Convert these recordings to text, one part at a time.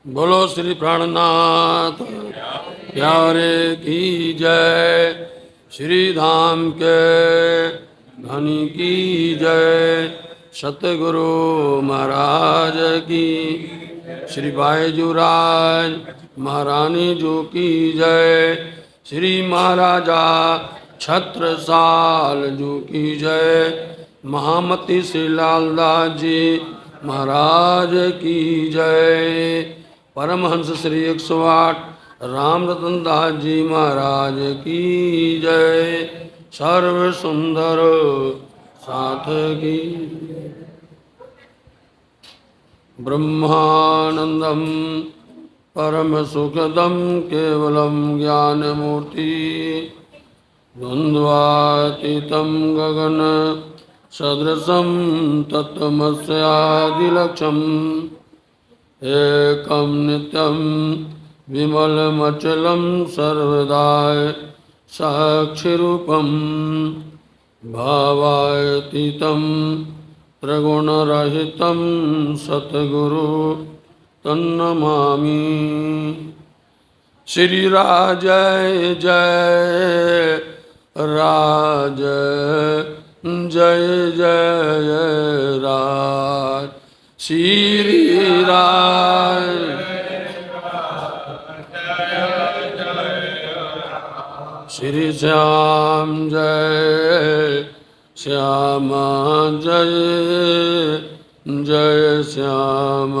बोलो श्री प्राणनाथ प्यारे की जय। श्री धाम के धनी की जय। सतगुरु महाराज की। श्री बाईजूराज महारानी जो की जय। श्री महाराजा छत्रसाल जो की जय। महामती श्री लालदास जी महाराज की जय। परमहंस श्री 108 राम रतन दास जी महाराज की जय। सर्व सुंदर साथ की। ब्रह्मानंदम परम सुखदम केवलम ज्ञान मूर्ति द्वंद्वातीतम गगन सदृशं तत्त्वमस्यादिलक्ष्यम् एकं नित्यं विमलमचलं सर्वदा साक्षिरूपं भावातीतं त्रिगुणरहितं सद्गुरु तन्नमामि। श्री राज जय राज जय जय राज। श्री राज श्री श्याम जय श्याम जय जय श्याम।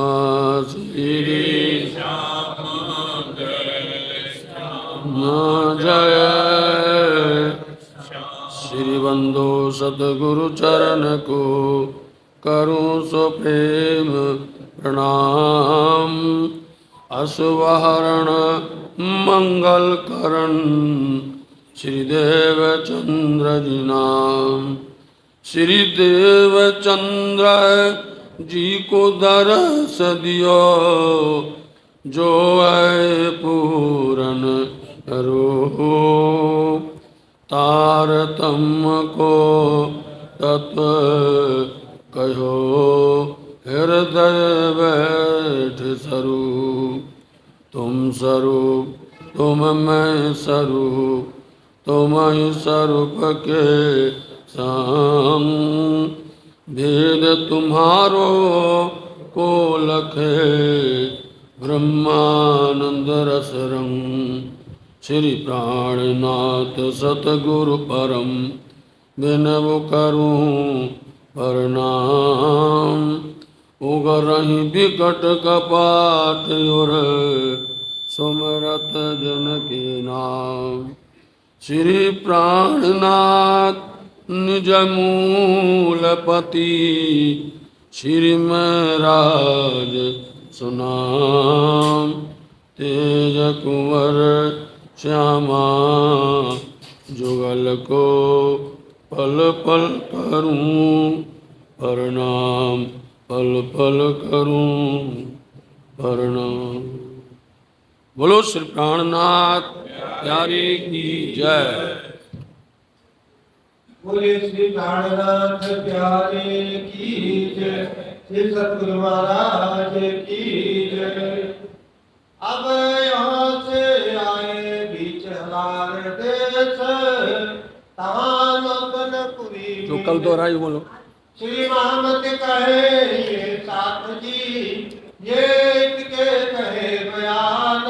श्री श्याम जय श्री बंधु सतगुरु चरण को करूं सो प्रेम प्रणाम। अशुभहरण मंगल करण श्री देव चंद्र जी नाम। श्री देव चंद्र जी को दरस दियो जो है पूरन रूप। तारतम्य को तत्व कहो हृदय बैठ स्वरूप। तुम स्वरूप तुम मैं स्वरूप तुम ही स्वरूप के संग। भेद तुम्हारो को लखे ब्रह्मानंद रस रंग। श्री प्राणनाथ सतगुरु परम बिनव करूं प्रणाम। उगरहि विकट कपाट और सुमरत जन के नाम। श्री प्राणनाथ निज मूलपति श्री महाराज सुनाम। तेज कुंवर श्यामा जुगल को पल पल करूं प्रणाम पल पल करूं प्रणाम। बोलो श्री प्राणनाथ प्यारे की जय। बोले श्री प्राणनाथ प्यारे की जय। श्री सतगुरु महाराज की जय। अब यहाँ से आए बीच हमारे देश तानपुरी जो कल दोहराई बोलो। श्री महामती कहे ये साथ जी ये इनके कहे बयान।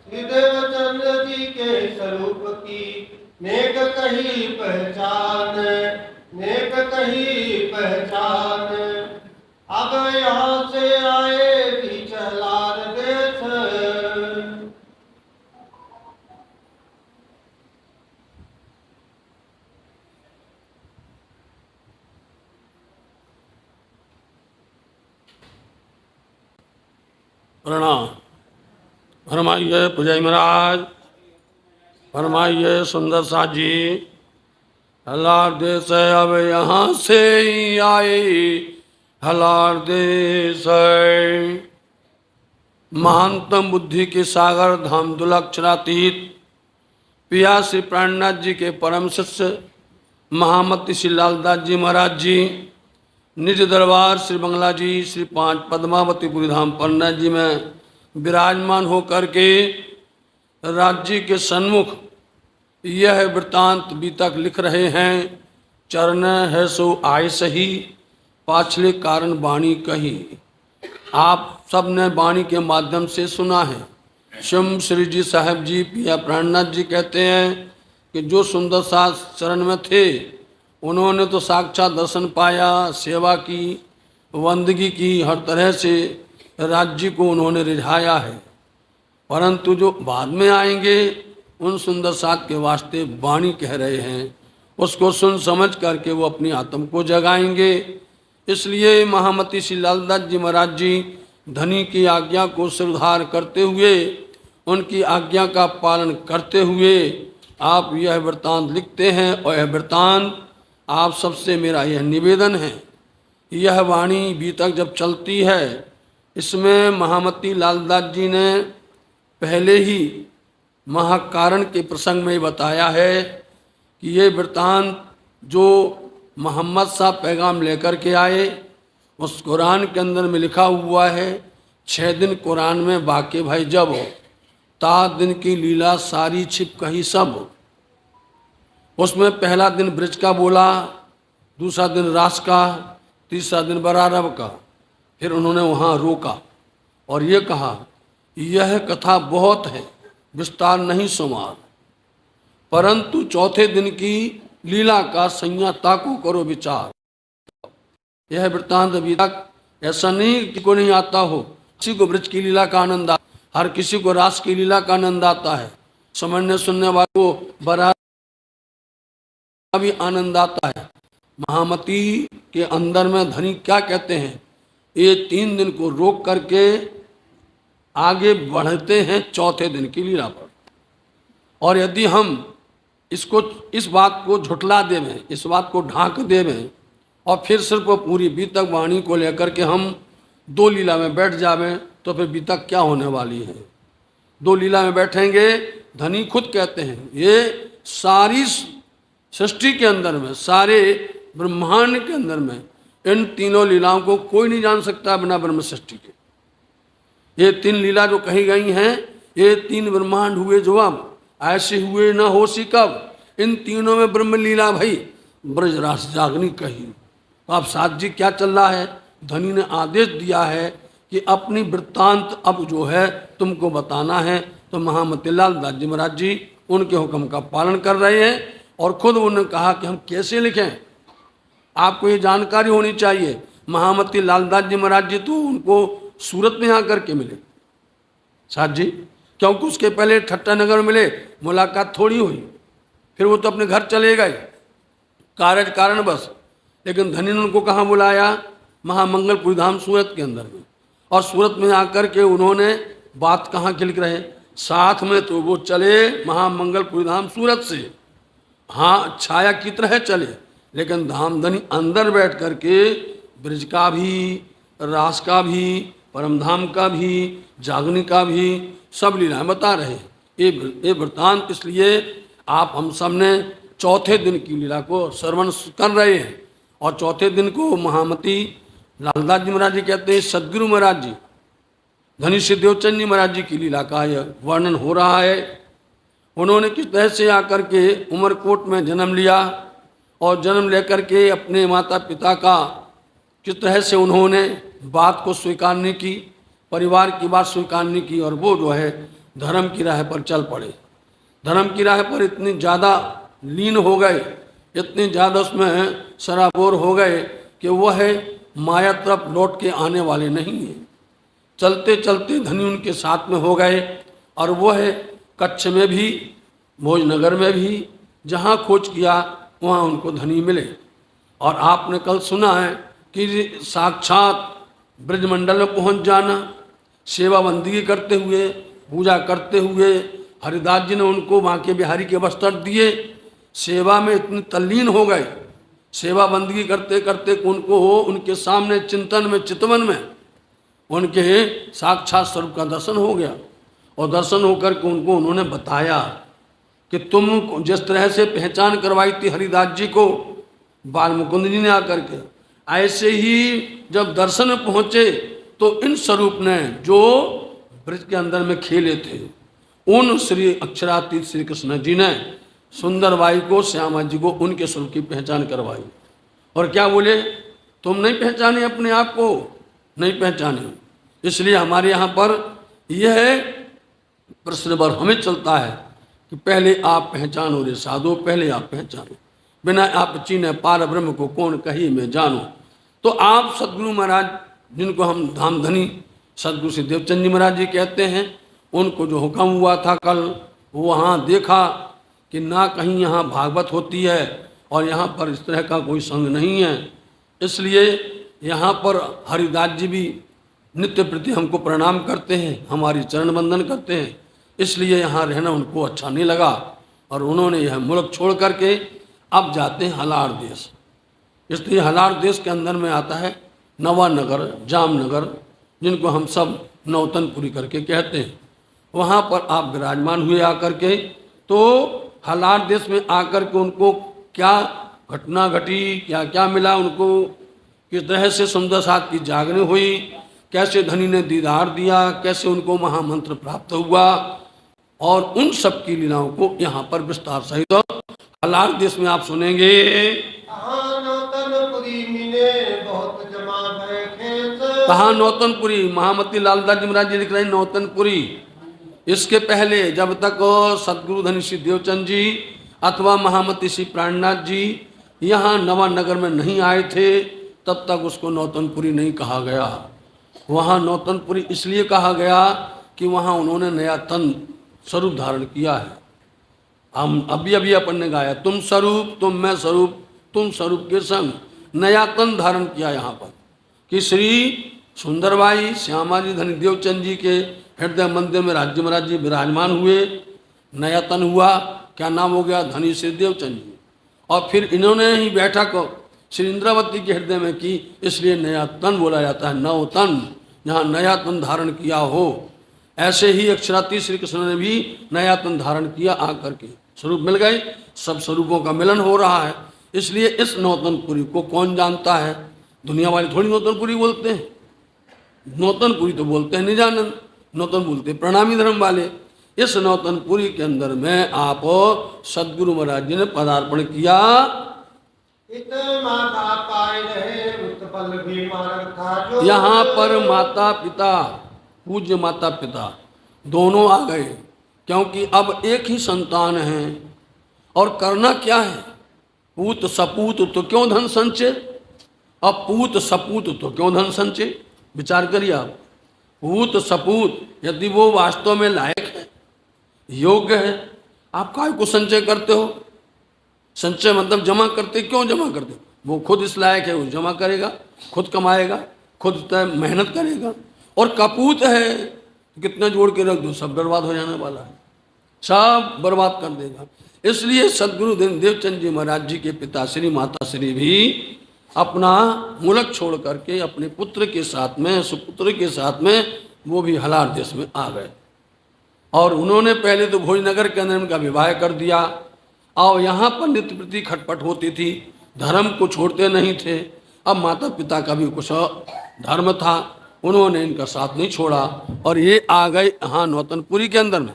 श्री देवचंद्र जी के स्वरूप की नेक कही पहचान नेक कही पहचान। अब यहाँ से आए बीच लाल देश। प्रणाम। फरमाइए पुजारी महाराज। फरमाइए सुंदर साथ जी। हलार देश है अब यहाँ से ही आए। हलार देश है महानतम बुद्धि के सागर धाम दुलक्षरातीत पिया श्री प्राणनाथ जी के परम शिष्य महामती श्री लालदास जी महाराज जी निज दरबार श्री बंगला जी श्री 5 पद्मावतीपुरी धाम पन्ना जी में विराजमान होकर के राज्य के सन्मुख यह वृत्तांत बीतक लिख रहे हैं। चरण है सो आय सही, पाछले कारण वाणी कही। आप सब ने वाणी के माध्यम से सुना है। स्वयं श्री जी साहब जी पिया प्राणनाथ जी कहते हैं कि जो सुंदर सास चरण में थे उन्होंने तो साक्षात दर्शन पाया, सेवा की, वंदगी की, हर तरह से राज्य को उन्होंने रिझाया है। परंतु जो बाद में आएंगे उन सुंदर साथ के वास्ते वाणी कह रहे हैं, उसको सुन समझ करके वो अपनी आत्म को जगाएंगे। इसलिए महामती श्री लालदास जी महाराज जी धनी की आज्ञा को सिरधार करते हुए, उनकी आज्ञा का पालन करते हुए आप यह वृत्तांत लिखते हैं। और यह वृत्तांत आप सबसे मेरा यह निवेदन है, यह वाणी भी तक जब चलती है, इसमें महामती लालदास जी ने पहले ही महाकारण के प्रसंग में बताया है कि ये वृत्तांत जो मोहम्मद साहब पैगाम लेकर के आए, उस कुरान के अंदर में लिखा हुआ है 6 दिन कुरान में वाक़े भाई जब, 7 दिन की लीला सारी छिप कही सब। उसमें पहला दिन ब्रज का बोला, दूसरा दिन रास का, तीसरा दिन बरारब का। फिर उन्होंने वहाँ रोका और ये कहा यह कथा बहुत है, विस्तार नहीं सुमार, परंतु चौथे दिन की लीला का संयता को करो विचार। यह वृत्तांत अभी तक ऐसा नहीं कि को नहीं आता हो, किसी को ब्रज की लीला का आनंद आता, हर किसी को रास की लीला का आनंद आता है, समझने सुनने वाले को बरा भी आनंद आता है। महामती के अंदर में धनी क्या कहते हैं, ये 3 दिन को रोक करके आगे बढ़ते हैं चौथे दिन की लीला पर। और यदि हम इसको, इस बात को झुठला देवें, इस बात को ढांक देवें और फिर सिर्फ पूरी बीतक वाणी को लेकर के हम 2 लीला में बैठ जावें, तो फिर बीतक क्या होने वाली है। 2 लीला में बैठेंगे, धनी खुद कहते हैं ये सारी सृष्टि के अंदर में, सारे ब्रह्मांड के अंदर में इन तीनों लीलाओं को कोई नहीं जान सकता बिना ब्रह्म सृष्टि के। ये 3 लीला जो कही गई हैं, ये 3 ब्रह्मांड हुए जो अब ऐसे हुए न हो सी कब। इन तीनों में ब्रह्म लीला भई, ब्रज रास जागनी कही। तो आप साथ जी क्या चल रहा है, धनी ने आदेश दिया है कि अपनी वृत्तांत अब जो है तुमको बताना है। तो महामती लालदास जी महाराज जी उनके हुक्म का पालन कर रहे हैं और खुद उन्होंने कहा कि हम कैसे लिखें, आपको ये जानकारी होनी चाहिए। महामती लालदास जी महाराज जी तो उनको सूरत में आकर के मिले साथ जी, क्योंकि उसके पहले ठट्टा नगर में मिले, मुलाकात थोड़ी हुई, फिर वो तो अपने घर चले गए कारज कारण बस। लेकिन धनी ने उनको कहाँ बुलाया, महामंगलपुरी धाम सूरत के अंदर में। और सूरत में आकर के उन्होंने बात कहाँ की लिख रहे, साथ में तो वो चले महामंगलपुरी धाम सूरत से, हाँ छाया की तरह चले, लेकिन धाम धनी अंदर बैठ कर के ब्रज का भी, रास का भी, परमधाम का भी, जागनी का भी सब लीलाएं बता रहे हैं। ये वृत्तांत इसलिए आप हम सब ने चौथे दिन की लीला को श्रवण कर रहे हैं। और चौथे दिन को महामती लालदास जी महाराज जी कहते हैं सदगुरु महाराज जी, धनी श्री देवचंद जी महाराज जी की लीला का यह वर्णन हो रहा है। उन्होंने किस तरह से आकर के उमरकोट में जन्म लिया और जन्म लेकर के अपने माता पिता का किस तरह से उन्होंने बात को स्वीकार नहीं की, परिवार की बात स्वीकार नहीं की, और वो जो है धर्म की राह पर चल पड़े। धर्म की राह पर इतनी ज़्यादा लीन हो गए, इतने ज़्यादा उसमें सराबोर हो गए कि वह माया तरफ लौट के आने वाले नहीं हैं। चलते चलते धनी उनके साथ में हो गए और वह कच्छ में भी, भोजनगर में भी, जहाँ खोज किया वहाँ उनको धनी मिले। और आपने कल सुना है कि साक्षात ब्रजमंडल में पहुँच जाना, सेवा बंदगी करते हुए, पूजा करते हुए हरिदास जी ने उनको बांके बिहारी के वस्त्र दिए। सेवा में इतनी तल्लीन हो गए, सेवा बंदगी करते करते उनको उनके सामने चिंतन में, चितवन में उनके साक्षात स्वरूप का दर्शन हो गया। और दर्शन होकर के उनको उन्होंने बताया कि तुम जिस तरह से पहचान करवाई थी हरिदास जी को बाल मुकुंद जी ने आकर के, ऐसे ही जब दर्शन में पहुँचे तो इन स्वरूप ने जो ब्रज के अंदर में खेले थे, उन श्री अक्षरातीत श्री कृष्ण जी ने सुंदरबाई को, श्यामा जी को उनके स्वरूप की पहचान करवाई। और क्या बोले, तुम नहीं पहचाने अपने आप को, नहीं पहचाने। इसलिए हमारे यहाँ पर यह प्रश्न पर हमें चलता है कि पहले आप पहचानो रे साधो, पहले आप पहचानो, बिना आप चीने पार ब्रह्म को कौन कही मैं जानो। तो आप सदगुरु महाराज, जिनको हम धामधनी सदगुरु श्री देवचंद जी महाराज जी कहते हैं, उनको जो हुक्म हुआ था कल, वहाँ देखा कि ना कहीं यहाँ भागवत होती है और यहाँ पर इस तरह का कोई संग नहीं है। इसलिए यहाँ पर हरिदास जी भी नित्य प्रति हमको प्रणाम करते हैं, हमारी चरण बंदन करते हैं। इसलिए यहाँ रहना उनको अच्छा नहीं लगा और उन्होंने यह मुल्क छोड़ करके अब जाते हैं हलार देश। इसलिए हलार देश के अंदर में आता है नवानगर, जामनगर, जिनको हम सब नौतनपुरी करके कहते हैं। वहाँ पर आप विराजमान हुए आकर के। तो हलार देश में आकर के उनको क्या घटना घटी, क्या क्या मिला उनको, किस तरह से सुंदर साथ की जागरण हुई, कैसे धनी ने दीदार दिया, कैसे उनको महामंत्र प्राप्त हुआ, और उन सब की लीलाओं को यहाँ पर विस्तार सहित हलार देश में आप सुनेंगे। कहाँ नौतनपुरी, महामती लालदास जी महाराज जी लिख रहे हैं नौतनपुरी। इसके पहले जब तक सदगुरु धनी श्री देवचंद जी अथवा महामती श्री प्राणनाथ जी यहाँ नवानगर में नहीं आए थे, तब तक उसको नौतनपुरी नहीं कहा गया। वहाँ नौतनपुरी इसलिए कहा गया कि वहाँ उन्होंने नया तन स्वरूप धारण किया है। हम अभी अभी अपन ने गाया, तुम स्वरूप तुम मैं स्वरूप तुम स्वरूप के संग, नया तन धारण किया यहाँ पर कि श्री सुंदरबाई श्यामा जी धनी देवचंद जी के हृदय मंदिर में राज्य महाराज जी विराजमान हुए। नया तन हुआ, क्या नाम हो गया, धनी श्री देवचंद जी। और फिर इन्होंने ही बैठक श्री इंद्रावती के हृदय में की, इसलिए नया तन बोला जाता है, नव तन, जहाँ नया तन धारण किया हो। ऐसे ही अक्षरातीत श्री कृष्ण ने भी नया तन धारण किया, आकर के स्वरूप मिल गए, सब स्वरूपों का मिलन हो रहा है। इसलिए इस नौतनपुरी को कौन जानता है, दुनिया वाले थोड़ी नौतनपुरी बोलते हैं, नौतनपुरी तो बोलते हैं निजानंद, नौतन बोलते हैं प्रणामी धर्म वाले। इस नौतनपुरी के अंदर में आप सदगुरु महाराज जी ने पदार्पण किया। यहाँ पर माता पिता, पूज्य माता पिता दोनों आ गए, क्योंकि अब एक ही संतान है। और करना क्या है, पूत सपूत तो क्यों धन संचय, अब पूत सपूत तो क्यों धन संचय, विचार करिए आप। पूत सपूत यदि वो वास्तव में लायक है, योग्य है, आप काय को संचय करते हो। संचय मतलब जमा करते, क्यों जमा करते, वो खुद इस लायक है, वो जमा करेगा, खुद कमाएगा, खुद मेहनत करेगा। और कपूत है, कितना जोड़ के रख दो, सब बर्बाद हो जाने वाला है, सब बर्बाद कर देगा। इसलिए सदगुरु देवचंद जी महाराज जी के पिता श्री माता श्री भी अपना मुल्क छोड़ करके अपने पुत्र के साथ में, सुपुत्र के साथ में, वो भी हलार देश में आ गए। और उन्होंने पहले तो भोजनगर के अंदर उनका विवाह कर दिया। और यहाँ पर नित्य प्रति खटपट होती थी, धर्म को छोड़ते नहीं थे। अब माता पिता का भी कुछ धर्म था, उन्होंने इनका साथ नहीं छोड़ा और ये आ गए यहाँ नौतनपुरी के अंदर में।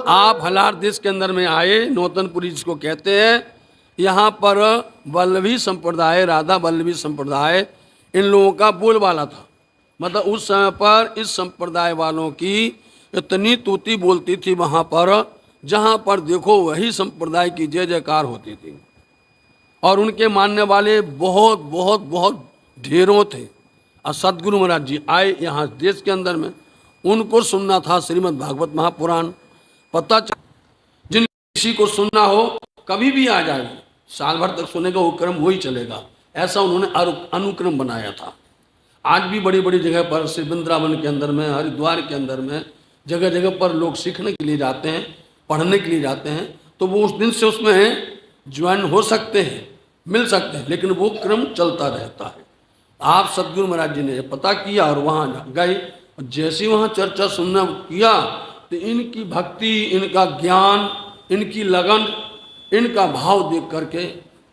आप हलार देश के अंदर में आए, नौतनपुरी जिसको कहते हैं। यहाँ पर वल्लभी संप्रदाय, राधा वल्लभी संप्रदाय, इन लोगों का बोलबाला था। मतलब उस समय पर इस संप्रदाय वालों की इतनी तूती बोलती थी वहाँ पर, जहाँ पर देखो वही संप्रदाय की जय जयकार होती थी। और उनके मानने वाले बहुत बहुत बहुत ढेरों थे। और सदगुरु महाराज जी आए यहाँ देश के अंदर में, उनको सुनना था श्रीमद् भागवत महापुराण। पता चल जिन किसी को सुनना हो कभी भी आ जाए, साल भर तक सुनेगा, वो क्रम वही चलेगा। ऐसा उन्होंने अनुक्रम बनाया था। आज भी बड़ी बड़ी जगह पर, श्री वृंदावन के अंदर में, हरिद्वार के अंदर में, जगह जगह पर लोग सीखने के लिए जाते हैं, पढ़ने के लिए जाते हैं। तो वो उस दिन से उसमें ज्वाइन हो सकते हैं, मिल सकते हैं, लेकिन वो क्रम चलता रहता है। आप सदगुरु महाराज जी ने पता किया और वहाँ गए। जैसे वहाँ चर्चा सुनना किया तो इनकी भक्ति, इनका ज्ञान, इनकी लगन, इनका भाव देख करके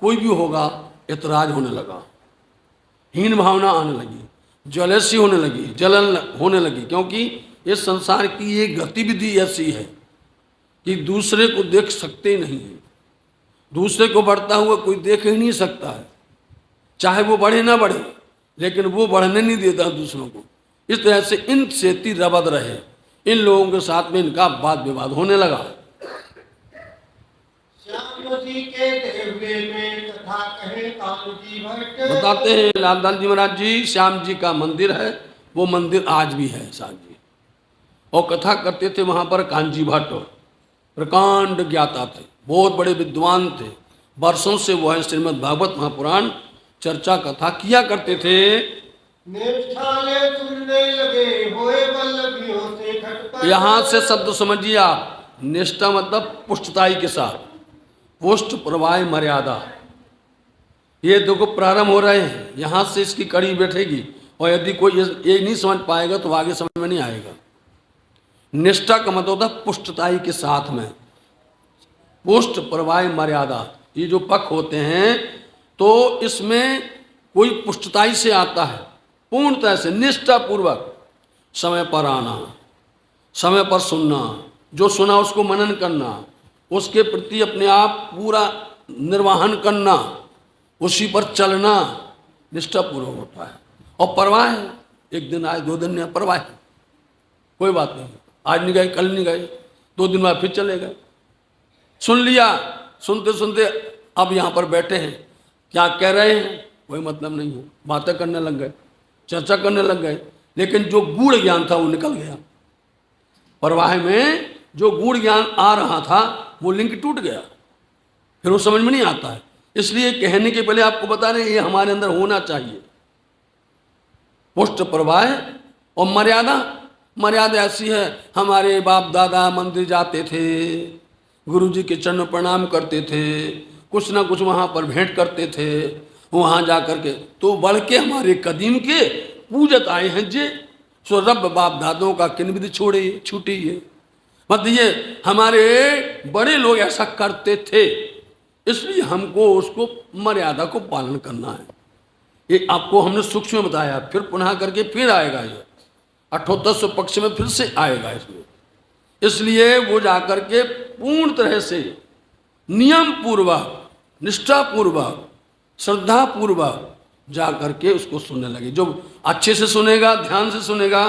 कोई भी होगा इतराज होने लगा, हीन भावना आने लगी, ज्वेलसी होने लगी, जलन होने लगी, क्योंकि इस संसार की ये गतिविधि ऐसी है कि दूसरे को देख सकते ही नहीं है। दूसरे को बढ़ता हुआ कोई देख ही नहीं सकता है, चाहे वो बढ़े ना बढ़े, लेकिन वो बढ़ने नहीं देता दूसरों को। इस तरह से इन सेती रबद रहे, इन लोगों के साथ में इनका वाद विवाद होने लगा। श्याम जी के देवले में कथा कहे कानूजी भट्ट। बताते हैं लालदास जी महाराज जी, श्याम जी का मंदिर है, वो मंदिर आज भी है साहब जी। और कथा करते थे वहाँ पर कांजी भट्ट, प्रकांड ज्ञाता थे, बहुत बड़े विद्वान थे। वर्षों से वो है श्रीमद् भागवत महापुराण चर्चा कथा किया करते थे। निष्ठाले सुनने लगे होए वल्लभियों से खटपट। यहाँ से शब्द समझिए आप, निष्ठा मतलब पुष्टताई के साथ, पुष्ट प्रवाह मर्यादा। ये देखो प्रारंभ हो रहे हैं, यहाँ से इसकी कड़ी बैठेगी, और यदि कोई ये नहीं समझ पाएगा तो आगे समझ में नहीं आएगा। निष्ठा का मतलब होता है पुष्टताई के साथ में, पुष्ट प्रवाह मर्यादा। ये जो पक्ष होते हैं तो इसमें कोई पुष्टताई से आता है, पूर्णतः से निष्ठा पूर्वक समय पर आना, समय पर सुनना, जो सुना उसको मनन करना, उसके प्रति अपने आप पूरा निर्वहन करना, उसी पर चलना निष्ठापूर्वक होता है। और परवाह है, एक दिन आए 2 दिन में परवाह है, कोई बात नहीं, आज नहीं गए कल नहीं गए, 2 दिन बाद फिर चले गए। सुन लिया, सुनते सुनते अब यहाँ पर बैठे हैं, क्या कह रहे हैं कोई मतलब नहीं है, बातें करने लग गए, चर्चा करने लग गए, लेकिन जो गूढ़ ज्ञान था वो निकल गया। परवाह में जो गूढ़ ज्ञान आ रहा था वो लिंक टूट गया, फिर वो समझ में नहीं आता है। इसलिए कहने के पहले आपको बता रहे हैं ये हमारे अंदर होना चाहिए, पुष्ट प्रवाह और मर्यादा। मर्यादा ऐसी है, हमारे बाप दादा मंदिर जाते थे, गुरु जी के चरण प्रणाम करते थे, कुछ ना कुछ वहाँ पर भेंट करते थे, वहाँ जा कर के तो बढ़ के हमारे कदीम के पूजत आए हैं जे, सो रब बाप दादों का किन विधि छोड़े छूटी है। मतलब ये हमारे बड़े लोग ऐसा करते थे, इसलिए हमको उसको मर्यादा को पालन करना है। ये आपको हमने सूक्ष्म में बताया, फिर पुनः करके फिर आएगा, ये 88 पक्ष में फिर से आएगा इसमें। इसलिए वो जाकर के पूर्ण तरह से नियम पूर्वक, निष्ठा पूर्वक, श्रद्धा पूर्वक जा करके उसको सुनने लगे। जो अच्छे से सुनेगा, ध्यान से सुनेगा,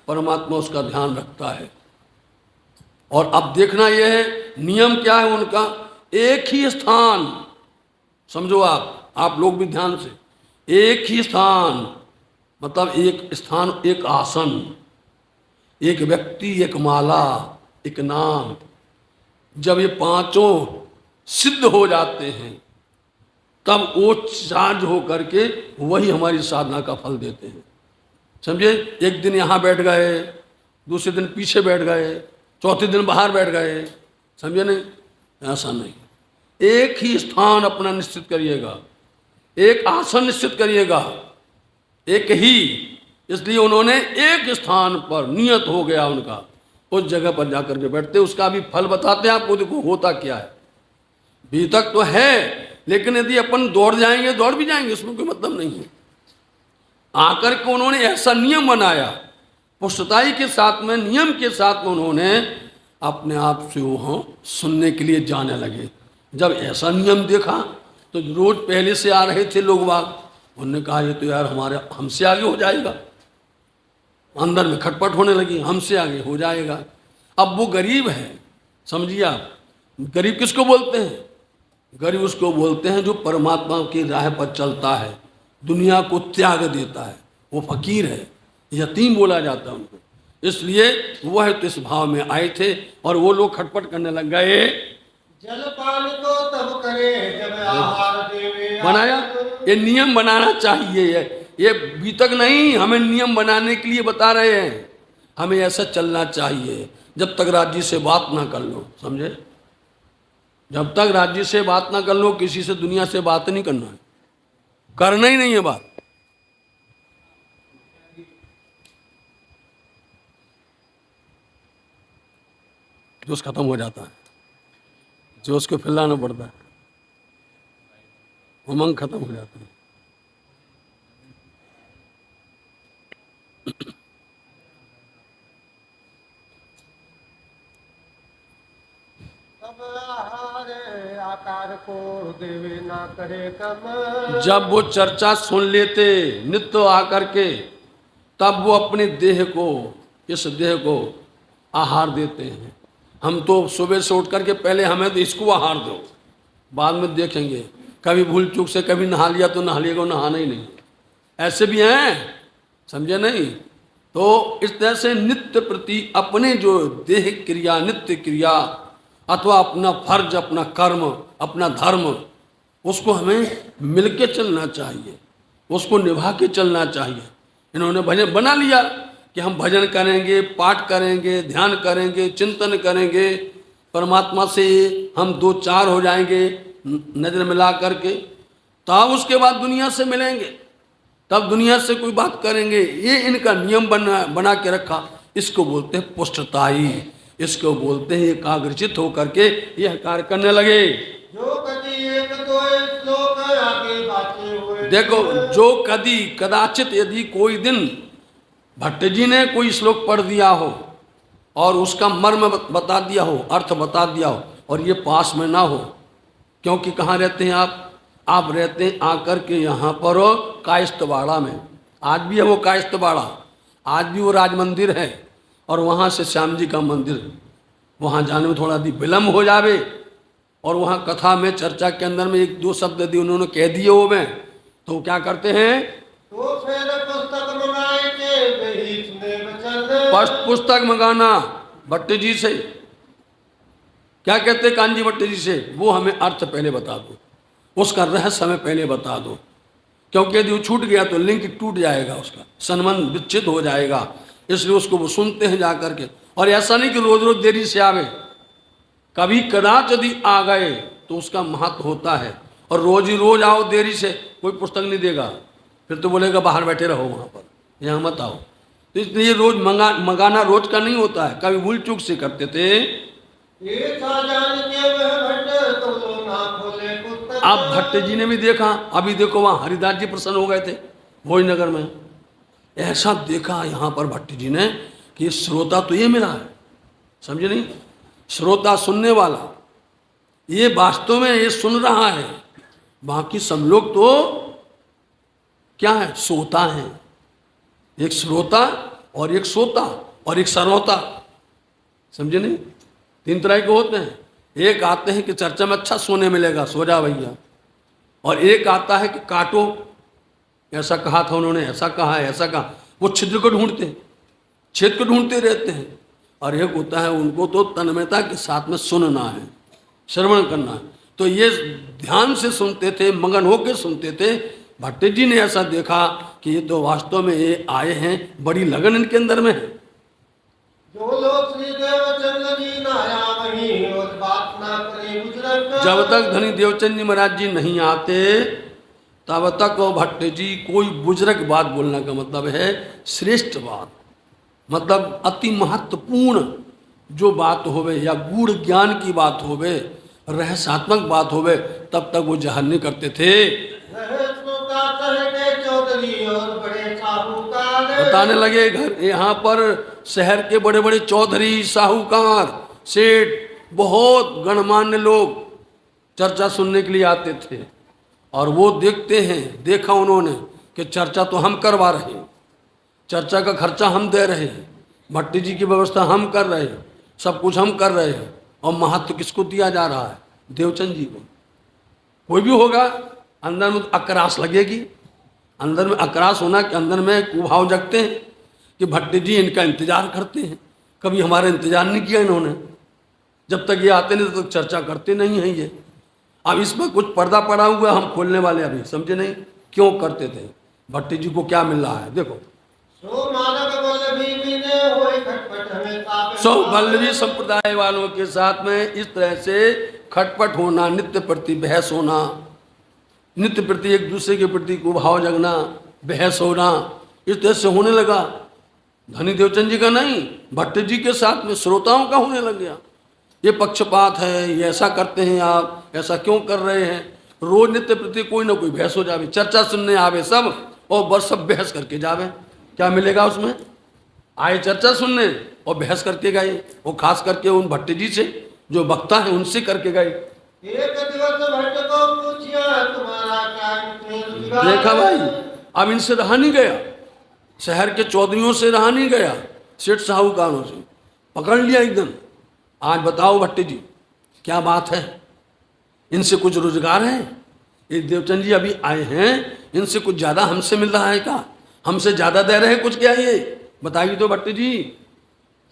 परमात्मा उसका ध्यान रखता है। और अब देखना यह है नियम क्या है उनका, एक ही स्थान, समझो आप लोग भी ध्यान से, एक ही स्थान मतलब एक स्थान, एक आसन, एक व्यक्ति, एक माला, एक नाम। जब ये पांचों सिद्ध हो जाते हैं तब वो चार्ज हो करके वही हमारी साधना का फल देते हैं। समझे, एक दिन यहाँ बैठ गए, दूसरे दिन पीछे बैठ गए, चौथे दिन बाहर बैठ गए, समझे नहीं, ऐसा नहीं। एक ही स्थान अपना निश्चित करिएगा, एक आसन निश्चित करिएगा, एक ही। इसलिए उन्होंने एक स्थान पर नियत हो गया उनका, उस जगह पर जाकर के बैठते। उसका भी फल बताते हैं आपको, देखो होता क्या है। अभी तक तो है, लेकिन यदि अपन दौड़ जाएंगे, दौड़ भी जाएंगे, उसमें कोई मतलब नहीं है। आकर के उन्होंने ऐसा नियम बनाया, पुष्टताई के साथ में, नियम के साथ में उन्होंने अपने आप से वहाँ सुनने के लिए जाने लगे। जब ऐसा नियम देखा तो रोज पहले से आ रहे थे लोग बाग, उन्होंने कहा ये तो यार हमारे हमसे आगे हो जाएगा। अंदर में खटपट होने लगी, हमसे आगे हो जाएगा। अब वो गरीब है, समझिए आप, गरीब किसको बोलते हैं? गरीब उसको बोलते हैं जो परमात्मा की राह पर चलता है, दुनिया को त्याग देता है, वो फकीर है, यतीम बोला जाता है उनको। इसलिए वह तो इस भाव में आए थे और वो लोग खटपट करने लग गए। जलपान को तब करे जब आहार देवे। बनाया, ये नियम बनाना चाहिए, ये बीतक नहीं, हमें नियम बनाने के लिए बता रहे हैं। हमें ऐसा चलना चाहिए जब तक राज्य से बात ना कर लो, समझे, जब तक राज्य से बात ना कर लो, किसी से दुनिया से बात नहीं करना है, करना ही नहीं है बात। जोश खत्म हो जाता है, जोश को फैलाना पड़ता है। उमंग खत्म हो जाता है। तब आहार आकार को देवे ना करे कम। जब वो चर्चा सुन लेते नित्य आकर के, तब वो अपने देह को, इस देह को आहार देते हैं। हम तो सुबह से उठ करके पहले हमें तो इसको आहार दो, बाद में देखेंगे। कभी भूल चूक से कभी नहा लिया तो नहा लिएगा, नहाना ही नहीं, ऐसे भी हैं, समझे नहीं। तो इस तरह से नित्य प्रति अपने जो देह क्रिया, नित्य क्रिया अथवा अपना फर्ज, अपना कर्म, अपना धर्म, उसको हमें मिलके चलना चाहिए, उसको निभा के चलना चाहिए। इन्होंने भजन बना लिया कि हम भजन करेंगे, पाठ करेंगे, ध्यान करेंगे, चिंतन करेंगे, परमात्मा से हम दो चार हो जाएंगे नजर मिला करके, तब उसके बाद दुनिया से मिलेंगे, तब दुनिया से कोई बात करेंगे। ये इनका नियम बना के रखा। इसको बोलते हैं पुष्टताई, इसको बोलते हैं एकाग्रचित होकर के यह कार्य करने लगे। जो कभी एक दो श्लोक आगे बाचे हुए। देखो, जो कदी कदाचित यदि कोई दिन भट्ट जी ने कोई श्लोक पढ़ दिया हो और उसका मर्म बता दिया हो, अर्थ बता दिया हो, और ये पास में ना हो, क्योंकि कहाँ रहते हैं आप रहते हैं आकर के यहाँ पर कायस्थबाड़ा में। आज भी है वो कायस्थबाड़ा, आज भी वो राज मंदिर है, और वहाँ से श्याम जी का मंदिर, वहाँ जाने में थोड़ा दी विलम्ब हो जावे, और वहाँ कथा में चर्चा के अंदर में एक दो शब्द यदि उन्होंने कह दिए हो में, तो क्या करते हैं, तो फिर पुस्तक मंगाए के वही सुने वचन। पुस्तक मंगाना भट्ट जी से। क्या कहते कांजी भट्ट जी से, वो हमें अर्थ पहले बता दो, उसका रहस्य हमें पहले बता दो, क्योंकि यदि वो छूट गया तो लिंक टूट जाएगा, उसका संबंध विच्छेद हो जाएगा। इसलिए उसको वो सुनते हैं जा करके, और ऐसा नहीं कि रोज रोज देरी से आवे, कभी कदाच यदि आ गए तो उसका महत्व होता है। और रोज ही रोज आओ देरी से, कोई पुस्तक नहीं देगा, फिर तो बोलेगा बाहर बैठे रहो वहाँ पर, यहाँ मत आओ। तो इसलिए रोज मंगाना रोज का नहीं होता है, कभी भूल चूक से करते थे। ये जान के वह भट्ट तो लो ना खोले पुस्तक। अब भट्ट जी ने भी देखा, अभी देखो वहाँ हरिदास जी प्रसन्न हो गए थे भोजनगर में, ऐसा देखा यहाँ पर भट्ट जी ने कि श्रोता तो ये मिला है, समझे नहीं, श्रोता सुनने वाला, ये वास्तव में ये सुन रहा है, बाकी सब लोग तो क्या है, सोता है। एक श्रोता और एक सोता और एक सरौता, समझे नहीं, तीन तरह के होते हैं। एक आते हैं कि चर्चा में अच्छा सोने मिलेगा, सो जा भैया, और एक आता है कि काटो, ऐसा कहा था उन्होंने, ऐसा कहा है, ऐसा कहा, वो छिद्र को ढूंढते हैं, छेद को ढूंढते रहते हैं। और एक होता है उनको तो तन्मयता के साथ में सुनना है, श्रवण करना है। तो ये ध्यान से सुनते थे, मगन होकर सुनते थे। भट्ट जी ने ऐसा देखा कि ये तो वास्तव में ये आए हैं, बड़ी लगन इनके अंदर में है। जो लोग श्री देवचंद जी ना आया वहीं और बात ना करे बुजुर्ग। जब तक धनी देवचंद जी महाराज जी नहीं आते तब तक वो भट्ट जी कोई बुजुर्ग बात बोलने का मतलब है श्रेष्ठ बात, मतलब अति महत्वपूर्ण जो बात होवे या गूढ़ ज्ञान की बात होवे, रहस्यात्मक बात होवे, तब तक वो जहर नहीं करते थे। चौधरी और बड़े साहूकार बताने लगे, घर यहाँ पर शहर के बड़े बड़े चौधरी, साहूकार, सेठ, बहुत गणमान्य लोग चर्चा सुनने के लिए आते थे। और वो देखते हैं, देखा उन्होंने कि चर्चा तो हम करवा रहे हैं, चर्चा का खर्चा हम दे रहे हैं, भट्ट जी की व्यवस्था हम कर रहे हैं, सब कुछ हम कर रहे हैं, और महत्व किसको दिया जा रहा है, देवचंद जी को। कोई भी होगा अंदर में अकरास लगेगी, अंदर में अकरास होना कि अंदर में कुभाव जगते हैं कि भट्ट जी इनका इंतजार करते हैं। कभी हमारा इंतजार नहीं किया इन्होंने, जब तक ये आते नहीं तब तक चर्चा करते नहीं हैं ये। अब इसमें कुछ पर्दा पड़ा हुआ, हम खोलने वाले अभी, समझे नहीं क्यों करते थे, भट्ट जी को क्या मिल रहा है। देखो, सो वल्लभी संप्रदाय वालों के साथ में इस तरह से खटपट होना, नित्य प्रति बहस होना, नित्य प्रति एक दूसरे के प्रति कुभाव जगना, बहस होना, इस तरह से होने लगा। धनी देवचंद जी का नहीं, भट्ट जी के साथ में श्रोताओं का होने लग गया। ये पक्षपात है, ये ऐसा करते हैं आप, ऐसा क्यों कर रहे हैं, रोज नित्य प्रति कोई ना कोई बहस हो जावे, चर्चा सुनने आवे सब, और बस सब बहस करके जावे। क्या मिलेगा उसमें? आए चर्चा सुनने और बहस करके गए, वो खास करके उन भट्ट जी से जो वक्ता है उनसे करके गए। एक दिवस भट्ट को पूछिया तुम्हारा क्या विचार? देखा भाई, अब इनसे रहा नहीं गया, शहर के चौधरियों से रहा नहीं गया, सेठ साहूकारों से पकड़ लिया एकदम। आज बताओ भट्ट जी क्या बात है, इनसे कुछ रोजगार है? ये देवचंद जी अभी आए हैं, इनसे कुछ ज्यादा हमसे मिल रहा है क्या? हमसे ज्यादा दे रहे हैं कुछ क्या? ये बताइए तो भट्ट जी।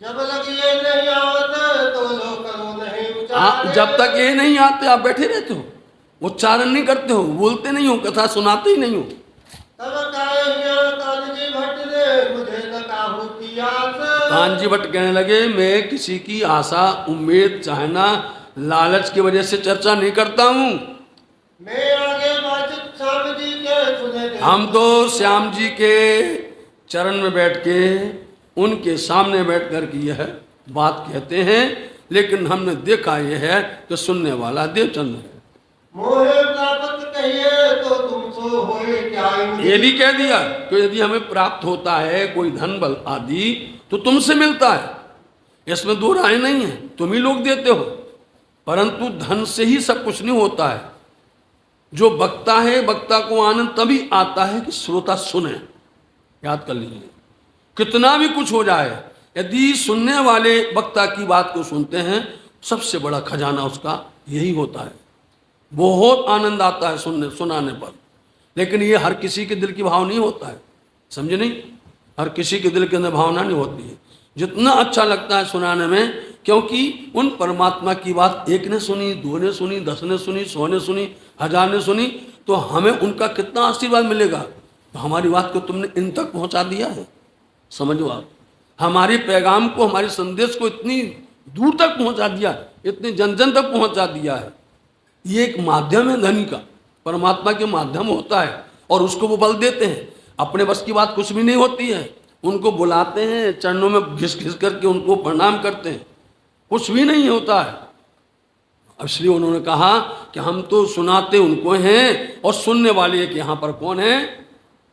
जब लग ये नहीं आवत तो लो करो नहीं उचारे। जब तक ये नहीं आते आप बैठे रहते हो, उच्चारण नहीं करते हो, बोलते नहीं हो, कथा सुनाते ही नहीं हो। तब कान्जी भट्ट ने मुझे न काहू की आस। कान्जी भट्ट कहने लगे, मैं किसी की आशा, उम्मीद, चाहना, लालच की वजह से चर्चा नहीं करता हूँ। मैं आगे बातचीत श्याम जी के सुने थे। हम तो श्याम जी के चरण में बैठ के, उनके सामने बैठ कर के यह बात कहते हैं, लेकिन हमने देखा यह है कि सुनने वाला देवचंद है। मोहे प्राप्त कहिए तो तुम सो होए क्या? ये भी कह दिया कि यदि हमें प्राप्त होता है कोई धन बल आदि तो तुमसे मिलता है, इसमें दो राय नहीं है, तुम ही लोग देते हो। परंतु धन से ही सब कुछ नहीं होता है। जो वक्ता है, वक्ता को आनंद तभी आता है कि श्रोता सुने। याद कर लीजिए, कितना भी कुछ हो जाए, यदि सुनने वाले वक्ता की बात को सुनते हैं, सबसे बड़ा खजाना उसका यही होता है। बहुत आनंद आता है सुनाने पर, लेकिन ये हर किसी के दिल की भाव नहीं होता है, समझे नहीं? हर किसी के दिल के अंदर भावना नहीं होती है। जितना अच्छा लगता है सुनाने में, क्योंकि उन परमात्मा की बात एक ने सुनी, दो ने सुनी, 10 ने सुनी, 100 ने सुनी, 1000 ने सुनी, तो हमें उनका कितना आशीर्वाद मिलेगा। तो हमारी बात को तुमने इन तक पहुंचा दिया है, समझो आप, हमारे पैगाम को, हमारे संदेश को इतनी दूर तक पहुंचा दिया, इतनी जन जन तक पहुंचा दिया है। ये एक माध्यम है धनी का, परमात्मा के माध्यम होता है, और उसको वो बल देते हैं। अपने बस की बात कुछ भी नहीं होती है, उनको बुलाते हैं, चरणों में घिस घिस करके उनको प्रणाम करते हैं, कुछ भी नहीं होता है। इसलिए उन्होंने कहा कि हम तो सुनाते उनको हैं और सुनने वाले एक यहाँ पर कौन है?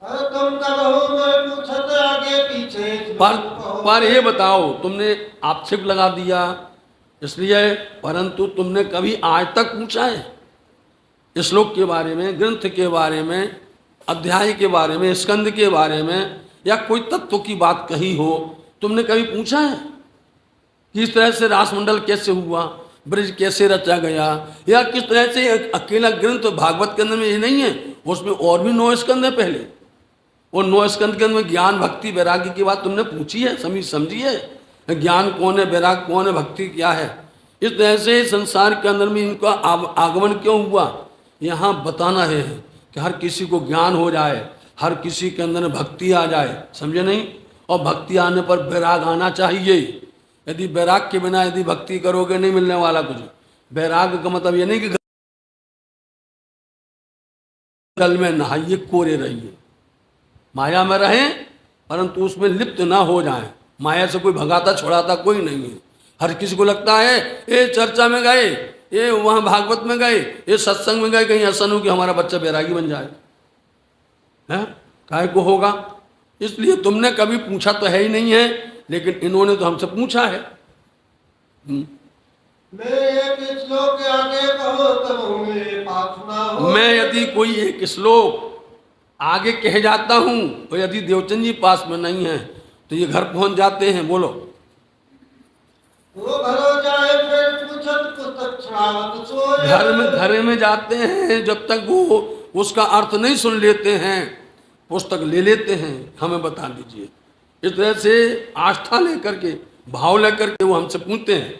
तुम कहो मैं पूछत आगे पीछे। पर ये बताओ, तुमने आक्षेप लगा दिया इसलिए, परंतु तुमने कभी आज तक पूछा है श्लोक के बारे में, ग्रंथ के बारे में, अध्याय के बारे में, स्कंद के बारे में, या कोई तत्व की बात कही हो, तुमने कभी पूछा है कि इस तरह से रासमंडल कैसे हुआ, ब्रज कैसे रचा गया, या किस तरह से अकेला ग्रंथ भागवत के अंदर में ये नहीं है, उसमें और भी 9 स्कंद है पहले, और 9 स्कंद के अंदर में ज्ञान भक्ति वैराग्य की बात तुमने पूछी है, समझी है? ज्ञान कौन है, वैराग कौन है, भक्ति क्या है? इस तरह से संसार के अंदर में इनका आगमन क्यों हुआ, यहाँ बताना है कि हर किसी को ज्ञान हो जाए, हर किसी के अंदर भक्ति आ जाए, समझे नहीं? और भक्ति आने पर वैराग आना चाहिए। यदि वैराग के बिना यदि भक्ति करोगे, नहीं मिलने वाला कुछ। वैराग का मतलब ये नहीं कि जल में नहाइए, कोरे रहिए, माया में रहें, परंतु उसमें लिप्त ना हो जाए। माया से कोई भगाता छुड़ाता कोई नहीं है। हर किसी को लगता है ये चर्चा में गए, ये वहाँ भागवत में गए, ये सत्संग में गए, कहीं ऐसा नहीं कि हमारा बच्चा बैरागी बन जाए, है? काहे को होगा? इसलिए तुमने कभी पूछा तो है ही नहीं है, लेकिन इन्होंने तो हमसे पूछा है। मैं एक श्लोक आगे कहो तो मेरे पास ना हो। मैं यदि कोई एक श्लोक आगे कह जाता हूँ, और यदि देवचंद जी पास में नहीं है तो ये घर पहुंच जाते हैं। बोलो, वो घरों जाए फिर पूछत पुस्तक छुड़ावत सोए। घर में जाते हैं, जब तक वो उसका अर्थ नहीं सुन लेते हैं, पुस्तक ले लेते हैं, हमें बता दीजिए। इस तरह से आस्था लेकर के, भाव लेकर के वो हमसे पूछते हैं।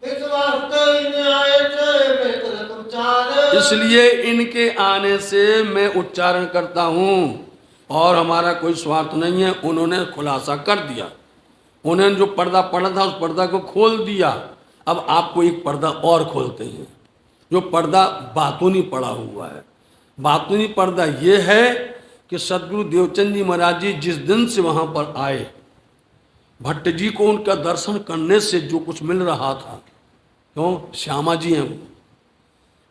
इस वास्ते इन्हें आए थे मैं करत उच्चार। इसलिए इनके आने से मैं उच्चारण करता हूँ, और हमारा कोई स्वार्थ नहीं है। उन्होंने खुलासा कर दिया, उन्होंने जो पर्दा पड़ा था उस पर्दा को खोल दिया। अब आपको एक पर्दा और खोलते हैं, जो पर्दा बातूनी पड़ा हुआ है। बातूनी पर्दा ये है कि सदगुरु देवचंद जी महाराज जी जिस दिन से वहाँ पर आए, भट्ट जी को उनका दर्शन करने से जो कुछ मिल रहा था, क्यों? श्यामा जी हैं वो,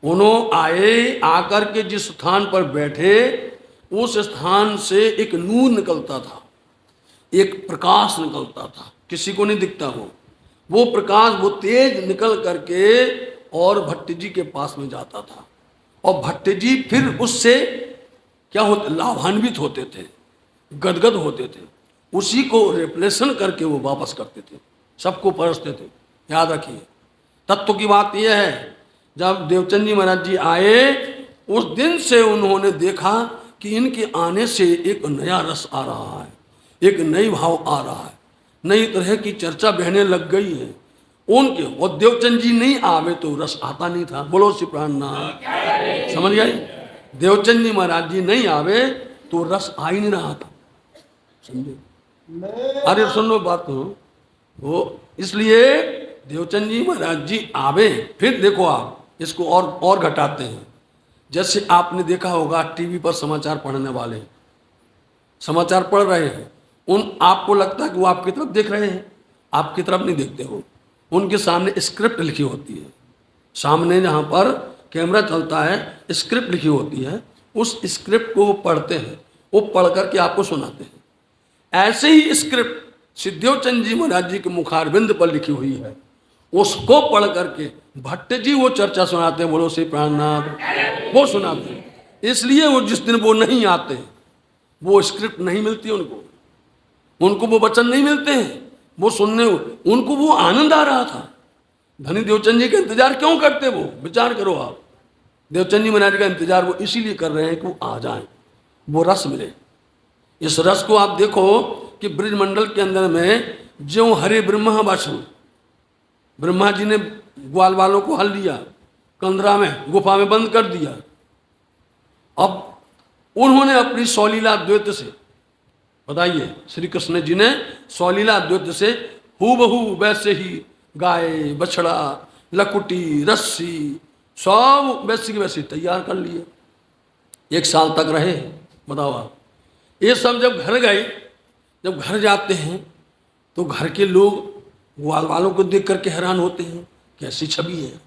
उन्होंने आए, आकर के जिस स्थान पर बैठे उस स्थान से एक नूर निकलता था, एक प्रकाश निकलता था, किसी को नहीं दिखता वो प्रकाश, वो तेज निकल करके और भट्ट जी के पास में जाता था, और भट्ट जी फिर उससे क्या होते, लाभान्वित होते थे, गदगद होते थे, उसी को रिप्लेसन करके वो वापस करते थे, सबको परसते थे। याद रखिए, तत्व की बात यह है, जब देवचंद जी महाराज जी आए उस दिन से उन्होंने देखा कि इनके आने से एक नया रस आ रहा है, एक नई भाव आ रहा है, नई तरह की चर्चा बहने लग गई है उनके। और देवचंद जी नहीं आवे तो रस आता नहीं था। बोलो श्री प्राणनाथ, समझ गए? देवचंद जी महाराज जी नहीं आवे तो रस आ ही नहीं रहा था, समझे? अरे सुनो बात तो वो, इसलिए देवचंद जी महाराज जी आवे, फिर देखो आप इसको और घटाते हैं। जैसे आपने देखा होगा टीवी पर समाचार पढ़ने वाले समाचार पढ़ रहे हैं, उन आपको लगता है कि वो आपकी तरफ देख रहे हैं, आपकी तरफ नहीं देखते हो। उनके सामने स्क्रिप्ट लिखी होती है, सामने जहाँ पर कैमरा चलता है स्क्रिप्ट लिखी होती है, उस स्क्रिप्ट को वो पढ़ते हैं, वो पढ़ करके आपको सुनाते हैं। ऐसे ही स्क्रिप्ट सिद्धेवचंद जी महाराज जी के मुखारबिंद पर लिखी हुई है, उसको पढ़ करके भट्ट जी वो चर्चा सुनाते हैं। बोलो श्री प्राणनाथ, वो सुनाते हैं। इसलिए वो जिस दिन वो नहीं आते, वो स्क्रिप्ट नहीं मिलती उनको वो वचन नहीं मिलते हैं, वो सुनने, उनको वो आनंद आ रहा था। धनी देवचंद जी का इंतजार क्यों करते वो, विचार करो आप। देवचंद जी महाराज का इंतजार वो इसीलिए कर रहे हैं कि वो आ जाएं, वो रस मिले। इस रस को आप देखो कि ब्रजमंडल के अंदर में जो हरे ब्रह्मा वासु, ब्रह्मा जी ने ग्वाल वालों को हल लिया, कंदरा में गुफा में बंद कर दिया। अब उन्होंने अपनी सौलीला द्वैत से, बताइए, श्री कृष्ण जी ने सौलीला द्वैत से हूबहू वैसे ही गाय, बछड़ा, लकुटी, रस्सी सब वैसी की वैसी तैयार कर लिए। 1 साल तक रहे। बताओ आप, ये सब जब घर गए, जब घर जाते हैं तो घर के लोग ग्वाल वालों को देख करके हैरान होते हैं, कैसी छवि है,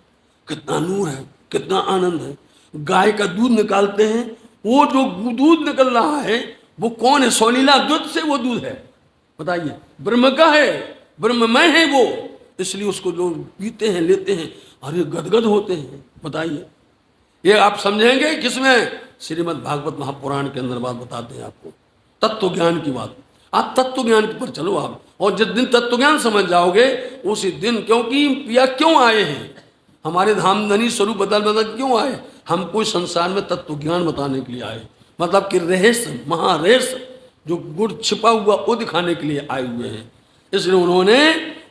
कितना नूर है, कितना आनंद है। गाय का दूध निकालते हैं, वो जो दूध निकल रहा है वो कौन है? सौलीला दूध से वो दूध है, बताइए, ब्रह्म का है, ब्रह्ममय है वो। इसलिए उसको लोग पीते हैं, लेते हैं, अरे गदगद होते हैं। बताइए, ये आप समझेंगे किसमें? श्रीमद् भागवत महापुराण के अंदर बात बताते हैं आपको, तत्व ज्ञान की बात। आप तत्व ज्ञान पर चलो आप, और जिस दिन तत्व ज्ञान समझ जाओगे उसी दिन, क्योंकि पिया क्यों आए हैं, हमारे धामधनी स्वरूप बदल बदल क्यों आए? हम कोई संसार में तत्व ज्ञान बताने के लिए आए, मतलब कि रहस्य, महारहस्य जो गुड़ छिपा हुआ वो दिखाने के लिए आए हुए हैं। इसलिए उन्होंने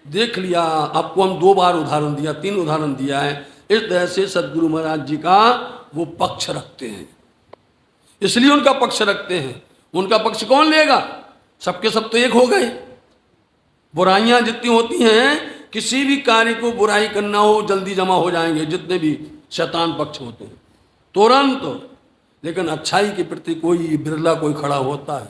देख लिया। आपको हम 2 बार उदाहरण दिया, 3 उदाहरण दिया है। इस तरह से सदगुरु महाराज जी का वो पक्ष रखते हैं, इसलिए उनका पक्ष रखते हैं। उनका पक्ष कौन लेगा? सबके सब तो एक हो गए। बुराइयां जितनी होती हैं, किसी भी कार्य को बुराई करना हो जल्दी जमा हो जाएंगे, जितने भी शैतान पक्ष होते हैं तुरंत। लेकिन अच्छाई के प्रति कोई बिरला कोई खड़ा होता है,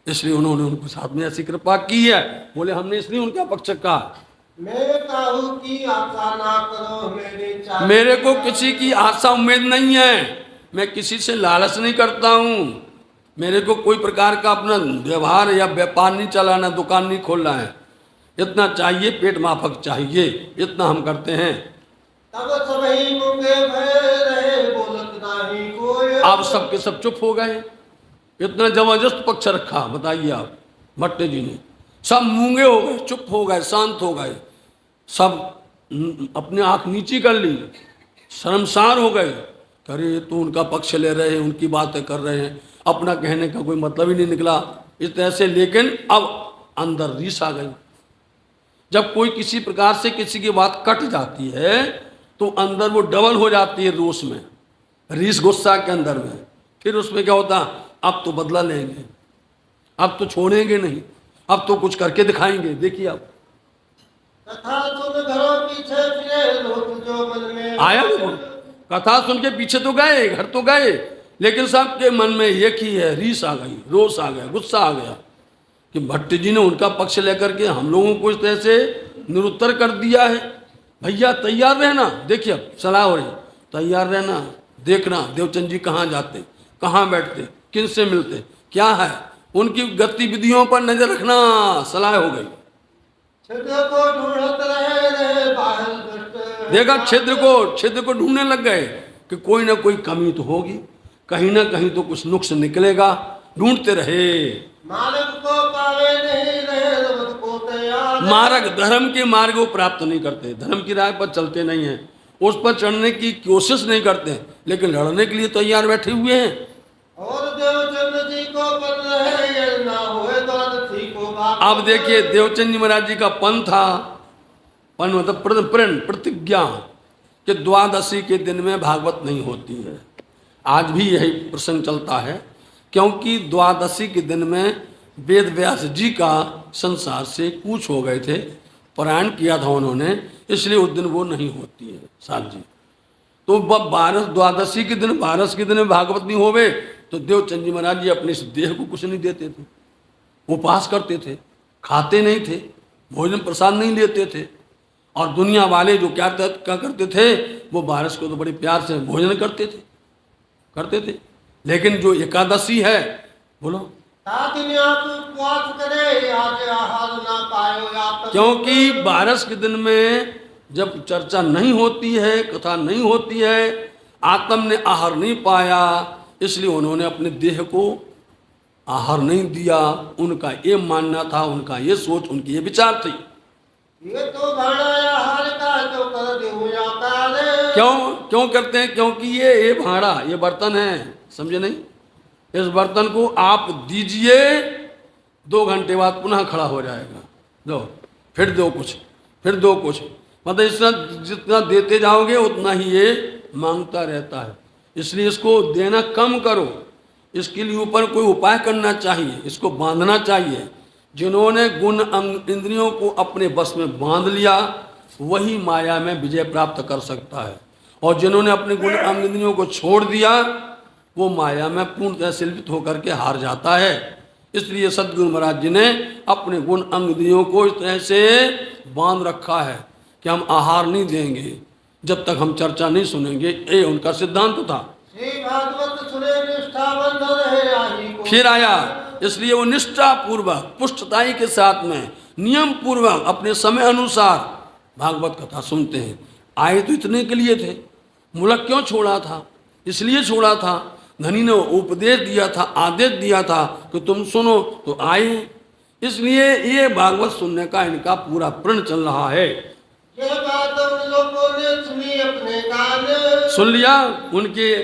इसलिए उन्होंने उनको साथ में ऐसी कृपा की है। बोले हमने इसलिए उनका पक्ष कहा। मैं काहू की आशा ना करो मेरे को किसी की आशा उम्मीद नहीं है, मैं किसी से लालच नहीं करता हूँ। मेरे को कोई प्रकार का अपना व्यवहार या व्यापार नहीं चलाना, दुकान नहीं खोलना है। इतना चाहिए, पेट माफक चाहिए, इतना हम करते हैं। तब सबही मूंगे भय रहे, बोलत नाही कोई। आप सबके सब चुप हो गए। इतना जबरदस्त पक्ष रखा, बताइए आप, भट्ट जी ने। सब मूंगे हो गए, चुप हो गए, शांत हो गए, सब अपने आंख नीची कर ली, शर्मसार हो गए। अरे तो उनका पक्ष ले रहे हैं, उनकी बातें कर रहे हैं, अपना कहने का कोई मतलब ही नहीं निकला इस तरह से। लेकिन अब अंदर रीस आ गई। जब कोई किसी प्रकार से किसी की बात कट जाती है तो अंदर वो डबल हो जाती है रोष में, रीस गुस्सा के अंदर में। फिर उसमें क्या होता? अब तो बदला लेंगे, अब तो छोड़ेंगे नहीं, अब तो कुछ करके दिखाएंगे। देखिए आप, कथा सुन घरों पीछे फिरे, लोग जो मन में आया देखो, कथा सुन के पीछे तो गए, घर तो गए, लेकिन सबके मन में एक ही है, रीस आ गई, रोष आ गया, गुस्सा आ गया कि भट्ट जी ने उनका पक्ष लेकर के हम लोगों को इस तरह से निरुत्तर कर दिया है। भैया तैयार रहना। देखिए अब सलाह हो रही, तैयार रहना, देखना देवचंद जी कहाँ जाते, कहाँ बैठते, किन से मिलते, क्या है, उनकी गतिविधियों पर नजर रखना सलाह हो गई। छिद्र को ढूंढत रहे बाहर दुष्ट। देखा छिद्र को ढूंढने लग गए कि कोई ना कोई कमी तो होगी, कहीं ना कहीं तो कुछ नुक्स निकलेगा, ढूंढते रहे। मार्ग को पावे नहीं रहे रमत को तैयार। मार्ग, धर्म के मार्ग को प्राप्त नहीं करते, धर्म की राह पर चलते नहीं हैं, उस पर चढ़ने की कोशिश नहीं करते, लेकिन लड़ने के लिए तैयार बैठे हुए हैं। और देवचंद जी को पन रहे ये ना होए द्वादशी को बाप। अब देखिए देवचंद जी महाराज जी का पन था, पन मतलब प्रण प्रतिज्ञा कि द्वादशी के दिन में भागवत नहीं होती है। आज भी यही प्रसंग चलता है, क्योंकि द्वादशी के दिन में वेद व्यास जी का संसार से कूच हो गए थे, पलायन किया था उन्होंने, इसलिए उस दिन वो नहीं होती है साथ जी। तो बारस द्वादशी के दिन, बारस के दिन में भागवत नहीं होवे तो देवचंद जी महाराज जी अपने इस देह को कुछ नहीं देते थे, उपवास करते थे, खाते नहीं थे, भोजन प्रसाद नहीं लेते थे। और दुनिया वाले जो क्या करते थे, वो बारस को तो बड़े प्यार से भोजन करते थे। लेकिन जो एकादशी है, बोलो, सात दिन आप उपवास करे आज आहार ना पायो आप। क्योंकि बारस के दिन में जब चर्चा नहीं होती है, कथा नहीं होती है, आत्म ने आहार नहीं पाया, इसलिए उन्होंने अपने देह को आहार नहीं दिया। उनका ये मानना था, उनका ये सोच, उनकी ये विचार थी। ये तो भाड़ा आहार का जो कर देहु आकार। क्यों करते हैं? क्योंकि ये भाड़ा, ये बर्तन है, समझे नहीं? इस बर्तन को आप दीजिए, 2 घंटे बाद पुनः खड़ा हो जाएगा, दो फिर दो कुछ, फिर दो कुछ, मतलब इतना जितना देते जाओगे उतना ही ये मांगता रहता है। इसलिए इसको देना कम करो, इसके लिए ऊपर कोई उपाय करना चाहिए, इसको बांधना चाहिए। जिन्होंने गुण अंग इंद्रियों को अपने बस में बांध लिया वही माया में विजय प्राप्त कर सकता है, और जिन्होंने अपने गुण अंग इंद्रियों को छोड़ दिया वो माया में पूर्णतः शिल्पित होकर के हार जाता है। इसलिए सद्गुरु महाराज जी ने अपने गुण अंग इंद्रियों को इस तरह से बांध रखा है कि हम आहार नहीं देंगे जब तक हम चर्चा नहीं सुनेंगे, ये उनका सिद्धांत था। श्री भागवत सुने निष्ठा बंध रहे आही को। फिर आया, इसलिए वो निष्ठा पूर्वक पुष्टताई के साथ में नियम पूर्वक अपने समय अनुसार भागवत कथा सुनते हैं। आए तो इतने के लिए थे, मुलक क्यों छोड़ा था? इसलिए छोड़ा था, धनी ने उपदेश दिया था, आदेश दिया था कि तुम सुनो, तो आए। इसलिए ये भागवत सुनने का इनका पूरा प्रण चल रहा है। ये बात उन लोगों ने सुनी अपने कान। सुन लिया, उनके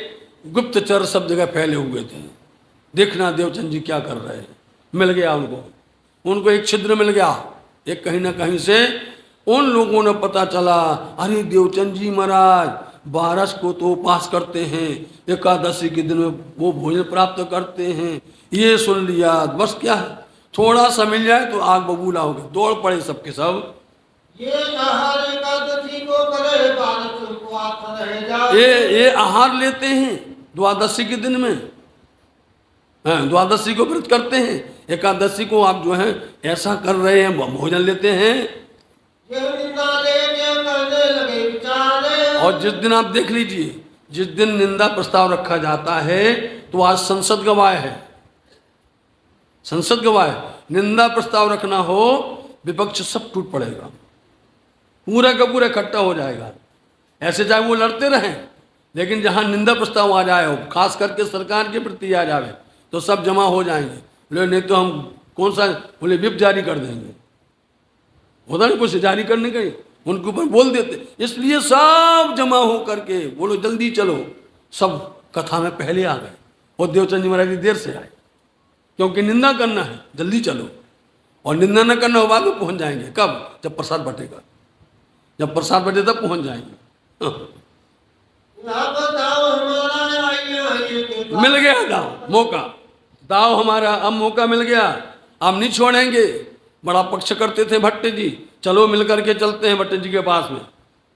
गुप्तचर सब जगह फैले हुए थे। देखना देवचंद जी क्या कर रहे हैं। मिल गया उनको एक छिद्र मिल गया, एक कहीं ना कहीं से उन लोगों ने पता चला, अरे देवचंद जी महाराज बारस को तो उपास करते हैं, एकादशी के दिन में वो भोजन प्राप्त करते हैं। ये सुन लिया, बस क्या है, थोड़ा सा मिल जाए तो आग बबूला हो गए, दौड़ पड़े सबके सब। ये आहार एकादशी को करे बारस उपवास रह जाए। ये आहार लेते हैं द्वादशी के दिन में, द्वादशी को व्रत करते हैं, एकादशी को आप जो है ऐसा कर रहे हैं, भोजन लेते हैं। ये निंदा लेके करने लगे विचार। और जिस दिन आप देख लीजिए, जिस दिन निंदा प्रस्ताव रखा जाता है तो आज संसद गवाह है, संसद गवाह है। निंदा प्रस्ताव रखना हो, विपक्ष सब टूट पड़ेगा, पूरा का पूरा इकट्ठा हो जाएगा। ऐसे चाहे वो लड़ते रहें, लेकिन जहां निंदा प्रस्ताव आ जाए, खास करके सरकार के प्रति आ जाए, तो सब जमा हो जाएंगे। बोले नहीं तो हम कौन सा, बोले विप जारी कर देंगे, होता नहीं कुछ जारी करने का, उनके ऊपर बोल देते। इसलिए सब जमा हो करके बोलो जल्दी चलो, सब कथा में पहले आ गए। और देवचंद जी महाराज जी देर से आए, क्योंकि निंदा करना है, जल्दी चलो। और निंदा न करना हो बाद में पहुंच जाएंगे, कब? जब प्रसाद बटेगा, जब प्रसाद बटे तब पहुंच जाएंगे। मिल गया दाव, मौका, दाव हमारा अब मौका मिल गया, हम नहीं छोड़ेंगे। बड़ा पक्ष करते थे भट्ट जी, चलो मिल करके चलते हैं भट्ट जी के पास में।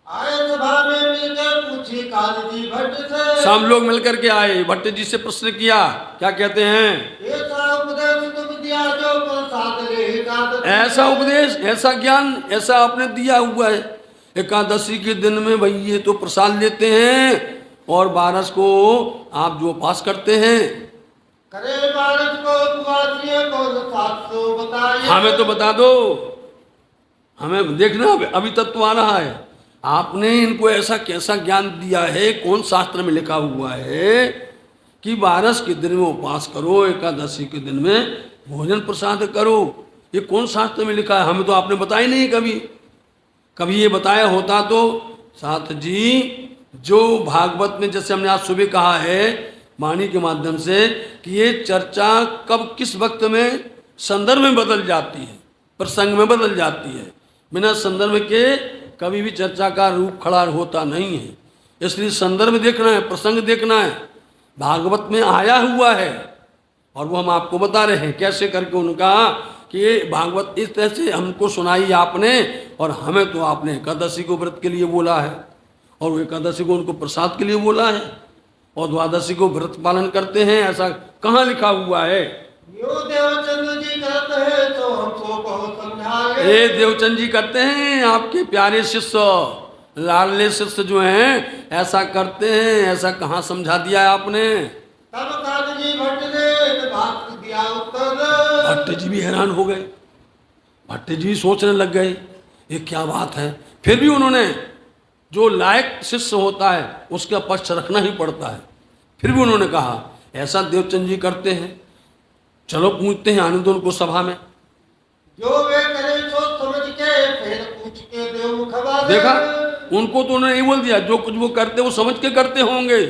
आए सभा में मिलकर पूछी काजी भट्ट से। सब लोग मिलकर के आए, भट्ट जी से प्रश्न किया, क्या कहते हैं? ऐसा उपदेश तुम दिया जो प्रसाद ले एकादशी। ऐसा उपदेश, ऐसा ज्ञान, ऐसा आपने दिया हुआ है। एकादशी के दिन में भाई ये तो प्रसाद लेते हैं, और बारस को आप जो उपास करते हैं, करे बारस को उपवासियों को 700 बताइए। हमें तो बता दो, हमें देखना अभी तक तो आ रहा है। आपने इनको ऐसा कैसा ज्ञान दिया है, कौन शास्त्र में लिखा हुआ है कि बारस के दिन में उपवास करो, एकादशी के दिन में भोजन प्रसाद करो? ये कौन शास्त्र में लिखा है? हमें तो आपने बताया नहीं कभी। कभी ये बताया होता तो साथ जी, जो भागवत में जैसे हमने आज सुबह कहा है वाणी के माध्यम से कि ये चर्चा कब किस वक्त में संदर्भ में बदल जाती है, प्रसंग में बदल जाती है। बिना संदर्भ के कभी भी चर्चा का रूप खड़ा होता नहीं है। इसलिए संदर्भ देखना है, प्रसंग देखना है। भागवत में आया हुआ है और वो हम आपको बता रहे हैं कैसे करके उनका कि ये भागवत इस तरह से हमको सुनाई आपने, और हमें तो आपने एकादशी को व्रत के लिए बोला है, और वो एकादशी को उनको प्रसाद के लिए बोला है, और द्वादशी को व्रत पालन करते हैं। ऐसा कहाँ लिखा हुआ है? यो देवचंद जी करते हैं तो हमको बहुत समझाए। ये देवचंद जी करते हैं, आपके प्यारे शिष्य लाडले शिष्य जो हैं ऐसा करते हैं। ऐसा कहाँ समझा दिया है आपने? तब कान जी भट्ट ने इन बात को दिया उत्तर। भट्ट जी भी हैरान हो गए, भट्ट जी भी सोचने लग गए ये क्या बात है। फिर भी उन्होंने, जो लायक शिष्य होता है उसका पक्ष रखना ही पड़ता है, फिर भी उन्होंने कहा ऐसा देवचंद जी करते हैं, चलो पूछते हैं, आने दो उनको सभा में। जो वे करे सोच समझ के फिर पूछ के देव मुखबा दे। देखा, उनको तो उन्होंने ये बोल दिया जो कुछ वो करते वो समझ के करते होंगे,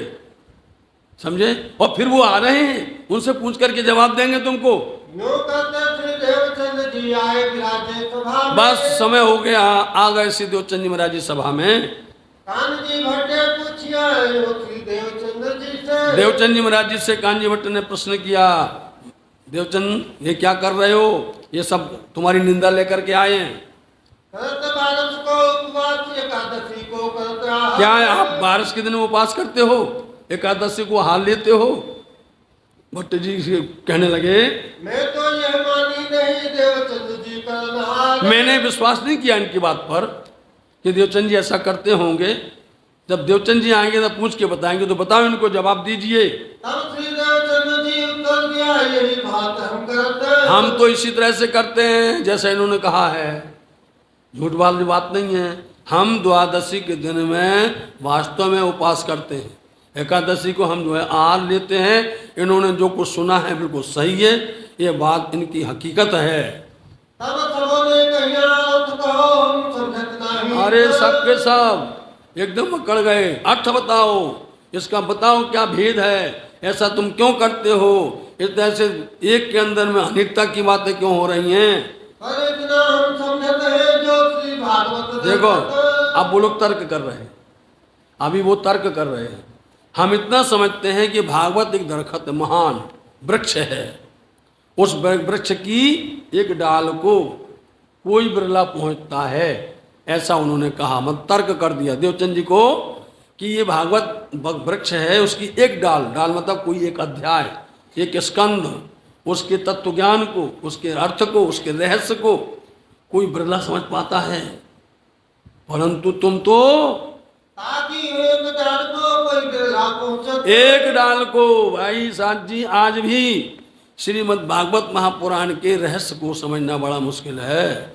समझे? और फिर वो आ रहे हैं, उनसे पूछ करके जवाब देंगे तुमको। यूं करते श्री देवचंद जी आए विराजे सभा में। बस समय हो गया, आ गए श्री देवचंद जी महाराज जी सभा में। कान जी भट्टे पूछिया यो श्री देवचंद जी से। देवचंद जी महाराज जी से कानजी भट्ट ने प्रश्न किया, देवचंद ये क्या कर रहे हो? ये सब तुम्हारी निंदा लेकर के आए हैं। करत बारस को उपवास एकादशी को करता। क्या है, आप बारस के दिन उपवास करते हो, एकादशी को हाल लेते हो? भट्ट जी कहने लगे मैं तो यह मानी नहीं देवचंद जी करना। मैंने विश्वास नहीं किया इनकी बात पर कि देवचंद जी ऐसा करते होंगे। जब देवचंद जी आएंगे तब पूछ के बताएंगे, तो बताओ इनको, जवाब दीजिए। तब श्री देवचंद जी उत्तर दिया यही बात हम करते हैं। हम तो इसी तरह से करते हैं जैसा इन्होंने कहा है, झूठ वाली बात नहीं है। हम द्वादशी के दिन में वास्तव में उपवास करते हैं, एकादशी को हम जो है आहार लेते हैं। इन्होंने जो कुछ सुना है बिल्कुल सही है, ये बात इनकी हकीकत है। तब सबों ने कहिया अर्थ कहो हम समझत नहीं। अरे सब के सब एकदम अकड़ गए, अर्थ बताओ, इसका बताओ क्या भेद है, ऐसा तुम क्यों करते हो? इस तरह से एक के अंदर में अनेकता की बातें क्यों हो रही हैं? पर इतना हम समझते हैं जो श्री भागवत देखो, अब वो लोग तर्क कर रहे हैं, अभी वो तर्क कर रहे हैं। हम इतना समझते हैं कि भागवत एक दरखत महान वृक्ष है, उस वृक्ष की एक डाल को कोई बिरला पहुंचता है, ऐसा उन्होंने कहा। मत तर्क कर दिया देवचंद जी को कि ये भागवत वृक्ष है, उसकी एक डाल, डाल मतलब कोई एक अध्याय, एक स्कंध, उसके तत्व ज्ञान को, उसके अर्थ को, उसके रहस्य को कोई बिरला समझ पाता है। परंतु तुम तो ताकि एक डाल को कोई बिरला पहुंचे। एक डाल को, भाई साथ जी, आज भी श्रीमद् भागवत महापुराण के रहस्य को समझना बड़ा मुश्किल है।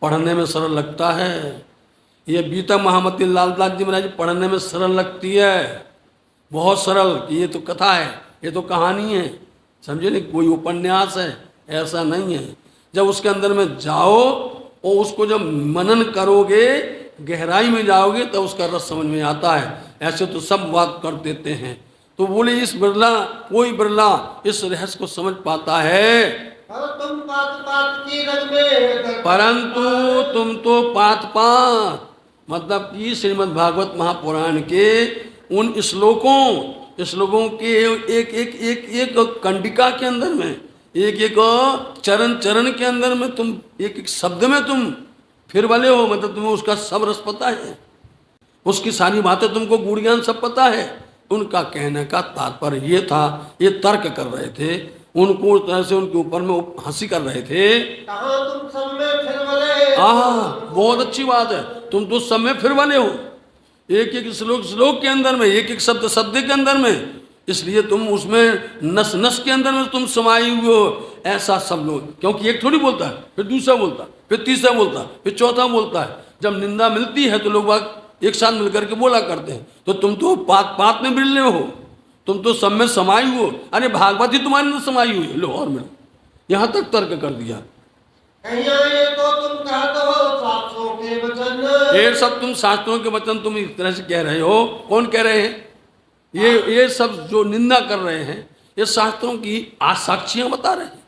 पढ़ने में सरल लगता है, ये बीता महामती लालदास जी महाराज पढ़ने में सरल लगती है, बहुत सरल, कि ये तो कथा है, ये तो कहानी है, समझे नहीं, कोई उपन्यास है, ऐसा नहीं है। जब उसके अंदर में जाओ और उसको जब मनन करोगे, गहराई में जाओगे, तब उसका रस समझ में आता है। ऐसे तो सब बात कर देते हैं। तो बोले इस बिरला, कोई बिरला इस रहस्य को समझ पाता है। और तुम पात पात की रंग में, परंतु तुम तो पात पात मतलब कि श्रीमद् भागवत महापुराण के उन श्लोकों के एक एक एक एक कंडिका के अंदर में, एक एक चरण चरण के अंदर में, तुम एक एक शब्द में तुम फिर वाले हो। मतलब तुम्हें उसका सब रस पता है, उसकी सारी बातें तुमको गुण ज्ञान सब पता है। उनका कहने का तात्पर्य ये था, ये तर्क कर रहे थे, उनको उस तरह से उनके ऊपर में हंसी कर रहे थे। कहाँ तुम सब में फिर वाले। बहुत अच्छी बात है, तुम तो सब में फिर वाले हो। एक एक श्लोक श्लोक के अंदर में, एक एक शब्द शब्द के अंदर में, इसलिए तुम उसमें नस नस के अंदर में तुम समाये हुए हो। ऐसा सब लोग, क्योंकि एक थोड़ी बोलता है, फिर दूसरा बोलता है, फिर तीसरा बोलता है, फिर चौथा बोलता है। जब निंदा मिलती है तो लोग बाग एक साथ मिलकर के बोला करते हैं। तो तुम तो पात पात में मिलने हो, तुम तो सब में समाये हो। अरे भागवत ही तुम्हारे अंदर समाई हुई है, लो और मिलो। यहाँ तक तर्क कर दिया। ये तो तुम कहते हो शास्त्रों के वचन, ये सब तुम शास्त्रों के वचन तुम इस तरह से कह रहे हो। कौन कह रहे हैं? ये सब जो निंदा कर रहे हैं, ये शास्त्रों की आज साक्षियां बता रहे हैं,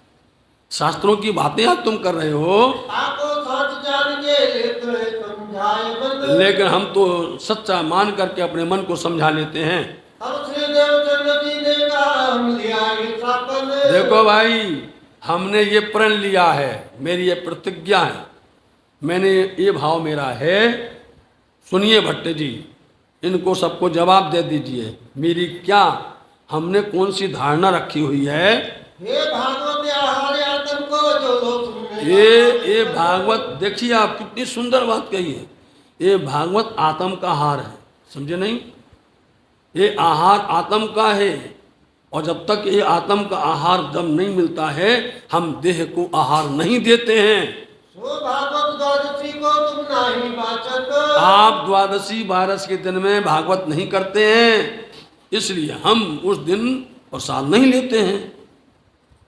शास्त्रों की बातें आज तुम कर रहे हो। आपको सच जान के लेते समझाए मन, लेकिन हम तो सच्चा मान करके अपने मन को समझा लेते हैं। अब श्री देवचंद्र जी ने कहा हम लिया ये शापन। देखो भाई, हमने ये प्रण लिया है, मेरी ये प्रतिज्ञा है, मैंने ये भाव मेरा है। सुनिए भट्ट जी, इनको सबको जवाब दे दीजिए, मेरी क्या, हमने कौन सी धारणा रखी हुई है? हे भागवत आहार आतन को जो लोग सुनने, ये भागवत, देखिए आप कितनी सुंदर बात कही है। ये भागवत आत्म का आहार है, समझे नहीं? ये आहार आत्म का है, और जब तक ये आत्म का आहार जब नहीं मिलता है, हम देह को आहार नहीं देते हैं। सो भागवत द्वादशी को तुम नहीं वाचक, आप द्वादशी 12 के दिन में भागवत नहीं करते हैं, इसलिए हम उस दिन प्रसाद नहीं लेते हैं।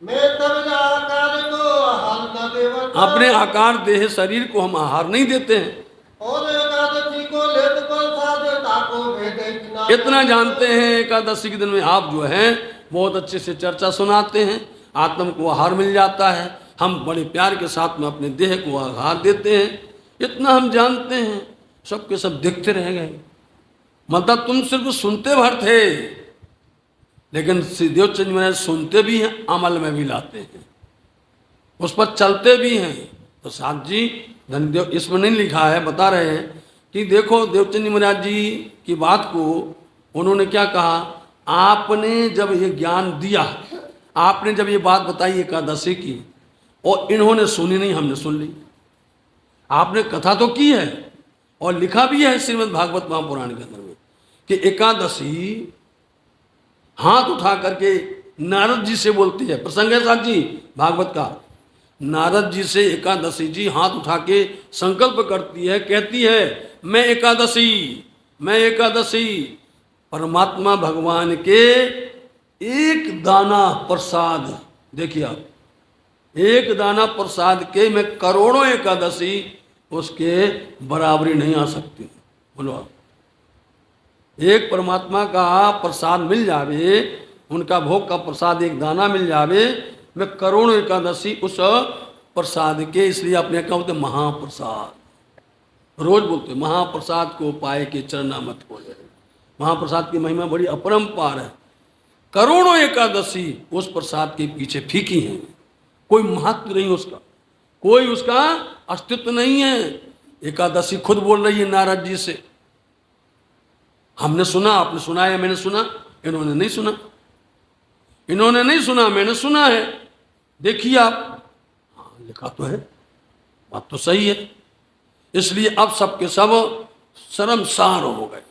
मैं तब आकार को आहार न देवत, अपने आकार देह शरीर को हम आहार नहीं देते हैं। और एकादशी को लेत प्रसाद ताको भेद इतना जानते हैं, एकादशी के दिन में आप जो हैं बहुत अच्छे से चर्चा सुनाते हैं, आत्म को आहार मिल जाता है, हम बड़े प्यार के साथ में अपने देह को आहार देते हैं। इतना हम जानते हैं, सबके सब देखते रह गए। मतलब तुम सिर्फ सुनते भर थे, लेकिन श्री देवचंद महाराज सुनते भी हैं, अमल में भी लाते हैं, उस पर चलते भी हैं। तो साथ जी धनदेव, इसमें नहीं लिखा है, बता रहे हैं कि देखो देवचंद महाराज जी की बात को उन्होंने क्या कहा, आपने जब ये ज्ञान दिया, आपने जब ये बात बताई एकादशी की, और इन्होंने सुनी नहीं, हमने सुन ली। आपने कथा तो की है और लिखा भी है श्रीमद् भागवत महापुराण के अंदर में कि एकादशी हाथ उठा करके नारद जी से बोलती है। प्रसंग है साथ जी भागवत का, नारद जी से एकादशी जी हाथ उठा के संकल्प करती है, कहती है मैं एकादशी, मैं एकादशी परमात्मा भगवान के एक दाना प्रसाद, देखिए आप, एक दाना प्रसाद के मैं करोड़ों एकादशी उसके बराबरी नहीं आ सकती। बोलो आप, एक परमात्मा का प्रसाद मिल जावे, उनका भोग का प्रसाद एक दाना मिल जावे, मैं करोड़ों एकादशी उस प्रसाद के, इसलिए अपने क्या बोलते महाप्रसाद, रोज बोलते महाप्रसाद को पाए के चरणामत को ले। महाप्रसाद की महिमा बड़ी अपरंपार है। करोड़ों एकादशी उस प्रसाद के पीछे फीकी हैं, कोई महत्व नहीं उसका, कोई उसका अस्तित्व नहीं है। एकादशी खुद बोल रही है नारद जी से, हमने सुना, आपने सुना है, मैंने सुना, इन्होंने नहीं सुना, इन्होंने नहीं सुना, मैंने सुना है। देखिए आप, हाँ लिखा तो है, बात तो सही है। इसलिए अब सबके सब शर्मसार हो गए,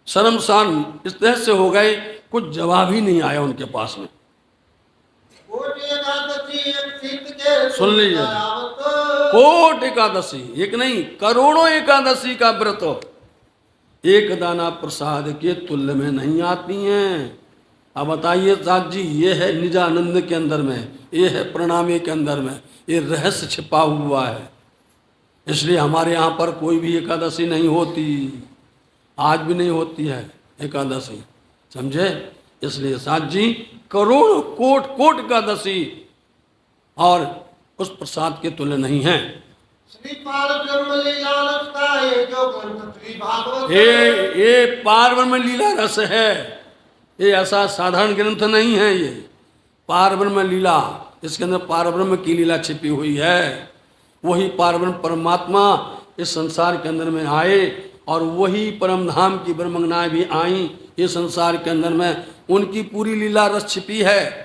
शर्मसार इस तरह से हो गए, कुछ जवाब ही नहीं आया उनके पास में। सुन लीजिए, कोट एकादशी, एक नहीं करोड़ों एकादशी का व्रत एक दाना प्रसाद के तुल्य में नहीं आती हैं। अब बताइए साथ जी, ये है निजानंद के अंदर में, ये है प्रणामी के अंदर में, ये रहस्य छिपा हुआ है। इसलिए हमारे यहाँ पर कोई भी एकादशी नहीं होती, आज भी नहीं होती है एकादशी, समझे? इसलिए साथ जी करोड़ कोट कोट एकादशी और उस प्रसाद के तुल्य नहीं है। श्री पार ब्रह्म लीला रस का ये जो ग्रंथ श्री भागवत, ये पार ब्रह्म लीला रस है, ये ऐसा साधारण ग्रंथ नहीं है। ये पार ब्रह्म लीला, इसके अंदर पार ब्रह्म की लीला छिपी हुई है। वही पार ब्रह्म परमात्मा इस संसार के अंदर में आए, और वही परम धाम की ब्रह्मज्ञाएं भी आई ये संसार के अंदर में, उनकी पूरी लीला रस छिपी है।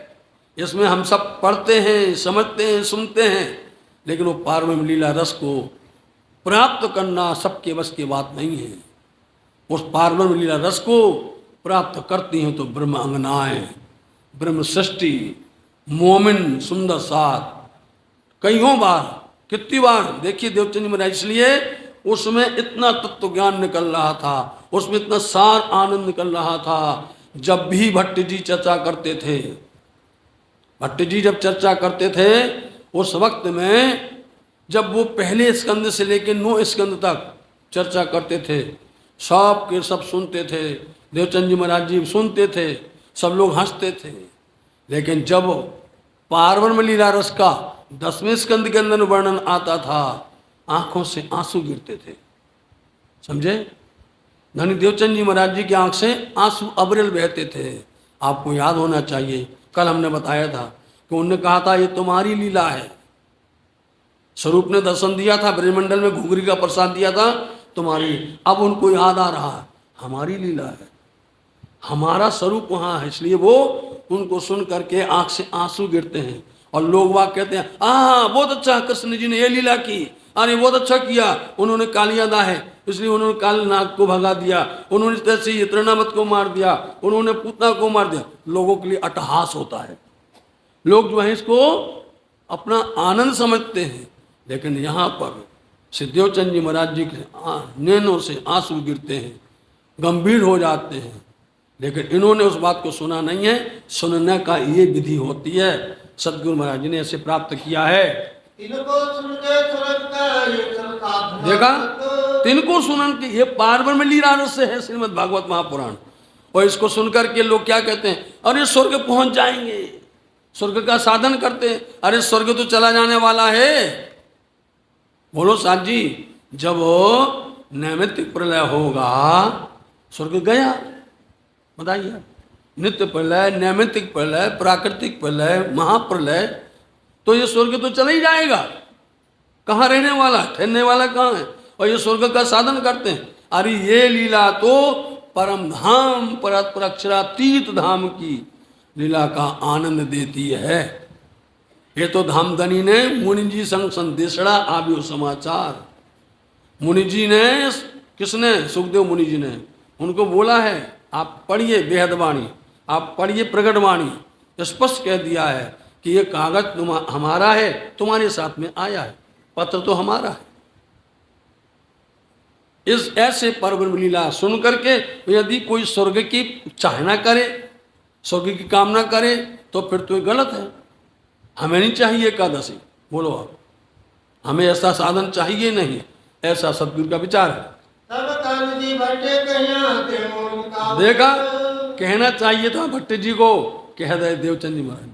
इसमें हम सब पढ़ते हैं, समझते हैं, सुनते हैं, लेकिन वो पार ब्रह्म लीला रस को प्राप्त करना सबके बस की बात नहीं है। उस पार्वन लीला रस को प्राप्त करती हैं तो ब्रह्म अंगनाएं, ब्रह्म सृष्टि, मोमिन सुंदर साथ कईयों बार, कितनी बार देखिए देवचंद महाराज। इसलिए उसमें इतना तत्व ज्ञान निकल रहा था, उसमें इतना सार आनंद निकल रहा था। जब भी भट्ट जी चर्चा करते थे, भट्ट जी जब चर्चा करते थे उस वक्त में, जब वो पहले स्कंद से लेकर 9 स्कंद तक चर्चा करते थे, सब के सब सुनते थे, देवचंद जी महाराज जी सुनते थे, सब लोग हंसते थे। लेकिन जब पार्वन लीला रस का 10वें स्कंद के अंदर वर्णन आता था, आंखों से आंसू गिरते थे। समझे? धनी देवचंद जी महाराज जी की आंख से आंसू अबरेल बहते थे। आपको याद होना चाहिए, कल हमने बताया था कि उन्होंने कहा था ये तुम्हारी लीला है। स्वरूप ने दर्शन दिया था, ब्रह्मंडल में घुघरी का प्रसाद दिया था, तुम्हारी। अब उनको याद आ रहा है हमारी लीला है, हमारा स्वरूप वहाँ है। इसलिए वो उनको सुन करके आंख से आंसू गिरते हैं। और लोग वाह कहते हैं, बहुत अच्छा कृष्ण जी ने ये लीला की, अरे बहुत अच्छा किया, उन्होंने कालिया दा है इसलिए उन्होंने काल नाग को भगा दिया, उन्होंने तैसे ही तृणामत को मार दिया, उन्होंने पूतना को मार दिया। लोगों के लिए अट्टहास होता है, लोग जो है इसको अपना आनंद समझते हैं। लेकिन यहाँ पर सिद्धदेवचंद जी महाराज जी के नैनों से आंसू गिरते हैं, गंभीर हो जाते हैं। लेकिन इन्होंने उस बात को सुना नहीं है। सुनने का ये विधि होती है, सदगुरु महाराज जी ने ऐसे प्राप्त किया है। तिनको सुन के सुरत का ये सरकार देखा, तिनको सुनन के, ये पार्वन लीला रस से है श्रीमद् भागवत महापुराण। और इसको सुनकर के लोग क्या कहते हैं, अरे स्वर्ग पहुंच जाएंगे, स्वर्ग का साधन करते हैं। अरे स्वर्ग तो चला जाने वाला है। बोलो साथ जी, जब नैमित्तिक प्रलय होगा स्वर्ग गया। बताइए, नित्य प्रलय, नैमित्तिक प्रलय, प्राकृतिक प्रलय, महाप्रलय, तो ये स्वर्ग तो चला ही जाएगा। कहाँ रहने वाला, ठहरने वाला कहाँ है? और ये स्वर्ग का साधन करते हैं। अरे ये लीला तो परम धाम, पर अक्षरातीत धाम की लीला का आनंद देती है। ये तो धामधनी ने मुनि जी संग संदेशड़ा आव्यो समाचार। मुनि जी ने, किसने? सुखदेव मुनि जी ने उनको बोला है, आप पढ़िए बेहदवाणी, आप पढ़िए प्रगटवाणी, स्पष्ट कह दिया है कि ये कागज हमारा है, तुम्हारे साथ में आया है, पत्र तो हमारा है। इस ऐसे पर्व लीला सुन करके यदि कोई स्वर्ग की चाहना करे, स्वर्ग की कामना करे, तो फिर तो ये गलत है। हमें नहीं चाहिए एकादशी, बोलो आप, हमें ऐसा साधन चाहिए नहीं, ऐसा सदगुरु का विचार है। देखा, कहना चाहिए था भट्ट जी को, कह दे देवचंद जी महाराज,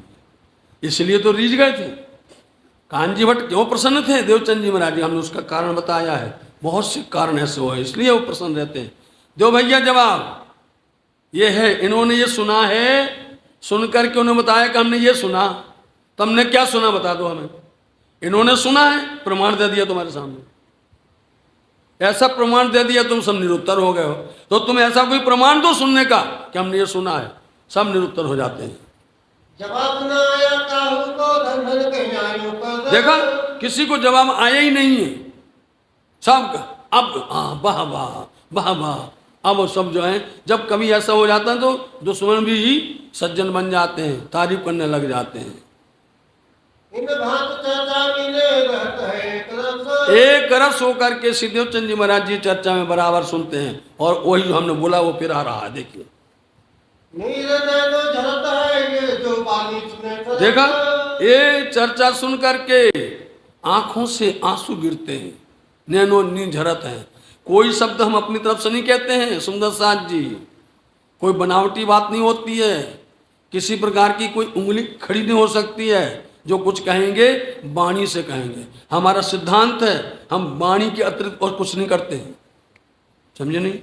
इसलिए तो रीझ गए थे। कान्जी भट्ट क्यों प्रसन्न थे देवचंद जी महाराज जी, हमने उसका कारण बताया है। बहुत से कारण ऐसे हुए, इसलिए वो प्रसन्न रहते हैं। दो भैया जवाब ये है, इन्होंने ये सुना है, सुन करके उन्होंने बताया कि हमने ये सुना। तुमने क्या सुना बता दो हमें। इन्होंने सुना है, प्रमाण दे दिया तुम्हारे सामने, ऐसा प्रमाण दे दिया, तुम सब निरुत्तर हो गए हो। तो तुम ऐसा कोई प्रमाण दो सुनने का कि हमने ये सुना है, सब निरुत्तर हो जाते हैं। जवाब ना आया काहू को धन कहीं आयो कर। देखा, किसी को जवाब आया ही नहीं है। सब अब वाह वाह वाह वाह, अब सब जो है, जब कभी ऐसा हो जाता है तो दुश्मन भी सज्जन बन जाते हैं, तारीफ करने लग जाते हैं। इन भांत चर्चा मिले रहत है एक रस होकर के सिद्धदेवचंद जी महाराज जी चर्चा में बराबर सुनते हैं, और वही जो हमने बोला वो फिर आ रहा है। देखिए, देखा, ये चर्चा सुन करके आंखों से आंसू गिरते हैं, नैनो नी झरत है। कोई शब्द हम अपनी तरफ से नहीं कहते हैं सुंदर साथ जी, कोई बनावटी बात नहीं होती है, किसी प्रकार की कोई उंगली खड़ी नहीं हो सकती है। जो कुछ कहेंगे वाणी से कहेंगे, हमारा सिद्धांत है, हम वाणी के अतिरिक्त और कुछ नहीं करते हैं। समझे नहीं?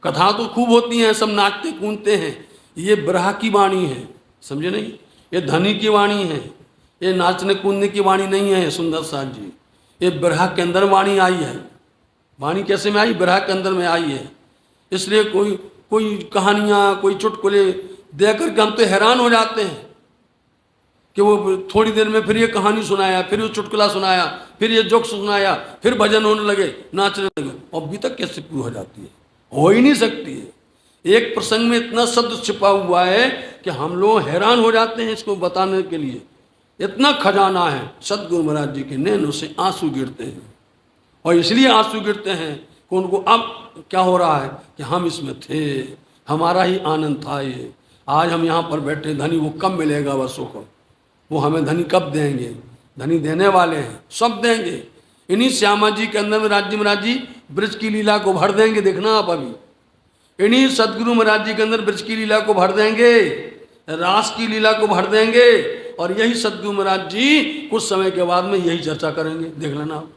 कथा तो खूब होती हैं, सब नाचते कूदते हैं, ये ब्रहा की वाणी है। समझे नहीं? ये धनी की वाणी है, ये नाचने कूदने की वाणी नहीं है सुंदर साथ जी। ये ब्रहा के अंदर वाणी आई है। वाणी कैसे में आई? ब्रहा के अंदर में आई है। इसलिए कोई कहानियाँ, कोई चुटकुले देख करके हम तो हैरान हो जाते हैं कि वो थोड़ी देर में फिर ये कहानी सुनाया, फिर वो चुटकुला सुनाया, फिर ये जोक सुनाया, फिर भजन होने लगे, नाचने लगे, और अभी तक कैसे पूरी हो जाती है। हो ही नहीं सकती है। एक प्रसंग में इतना शब्द छिपा हुआ है कि हम लोग हैरान हो जाते हैं इसको बताने के लिए। इतना खजाना है। सतगुरु महाराज जी के नैनों से आंसू गिरते हैं, और इसलिए आंसू गिरते हैं कि उनको अब क्या हो रहा है कि हम इसमें थे, हमारा ही आनंद था ये। आज हम यहाँ पर बैठे, धनी वो कब मिलेगा वह सुख, वो हमें धनी कब देंगे? धनी देने वाले हैं, सब देंगे। इन्हीं श्यामा जी के अंदर में राज्य महाराज जी ब्रज की लीला को भर देंगे, देखना आप अभी। इन्हीं सदगुरु महाराज जी के अंदर ब्रज की लीला को भर देंगे, रास की लीला को भर देंगे, और यही सदगुरु महाराज जी कुछ समय के बाद में यही चर्चा करेंगे, देख लेना आप।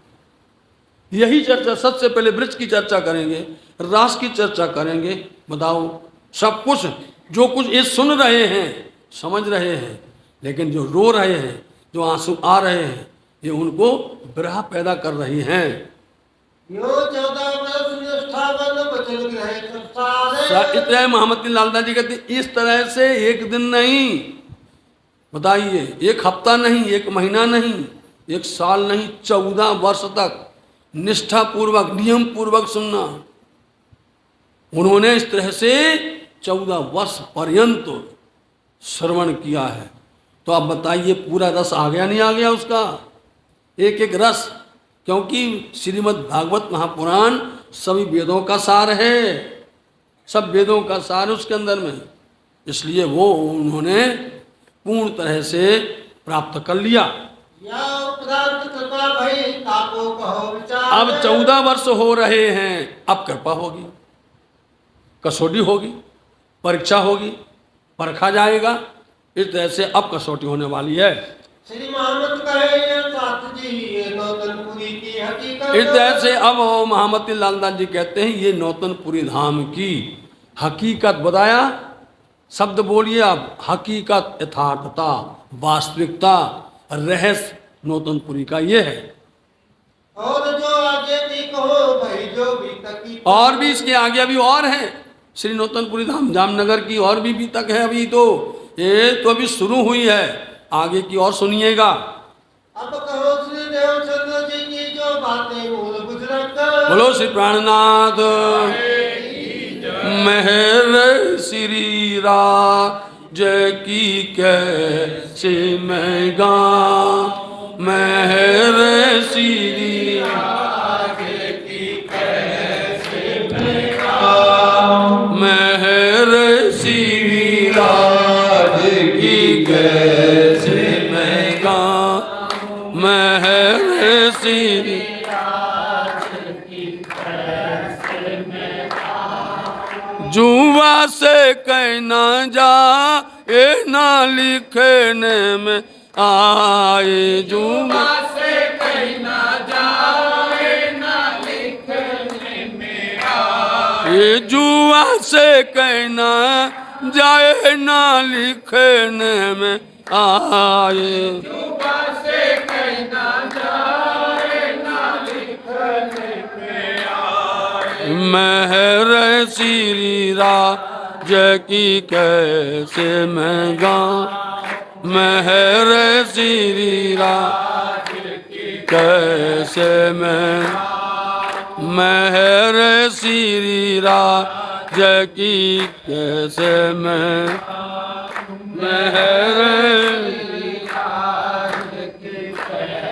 यही चर्चा, सबसे पहले ब्रज की चर्चा करेंगे, रास की चर्चा करेंगे। बताओ, सब कुछ जो कुछ ये सुन रहे हैं, समझ रहे हैं, लेकिन जो रो रहे हैं, जो आंसू आ रहे हैं, ये उनको विरह पैदा कर रही हैं। यो 14 वर्ष निष्ठा बन बचल ग्रहे संसार। इतने महामती लालदास जी कहते इस तरह से एक दिन नहीं, बताइए, एक हफ्ता नहीं, एक महीना नहीं, एक साल नहीं, 14 वर्ष तक निष्ठा पूर्वक, नियम पूर्वक सुनना। उन्होंने इस तरह से 14 वर्ष पर्यंत श्रवण किया है। तो आप बताइए, पूरा रस आ गया नहीं आ गया उसका? एक एक रस, क्योंकि श्रीमद् भागवत महापुराण सभी वेदों का सार है, सब वेदों का सार उसके अंदर में, इसलिए वो उन्होंने पूर्ण तरह से प्राप्त कर लिया। अब 14 वर्ष हो रहे हैं, अब कृपा होगी, कसौटी होगी, परीक्षा होगी, परखा जाएगा। इस तरह से अब कसौटी होने वाली है। श्री महामत कहे ये साथ जी, ये नौतनपुरी की हकीकत। इस तरह से अब महामती लालदास जी कहते हैं ये नौतनपुरी धाम की हकीकत बताया। शब्द बोलिए आप, हकीकत, यथार्थता, वास्तविकता, रहस्य नौतनपुरी का ये है। और जो आगे भी कहो भाई, जो भी तकी, और भी इसके आगे अभी और है। श्री नौतनपुरी धाम जामनगर की और भी तक है। अभी तो ये तो अभी शुरू हुई है, आगे की और सुनिएगा। अब कहो श्री देवचंद्र जी की जो बातें मूल बुजुर्ग। बोलो श्री प्राणनाथ मेहर श्री राज की कैसे मैं गाऊं, मेहर श्री राज की कैसे मैं गाऊं, मेहर श्री राज की कैसे मैं गाऊं, मेहर श्री जुआ से कहना जा ये ना लिखने में आए, जुआ से कहना जाए ना लिखने में आए, ये जुआ से कहना जाए ना लिखने में आए, जुआ से कहना जाए ना लिखने में आए, मेहर श्री राज की कैसे मैं गाऊं, मेहर श्री राज की कैसे मैं, मेहर श्री राज की कैसे मैं, मेहर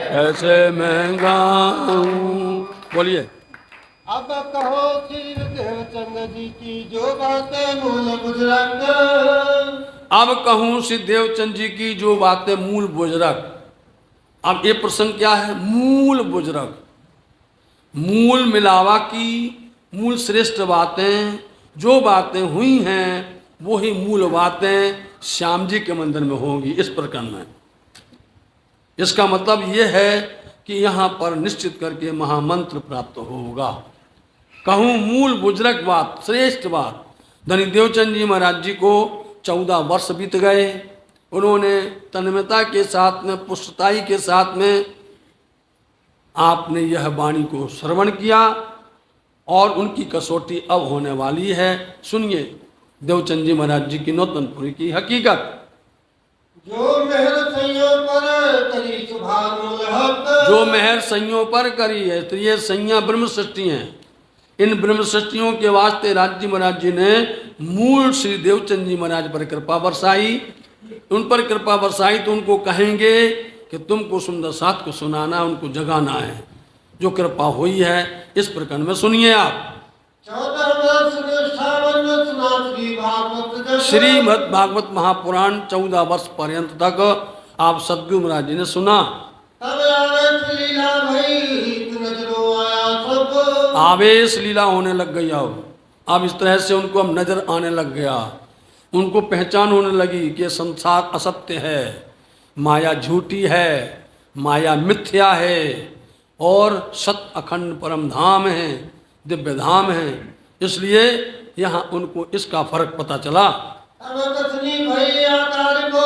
कैसे मैं गाऊं। बोलिए। अब कहो श्री देवचंद्र जी की जो बातें मूल बुजुर्ग। अब कहूँ श्री देवचंद जी की जो बातें मूल बुजुर्ग। अब ये प्रसंग क्या है? मूल बुजुर्ग, मूल मिलावा की मूल श्रेष्ठ बातें, जो बातें हुई हैं वही मूल बातें श्याम जी के मंदिर में होंगी इस प्रकरण में। इसका मतलब ये है कि यहाँ पर निश्चित करके महामंत्र प्राप्त होगा। कहूँ मूल बुजुर्ग बात, श्रेष्ठ बात। धनी देवचंद जी महाराज जी को 14 वर्ष बीत गए। उन्होंने तन्मयता के साथ में, पुष्टताई के साथ में आपने यह वाणी को श्रवण किया और उनकी कसौटी अब होने वाली है। सुनिए देवचंद जी महाराज जी की नौतनपुरी की हकीकत। जो मेहर सैयों पर करी सुभानुल हक, जो मेहर सैयों पर करी है, तो ये सैया ब्रह्म सृष्टि हैं, इन ब्रह्मशिष्टियों के वास्ते राज्य महाराज जी ने मूल श्री देवचंद जी महाराज पर कृपा बरसाई। उन पर कृपा बरसाई तो उनको कहेंगे कि तुमको सुंदर साथ को सुनाना, उनको जगाना है। जो कृपा हुई है इस प्रकरण में सुनिए आप। 14 वर्ष निष्ठावन सुना श्री भागवत जस। श्रीमद् भागवत महापुराण 14 वर्ष पर्यंत तक आप सद्गुरु महाराज जी ने सुना। तब आवेश लीला भई नजरो आया सब। आवेश लीला होने लग गई। अब इस तरह से उनको अब नजर आने लग गया, उनको पहचान होने लगी कि संसार असत्य है, माया झूठी है, माया मिथ्या है और सत्य अखंड परम धाम है, दिव्य धाम है। इसलिए यहाँ उनको इसका फर्क पता चला। तब कसनी भई आकार को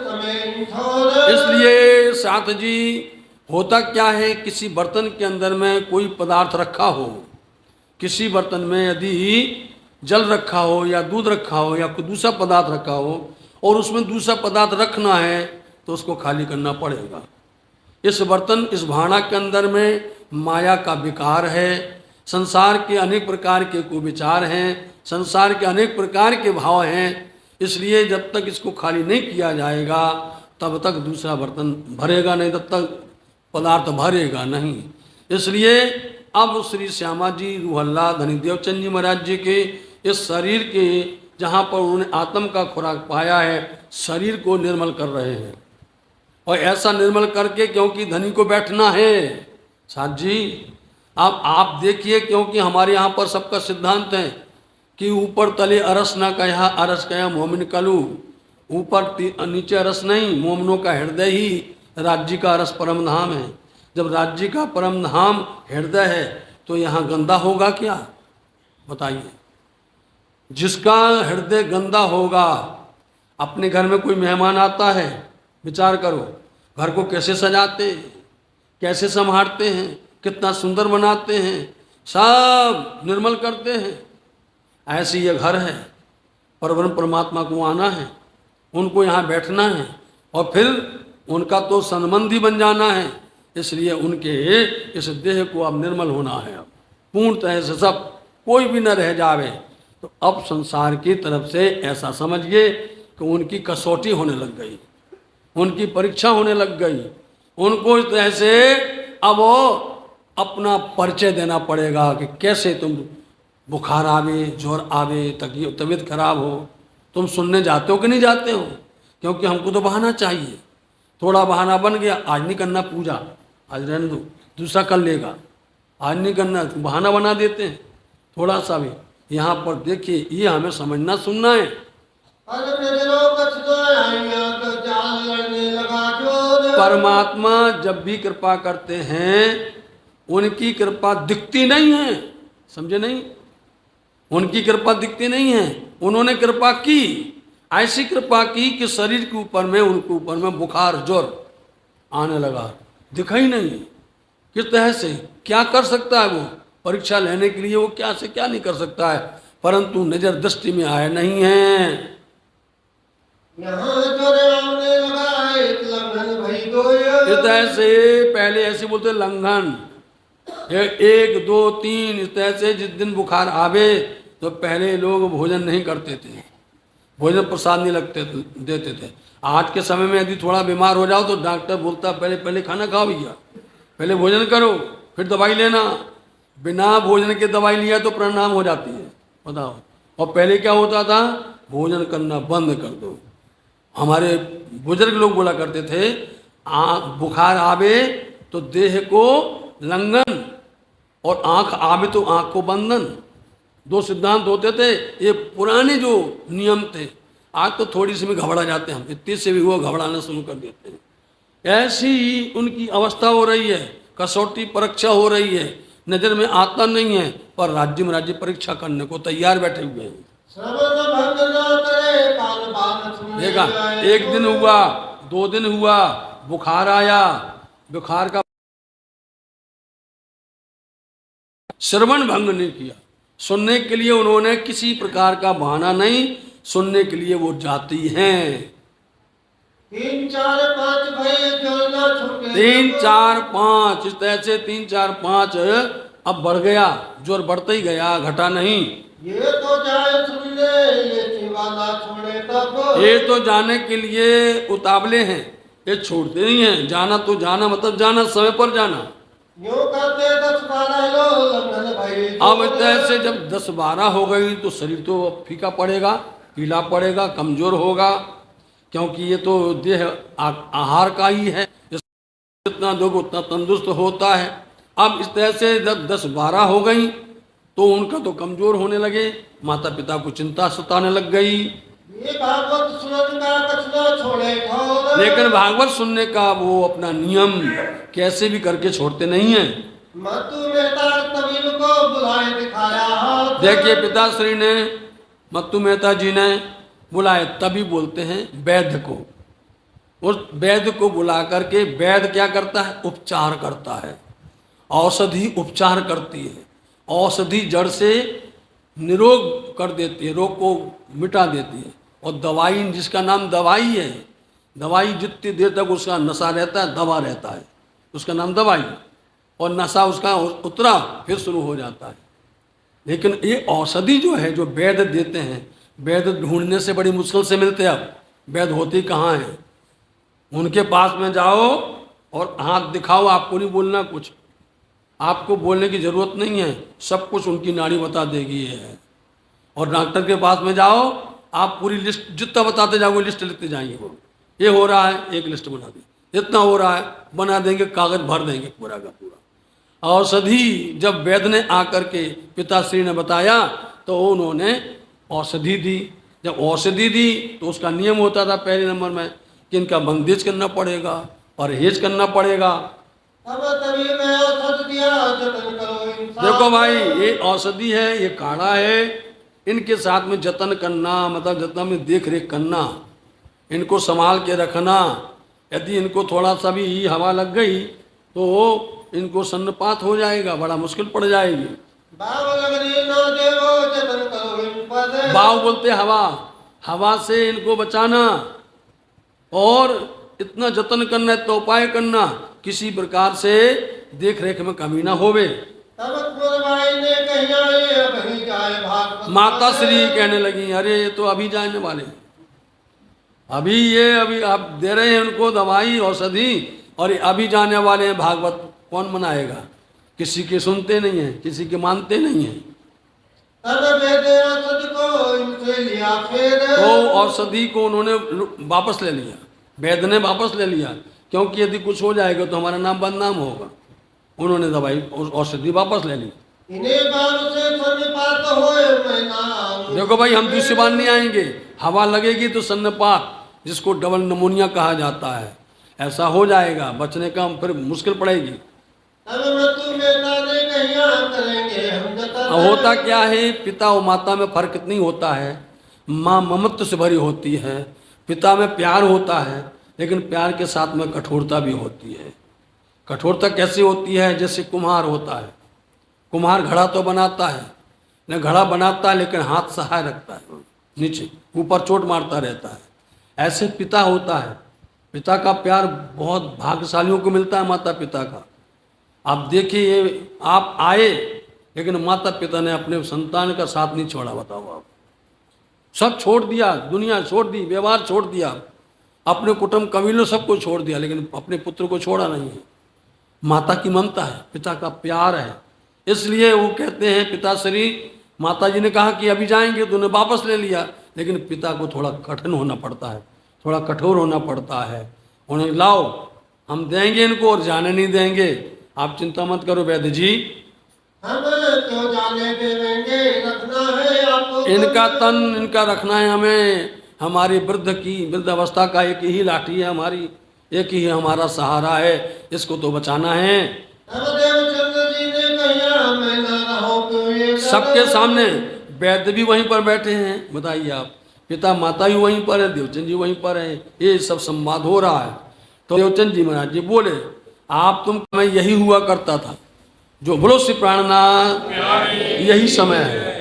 समय थोर। इसलिए साथ जी होता क्या है, किसी बर्तन के अंदर में कोई पदार्थ रखा हो, किसी बर्तन में यदि जल रखा हो या दूध रखा हो या कोई दूसरा पदार्थ रखा हो और उसमें दूसरा पदार्थ रखना है तो उसको खाली करना पड़ेगा। इस बर्तन, इस भांडा के अंदर में माया का विकार है, संसार के अनेक प्रकार के कुविचार हैं, संसार के अनेक प्रकार के भाव हैं। इसलिए जब तक इसको खाली नहीं किया जाएगा तब तक दूसरा बर्तन भरेगा नहीं, तब तक पदार्थ भरेगा नहीं। इसलिए अब श्री श्यामा जी रूहल्ला धनी देवचंद जी महाराज जी के इस शरीर के, जहाँ पर उन्होंने आत्म का खुराक पाया है, शरीर को निर्मल कर रहे हैं। और ऐसा निर्मल करके, क्योंकि धनी को बैठना है साथ जी। अब आप देखिए, क्योंकि हमारे यहाँ पर सबका सिद्धांत है कि ऊपर तले अरस ना कहा, अरस कहा मोमिन कलू। ऊपर नीचे अरस नहीं, मोमनों का हृदय ही राज्य का रस परम धाम है। जब राज्य का परम धाम हृदय है तो यहाँ गंदा होगा क्या, बताइए। जिसका हृदय गंदा होगा, अपने घर में कोई मेहमान आता है, विचार करो घर को कैसे सजाते, कैसे संभालते हैं, कितना सुंदर बनाते हैं, सब निर्मल करते हैं। ऐसे ये घर है, परब्रह्म परमात्मा को आना है, उनको यहाँ बैठना है और फिर उनका तो संबंधी बन जाना है। इसलिए उनके इस देह को अब निर्मल होना है, अब पूर्ण तरह से सब कोई भी न रह जावे। तो अब संसार की तरफ से ऐसा समझिए कि उनकी कसौटी होने लग गई, उनकी परीक्षा होने लग गई। उनको इस तरह से अब वो अपना परिचय देना पड़ेगा कि कैसे तुम बुखार आवे, ज्वर आवे, तबीयत खराब हो, तुम सुनने जाते हो कि नहीं जाते हो। क्योंकि हमको तो बहाना चाहिए। थोड़ा बहाना बन गया, आज नहीं करना पूजा, आज रहने दो, दूसरा कर लेगा, आज नहीं करना, बहाना बना देते हैं थोड़ा सा भी। यहाँ पर देखिए, ये हमें समझना सुनना है। परमात्मा जब भी कृपा करते हैं उनकी कृपा दिखती नहीं है, समझे नहीं, उनकी कृपा दिखती नहीं है। उन्होंने कृपा की, ऐसी कृपा की कि शरीर के ऊपर में, उनके ऊपर में बुखार ज्वर आने लगा, दिखा ही नहीं। किस तरह से क्या कर सकता है वो, परीक्षा लेने के लिए वो क्या से क्या नहीं कर सकता है, परंतु नजर दृष्टि में आया नहीं है। इस तरह से पहले ऐसे बोलते लंघन, 1 2 3, इस तरह से जिस दिन बुखार आवे तो पहले लोग भोजन नहीं करते थे, भोजन प्रसाद नहीं देते थे। आज के समय में यदि थोड़ा बीमार हो जाओ तो डॉक्टर बोलता पहले खाना खाओ भैया, पहले भोजन करो फिर दवाई लेना। बिना भोजन के दवाई लिया तो परिणाम हो जाती है, बताओ। और पहले क्या होता था, भोजन करना बंद कर दो। हमारे बुजुर्ग लोग बोला करते थे, बुखार आवे तो देह को लंघन और आंख आवे तो आंख को बंधन, 2 सिद्धांत होते थे। ये पुराने जो नियम थे, आज तो थोड़ी सी में घबरा जाते हैं हम, इतनी से भी वो घबराना शुरू कर देते हैं। ऐसी ही उनकी अवस्था हो रही है, कसौटी परीक्षा हो रही है, नजर में आता नहीं है, पर राज्य में राज्य परीक्षा करने को तैयार बैठे हुए हैं। देखा, 1 दिन हुआ, 2 दिन हुआ, बुखार आया, बुखार का श्रवण भंग नहीं किया, सुनने के लिए उन्होंने किसी प्रकार का बहाना नहीं, सुनने के लिए वो जाती हैं। 3 4 5 भाई जो ना छूटे, 3 4 5 इस तरह से 3 4 5 अब बढ़ गया, जोर बढ़ता ही गया, घटा नहीं। ये तो जाए सुन ले, ये सेवा ना छोड़े तब। ये तो जाने के लिए उतावले हैं, ये छोड़ते नहीं हैं। जाना तो जाना, मतलब जाना, समय पर जाना। यूं करते 10-12 लोग लग्न भाई। अब ऐसे जब 10-12 हो गई तो शरीर तो फीका पड़ेगा, पीला पड़ेगा, कमजोर होगा, क्योंकि ये तो देह आहार का ही है, जितना दोगे उतना तंदुरुस्त होता है। अब इस तरह से जब 10-12 हो गई तो उनका तो कमजोर होने लगे, माता पिता को चिंता सताने लग गई। ये भागवत सुनने का कछना छोड़े ठौर। लेकिन भागवत सुनने का वो अपना नियम कैसे भी करके छोड़ते नहीं हैं। मत्तू मेहता तबीब को बुलाए दिखाया हाथ। देखिए पिताश्री ने, मत्तू मेहता जी ने बुलाए, तभी बोलते हैं वैद्य को। उस वैद्य को बुला करके, वैद्य क्या करता है? उपचार करता है। औषधि उपचार करती है, औषधि जड़ से निरोग कर देती है, रोग को मिटा देती है। और दवाई, जिसका नाम दवाई है, दवाई जितनी देर तक उसका नशा रहता है, दवा रहता है, उसका नाम दवाई। और नशा उसका उतरा फिर शुरू हो जाता है। लेकिन ये औषधि जो है, जो वैद्य देते हैं, वैद्य ढूंढने से बड़ी मुश्किल से मिलते हैं। अब वैद्य होते कहाँ हैं? उनके पास में जाओ और हाथ दिखाओ, आपको नहीं बोलना कुछ, आपको बोलने की जरूरत नहीं है, सब कुछ उनकी नाड़ी बता देगी ये है। और डॉक्टर के पास में जाओ, आप पूरी लिस्ट जितना बताते जाओगे लिस्ट लिखते जाएंगे। वो ये हो रहा है, एक लिस्ट बना दी, इतना हो रहा है, बना देंगे, कागज भर देंगे पूरा का पूरा। औषधि जब वैद्य ने आकर के पिताश्री ने बताया तो उन्होंने औषधि दी। जब औषधि दी तो उसका नियम होता था पहले नंबर में कि इनका बंदिश करना पड़ेगा, परहेज करना पड़ेगा। अब तभी मैं औषध दिया, जतन करो इंसान। देखो भाई, ये औषधि है, ये काढ़ा है, इनके साथ में जतन करना, मतलब जतन में देख रेख करना, इनको संभाल के रखना। यदि इनको थोड़ा सा भी हवा लग गई तो इनको सन्नपात हो जाएगा, बड़ा मुश्किल पड़ जाएगी। बाव लगनी ना देवो, जतन करो इन पद। बाव बोलते हवा, हवा से इनको बचाना और इतना जतन करना, इतना उपाय करना, किसी प्रकार से देख रेख में कमी ना होवे। तब कुंवरबाई ने कहिया, ये अभी जाए भागवत। माता श्री कहने लगी, अरे ये तो अभी जाने वाले हैं, अभी आप दे रहे हैं उनको दवाई औषधि, और ये अभी जाने वाले हैं भागवत। कौन मनाएगा? किसी के सुनते नहीं है, किसी के मानते नहीं है। तब वेदे औषध को इनसे लिया फिर। तो औषधि को उन्होंने वापस ले लिया, वैद्य ने वापस ले लिया, क्योंकि यदि कुछ हो जाएगा तो हमारा नाम बदनाम होगा। उन्होंने दवाई औषधि वापस ले ली। इन्हें बाल से सन्निपात होए मैं नाम। देखो भाई, हम दूसरी बार नहीं आएंगे, हवा लगेगी तो सन्नपात, जिसको डबल निमोनिया कहा जाता है, ऐसा हो जाएगा, बचने का फिर मुश्किल पड़ेगी। तब मृत्यु मेहता ने कहिया, करेंगे हम जतन। अब होता क्या है, पिता और माता में फर्क नहीं होता है। माँ ममत्व से भरी होती है, पिता में प्यार होता है, लेकिन प्यार के साथ में कठोरता भी होती है। कठोरता कैसी होती है? जैसे कुम्हार होता है, कुम्हार घड़ा तो बनाता है, न घड़ा बनाता है लेकिन हाथ सहाय रखता है, नीचे ऊपर चोट मारता रहता है। ऐसे पिता होता है, पिता का प्यार बहुत भाग्यशालियों को मिलता है, माता पिता का। आप देखिए, आप आए लेकिन माता पिता ने अपने संतान का साथ नहीं छोड़ा। बताओ आप, सब छोड़ दिया, दुनिया छोड़ दी, व्यवहार छोड़ दिया, अपने कुटुंब कबीलों सबको छोड़ दिया, लेकिन अपने पुत्र को छोड़ा नहीं है। माता की ममता है, पिता का प्यार है, इसलिए वो कहते हैं पिताश्री। माता जी ने कहा कि अभी जाएंगे तो उन्हें वापस ले लिया, लेकिन पिता को थोड़ा कठिन होना पड़ता है, थोड़ा कठोर होना पड़ता है। उन्हें लाओ, हम देंगे इनको और जाने नहीं देंगे, आप चिंता मत करो वैद्य जी, हम क्यों जाने देंगे, रखना है आपको। इनका तन इनका रखना है हमें। हमारी वृद्ध अवस्था का एक ही लाठी है हमारी, एक ही हमारा सहारा है, इसको तो बचाना है। तब देवचंद्र जी ने कहिया, मैं न रहूं क्यों ये डर। सबके सामने वैद्य भी वहीं पर बैठे हैं, बताइए आप, पिता माता भी वहीं पर है, देवचंद जी वहीं पर है, ये सब संवाद हो रहा है। तो देवचंद जी महाराज जी बोले, आप तुम मैं यही हुआ करता था, जो बोलो श्री प्राणनाथ, यही समय है,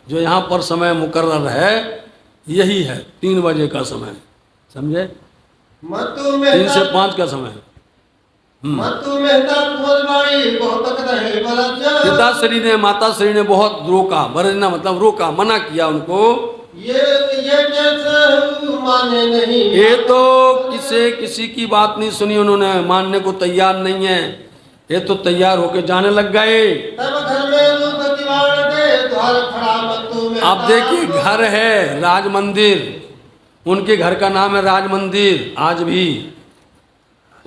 जो यहाँ पर समय मुकर्रर है यही है, 3 बजे का समय, समझे? मत्तू 3 मेहता से 5 का समय। मतु मेहता कुंवरबाई बहुत रहे बलज। पिताश्री ने माताश्री ने बहुत रोका, बरजना मतलब रोका, मना किया उनको। ये कैसे माने नहीं। ये तो किसी की बात नहीं सुनी उन्होंने, मानने को तैयार नहीं है। ये तो तैयार होके जाने लग गए। तब घर में दूध किवाड़ के द्वार खड़ा मतु मेहता। अब देखिए घर है राज मंदिर, उनके घर का नाम है राज मंदिर आज भी।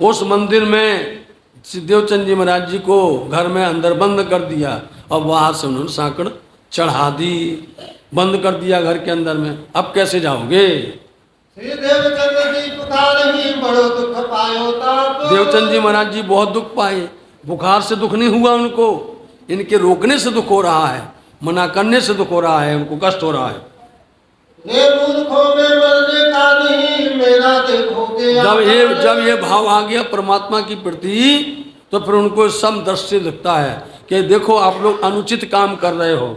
उस मंदिर में सिद्धदेवचंद जी महाराज जी को घर में अंदर बंद कर दिया और बाहर से उन्होंने सांकड़ चढ़ा दी, बंद कर दिया घर के अंदर में। अब कैसे जाओगे? श्री देवचंद जी पुकार ही बड़ो दुख पायो ताप। देवचंद जी महाराज जी बहुत दुख पाए। बुखार से दुख नहीं हुआ उनको, इनके रोकने से दुख हो रहा है, मना करने से दुख हो रहा है, उनको कष्ट हो रहा है। ये मूर्खों में मरने का नहीं मेरा देखोगे। जब ये भाव आ गया परमात्मा की प्रति, तो फिर उनको सब दृष्टि लगता है कि देखो आप लोग अनुचित काम कर रहे हो,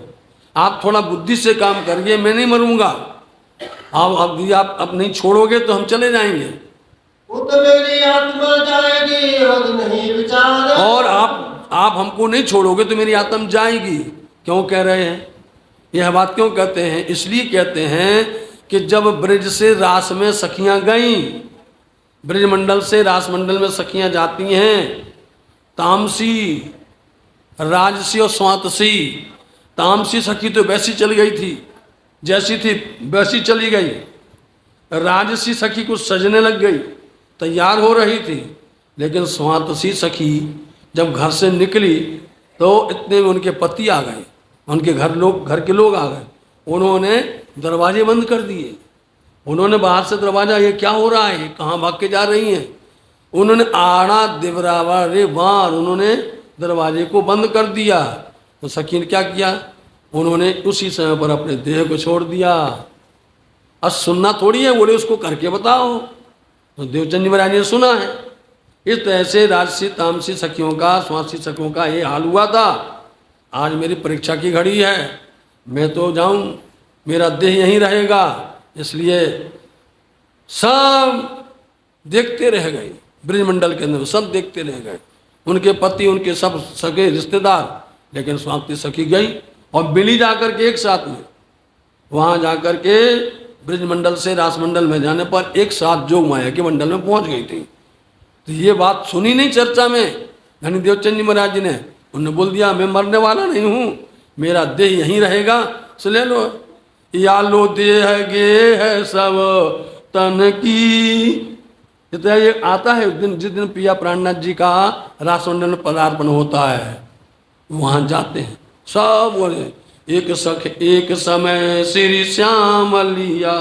आप थोड़ा बुद्धि से काम करिए, मैं नहीं मरूंगा। अब आप नहीं छोड़ोगे तो हम चले जाएंगे, उत मेरी आत्मा जाएगी और नहीं विचार। और आप हमको नहीं छोड़ोगे तो मेरी आत्मा जाएगी। क्यों कह रहे हैं यह बात? क्यों कहते हैं? इसलिए कहते हैं कि जब ब्रज से रास में सखियां गईं, ब्रज मंडल से रास मंडल में सखियां जाती हैं, तामसी, राजसी और स्वातसी। तामसी सखी तो वैसी चली गई थी, जैसी थी वैसी चली गई। राजसी सखी कुछ सजने लग गई, तैयार हो रही थी। लेकिन स्वातसी सखी जब घर से निकली तो इतने में उनके पति आ गए, उनके घर के लोग आ गए। उन्होंने दरवाजे बंद कर दिए। उन्होंने बाहर से दरवाजा, ये क्या हो रहा है, कहाँ भाग के जा रही हैं? उन्होंने आड़ा दिवरावा रे वार, उन्होंने दरवाजे को बंद कर दिया। तो सखी ने क्या किया? उन्होंने उसी समय पर अपने देह को छोड़ दिया। अब सुनना थोड़ी है, बोले उसको करके बताओ। तो देवचंद जी महाराज ने सुना है। इस तरह से राजसी तामसी सखियों का, स्वासी सखियों का ये हाल हुआ था। आज मेरी परीक्षा की घड़ी है, मैं तो जाऊं, मेरा देह यहीं रहेगा। इसलिए सब देखते रह गए, ब्रजमंडल के अंदर सब देखते रह गए, उनके पति, उनके सब सगे रिश्तेदार। लेकिन स्वाति सखी गई और मिली जाकर के एक साथ में, वहाँ जाकर के ब्रजमंडल से रासमंडल में जाने पर एक साथ जोग माया के मंडल में पहुँच गई थी। तो ये बात सुनी नहीं चर्चा में धनी देवचंद जी महाराज जी ने। उन्होंने बोल दिया मैं मरने वाला नहीं हूँ, मेरा देह यहीं रहेगा, सो ले लो। या लो देह गे है सब तन की। तो ये आता है जिस दिन पिया प्राणनाथ जी का रासमंडल में पदार्पण होता है, वहाँ जाते हैं सब। बोले एक समय श्री श्याम लिया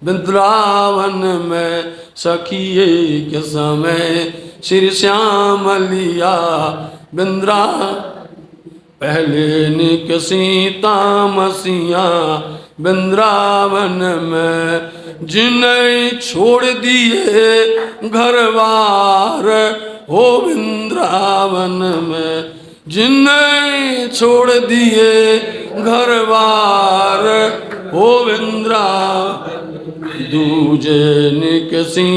वृंदावन में सखी, एक समय श्री श्याम लिया वृंदा। पहले निकसी तामसिया वृंदावन में, जिन्हें छोड़ दिए घर बार हो वृंदावन में, जिन्हें छोड़ दिए घर बार हो वृंदावन। दूजे निकसी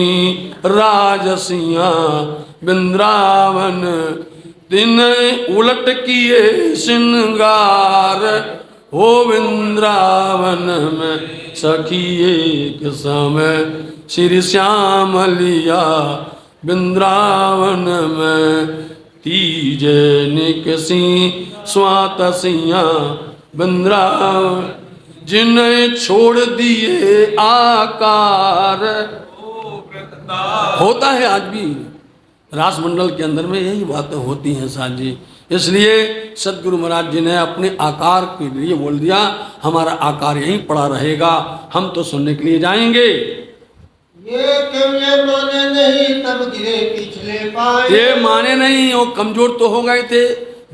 राजसिया वृंदावन, दिन उलट किए श्रृंगार हो वृंदावन में, सखी एक समय श्री श्याम लिया वृंदावन में। तीजे निकसी स्वातसिया वृंदावन, जिन्हें छोड़ दिए आकार। होता है आज भी रासमंडल के अंदर में यही बातें होती हैं साथ जी। इसलिए सदगुरु महाराज जी ने अपने आकार के लिए बोल दिया हमारा आकार यहीं पड़ा रहेगा, हम तो सुनने के लिए जाएंगे। ये क्यों ये माने नहीं तब गिरे पिछले पाए। ये माने नहीं, वो कमजोर तो हो गए थे,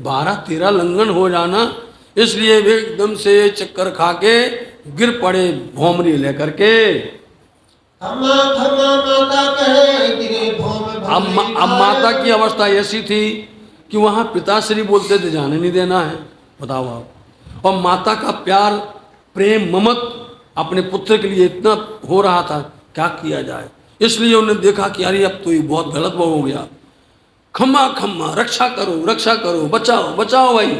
12-13 लंघन हो जाना, इसलिए वे एकदम से चक्कर खा के गिर पड़े भौमरी लेकर के। थमा थमा माता कहे गिरे भौम। अब माता की अवस्था ऐसी थी कि वहाँ पिताश्री बोलते थे जाने नहीं देना है, बताओ आप। और माता का प्यार, प्रेम, ममत अपने पुत्र के लिए इतना हो रहा था, क्या किया जाए। इसलिए उन्होंने देखा कि अरे अब तो ये बहुत गलत हो गया, खम्मा खम्मा, रक्षा करो, बचाओ बचाओ भाई।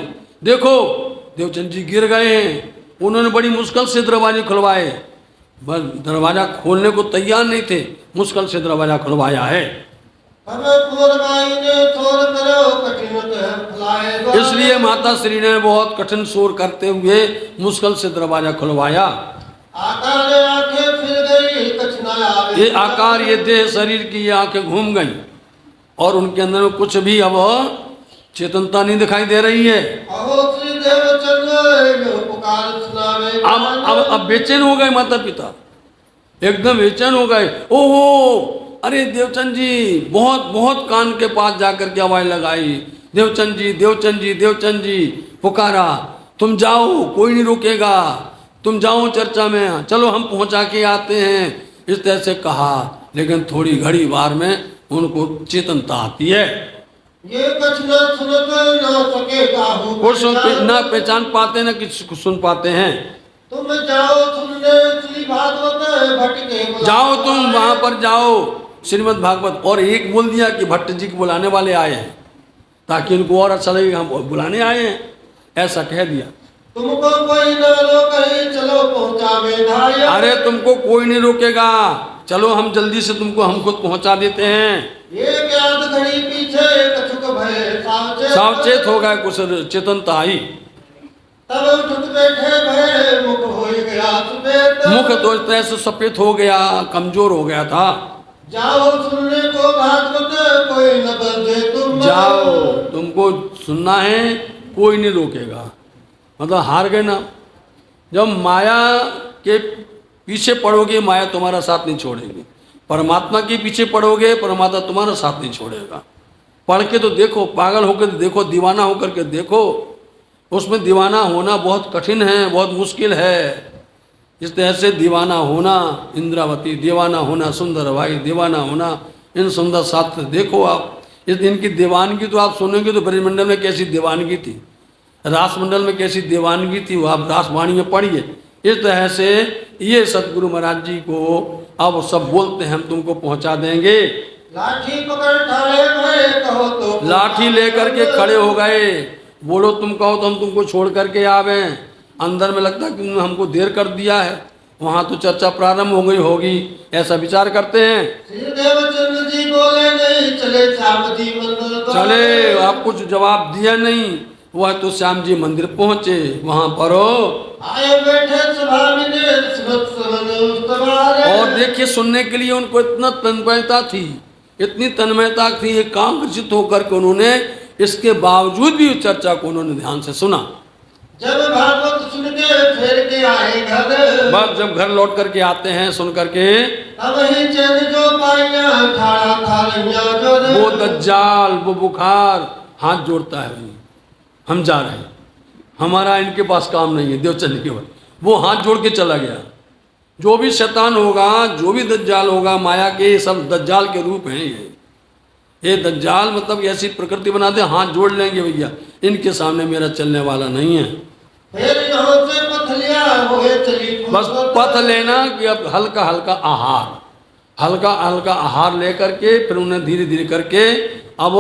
देखो देवचंद जी गिर गए हैं। उन्होंने बड़ी मुश्किल से दरवाजे खुलवाए, बस दरवाजा खोलने को तैयार नहीं थे, मुश्किल से दरवाजा खुलवाया है। इसलिए माता श्री ने बहुत कठिन शोर करते हुए मुश्किल से दरवाजा खुलवाया। ये आकार, ये देह, शरीर की ये आंखें घूम गई और उनके अंदर में कुछ भी अब चेतनता नहीं दिखाई दे रही है। अब बेचैन हो गए माता पिता, एकदम बेचैन हो गए। ओहो, अरे देवचंद जी, बहुत बहुत कान के पास जाकर के आवाज लगाई, देवचंद जी, देवचंद जी, देवचंद जी पुकारा, तुम जाओ, कोई नहीं रोकेगा, तुम जाओ चर्चा में, चलो हम पहुंचा के आते हैं, इस तरह से कहा। लेकिन थोड़ी घड़ी बार में उनको चेतनता आती है। ये कुछ न सकेगा, कुछ ना पहचान पाते, ना किसी सुन पाते हैं। तुम जाओ सुनने श्री भागवत भट्ट के, जाओ तुम वहां पर जाओ श्रीमद् भागवत। और एक बोल दिया कि भट्ट जी को बुलाने वाले आए हैं, ताकि उनको और अच्छा लगेगा, हम बुलाने आए हैं, ऐसा कह दिया। तुमको कोई न रोके, चलो पहुंचावे धाया। अरे तुमको कोई नहीं रोकेगा, चलो हम जल्दी से तुमको हम खुद पहुंचा देते हैं। एक याद घड़ी पीछे कछुक भय सावचेत हो गए, कुछ चेतनता आई। तब उठ बैठे भय, मुख हो गया सफेद। मुख तो इस तरह से सफेद हो गया, कमजोर हो गया था। जाओ सुनने को भागवत, कोई न बंधे तुम। जाओ, तुमको सुनना है, कोई नहीं रोकेगा। मतलब हार गए ना। जब माया के पीछे पड़ोगे, माया तुम्हारा साथ नहीं छोड़ेगी। परमात्मा के पीछे पड़ोगे, परमात्मा तुम्हारा साथ नहीं छोड़ेगा। पढ़ के तो देखो, पागल होकर देखो, दीवाना होकर के देखो, उसमें दीवाना होना बहुत कठिन है, बहुत मुश्किल है। इस तरह से दीवाना होना, इंद्रावती दीवाना होना, सुंदर भाई दीवाना होना, इन सुंदर साथ देखो आप। इस दिन की दीवानगी तो आप सुनेंगे तो ब्रजमंडल में कैसी दीवानगी थी, रासमंडल में कैसी दीवानगी थी, वो आप रासवाणी में पढ़िए। इस तरह से ये सतगुरु महाराज जी को अब सब बोलते हैं, हम तुमको पहुंचा देंगे। लाठी पकड़ खड़े भय, कहो तो लाठी लेकर के खड़े हो गए, बोलो तुम कहो तो हम तुमको छोड़ करके आवे। अंदर में लगता कि हमको देर कर दिया है, वहाँ तो चर्चा प्रारंभ हो गई होगी, ऐसा विचार करते हैं। श्री देवचंद जी बोले नहीं, चले श्याम जी मंदिर। चले, आप कुछ जवाब दिया नहीं, वह तो श्याम जी मंदिर पहुंचे, वहां पर आए बैठे सभा में, और देखिए सुनने के लिए उनको इतना तन्मयता थी, इतनी तन्मयता थी, एक काम ग्रसित होकर के उन्होंने इसके बावजूद भी चर्चा को उन्होंने ध्यान से सुना। जब भागवत सुन के फिर के आए घर, बस जब घर लौट करके आते हैं सुन करके, तब ही चैन जो पाइया, ठाड़ा थालियां जो। वो दज्जाल, वो बुखार हाथ जोड़ता है, हम जा रहे हैं, हमारा इनके पास काम नहीं है, देवचंद के बाद वो हाथ जोड़ के चला गया। जो भी शैतान होगा, जो भी दज्जाल होगा, माया के सब दज्जाल के रूप हैं ये दज्जाल मतलब ऐसी प्रकृति बना दे, हाथ जोड़ लेंगे भैया, इनके सामने मेरा चलने वाला नहीं है। फिर यहाँ से पथलिया हुए चली, बस पथ लेना कि अब हल्का हल्का आहार, हल्का हल्का आहार लेकर के फिर उन्हें धीरे धीरे करके अब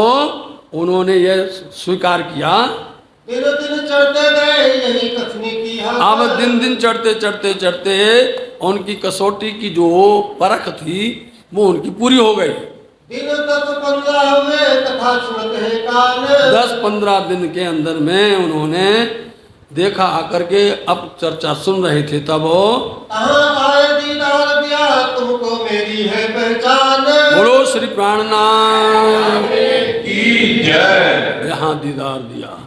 उन्होंने ये स्वीकार किया। दिन दिन चढ़ते गए यही कथनी की हाल। अब दिन दिन चढ़ते चढ़ते चढ़ते उनकी कसौटी की जो परख थी वो उनकी पूरी हो गई। दिन 10-15 हुए, कथा सुनते हैं कान। 10-15 दिन के अंदर में उन्होंने देखा आकर के, अब चर्चा सुन रहे थे तब कहाँ आए दीदार दिया, तुमको मेरी है पहचान। बोलो श्री प्राणनाथ की जय। यहाँ दीदार दिया,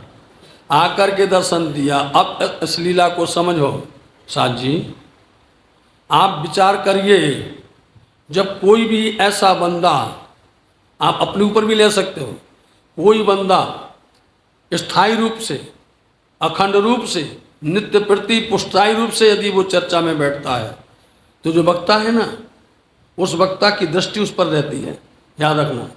आकर के दर्शन दिया। अब इस लीला को समझो साथ जी, आप विचार करिए, जब कोई भी ऐसा बंदा, आप अपने ऊपर भी ले सकते हो, कोई बंदा स्थायी रूप से, अखंड रूप से, नित्य प्रति पुष्टायी रूप से यदि वो चर्चा में बैठता है, तो जो वक्ता है ना, उस वक्ता की दृष्टि उस पर रहती है, याद रखना,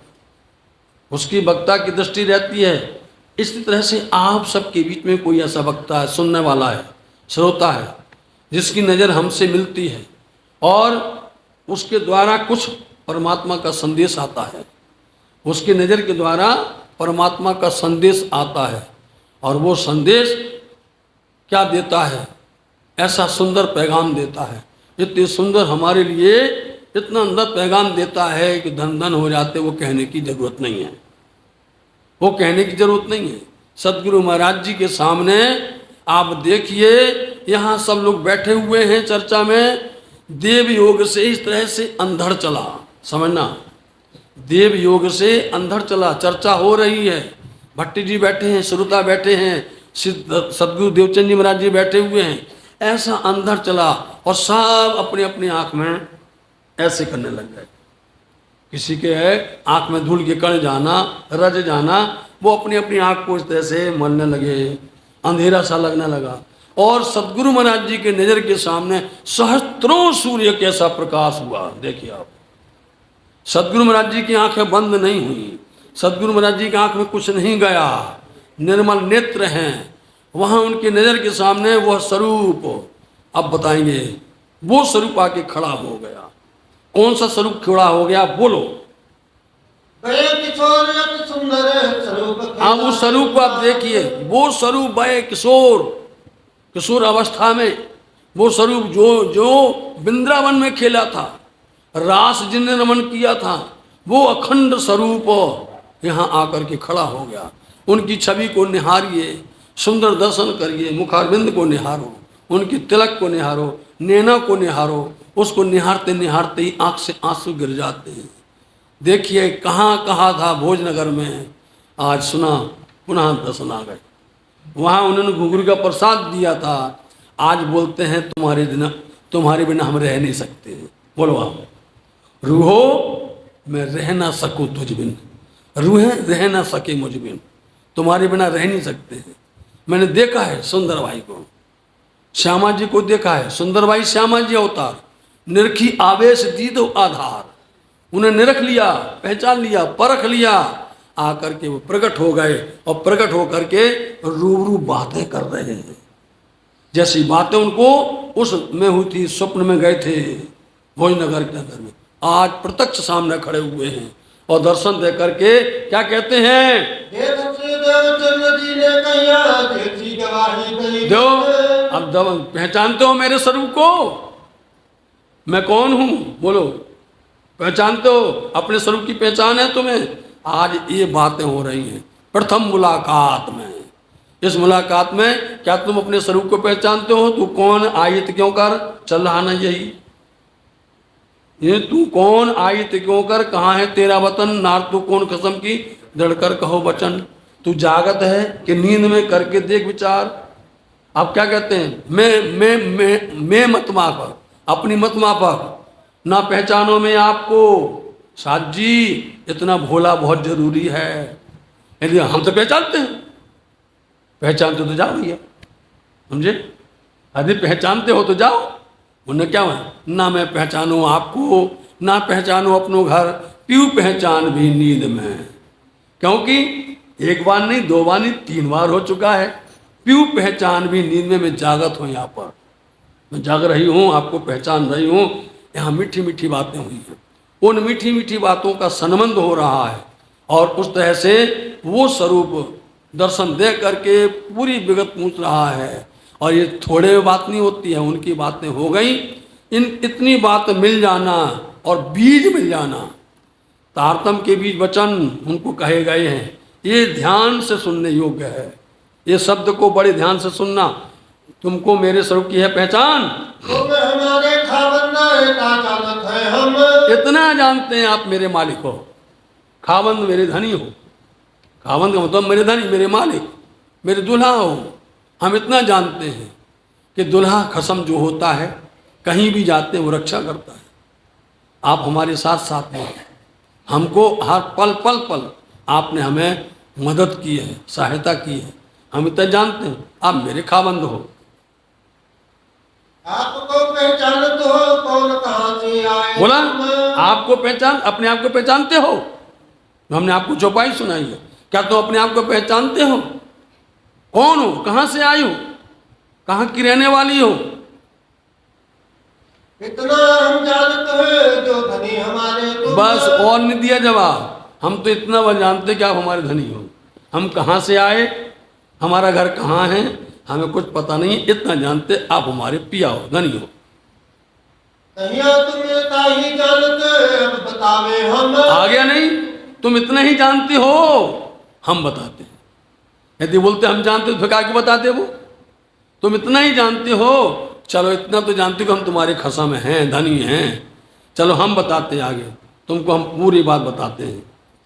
उसकी वक्ता की दृष्टि रहती है। इसी तरह से आप सबके बीच में कोई ऐसा वक्ता है, सुनने वाला है, श्रोता है, जिसकी नज़र हमसे मिलती है और उसके द्वारा कुछ परमात्मा का संदेश आता है, उसकी नज़र के द्वारा परमात्मा का संदेश आता है, और वो संदेश क्या देता है? ऐसा सुंदर पैगाम देता है, इतने सुंदर हमारे लिए इतना अंदर पैगाम देता है कि धन धन हो जाते, वो कहने की जरूरत नहीं है, वो कहने की जरूरत नहीं है। सदगुरु महाराज जी के सामने आप देखिए, यहाँ सब लोग बैठे हुए हैं चर्चा में, देव योग से इस तरह से अंधड़ चला, समझना, देव योग से अंधड़ चला, चर्चा हो रही है, भट्टी जी बैठे हैं, श्रोता बैठे हैं, सदगुरु देवचंद जी महाराज जी बैठे हुए हैं, ऐसा अंधड़ चला और सब अपनी अपनी आंख में ऐसे करने लग गए। किसी के आंख में धूल के कण जाना, रज जाना, वो अपनी अपनी आंख को इस तरह से मलने लगे, अंधेरा सा लगने लगा। और सदगुरु महाराज जी के नजर के सामने सहस्त्रों सूर्य कैसा प्रकाश हुआ, देखिए आप। सदगुरु महाराज जी की आंखें बंद नहीं हुई, सदगुरु महाराज जी की आंख में कुछ नहीं गया, निर्मल नेत्र हैं, वहां उनकी नजर के सामने वह स्वरूप, अब बताएंगे, वो स्वरूप आके खड़ा हो गया। कौन सा स्वरूप खड़ा हो गया, बोलो। सुंदर स्वरूप, हाँ, उस स्वरूप को आप देखिए, वो स्वरूप वह किशोर, किशोर अवस्था में वो स्वरूप जो वृंदावन में खेला था, रास जिनने रमन किया था, वो अखंड स्वरूप यहाँ आकर के खड़ा हो गया। उनकी छवि को निहारिए, सुंदर दर्शन करिए, मुखारविंद को निहारो, उनकी तिलक को निहारो, नैना को निहारो, उसको निहारते निहारते ही आंख से आंसू गिर जाते हैं। देखिए कहाँ कहाँ था भोजनगर में, आज सुना पुनः दर्शन आ गए। वहाँ उन्होंने घुंघरू का प्रसाद दिया था, आज बोलते हैं तुम्हारे बिना हम रह नहीं सकते। बोलो आप, रूहो मैं रह ना सकूँ तुझ बिन, रूहें रह ना सके मुझ बिन, तुम्हारे बिना रह नहीं सकते हैं। मैंने देखा है सुंदर भाई को, श्यामा जी को देखा है, सुंदर भाई श्यामा जी अवतार, निरखी आवेश दीदो आधार, उन्हें निरख लिया, पहचान लिया, परख लिया, आकर के वो प्रकट हो गए और प्रकट होकर के रूबरू बातें कर रहे हैं। जैसी बातें उनको उस में हुई थी, स्वप्न में गए थे भोजनगर के अंदर में, आज प्रत्यक्ष सामने खड़े हुए हैं और दर्शन दे करके क्या कहते हैं, दो अब पहचानते हो मेरे स्वरूप को, मैं कौन हूं, बोलो, पहचानते हो, अपने स्वरूप की पहचान है तुम्हें। आज ये बातें हो रही हैं प्रथम मुलाकात में। इस मुलाकात में क्या तुम अपने स्वरूप को पहचानते हो? तू कौन, आयत क्यों कर, चल रहा ना यही, ये तू कौन, आयत क्यों कर, कहाँ है तेरा वतन, नार तू कौन कसम की, दृढ़कर कहो वचन। तू जागत है कि नींद में, करके देख विचार। आप क्या कहते हैं, मैं मत माफक, अपनी मत माफक, ना पहचानो में आपको। साथ जी इतना भोला बहुत जरूरी है, यदि हम तो पहचानते हैं, पहचानते तो जाओ भैया, समझे, यदि पहचानते हो तो जाओ। उन्हें क्या है, ना मैं पहचानूं आपको, ना पहचानूं अपनों घर, पीऊ पहचान भी नींद में, क्योंकि एक बार नहीं, दो बार नहीं, 3 बार हो चुका है। पीऊ पहचान भी नींद में, मैं जागत हूँ, यहाँ पर मैं जाग रही हूँ, आपको पहचान रही हूँ। यहाँ मीठी मीठी बातें हुई हैं, उन मीठी मीठी बातों का संबंध हो रहा है, और उस तरह से वो स्वरूप दर्शन दे करके पूरी विगत पूछ रहा है। और ये थोड़े बात नहीं होती है, उनकी बातें हो गई। इतनी बात मिल जाना और बीज मिल जाना, तारतम के बीज वचन उनको कहे गए हैं, ये ध्यान से सुनने योग्य है। ये शब्द को बड़े ध्यान से सुनना। तुमको मेरे स्वरूप की है पहचान, हमारे खावंद जानत है हम, इतना जानते हैं आप मेरे मालिक हो, खावंद मेरे धनी हो, खावंद का मतलब मेरे धनी, मेरे मालिक, मेरे दुल्हा हो। हम इतना जानते हैं कि दुल्हा खसम जो होता है, कहीं भी जाते हैं वो रक्षा करता है। आप हमारे साथ साथ में, हमको हर पल पल पल आपने हमें मदद की है, सहायता की है, हम इतना जानते हैं। आप मेरे खावंद हो, आपको पहचानते हो, कौन कहाँ से आए, बोला आपको पहचान, अपने आप को पहचानते हो। हमने आपको चौपाई सुनाई है, क्या तुम अपने आप को पहचानते हो? कौन हो, कहाँ से आई हो, कहाँ की रहने वाली हो? इतना हम जानते हैं जो धनी हमारे तुम। बस और नहीं दिया जवाब, हम तो इतना बस जानते कि आप हमारे धनी हो, हम कहाँ से आए, हमारा घर कहाँ है, हमें कुछ पता नहीं, इतना जानते आप हमारे पिया हो, धनी हो। कहिया तुम इतना ही जानते, अब बतावे हम। आ गया नहीं, तुम इतना ही जानते हो, हम बताते हैं। यदि बोलते हम जानते तो फिर क्या बताते वो? तुम इतना ही जानते हो, चलो इतना तो जानते हो कि हम तुम्हारे खसा में हैं, धनी हैं, चलो हम बताते हैं आगे, तुमको हम पूरी बात बताते हैं।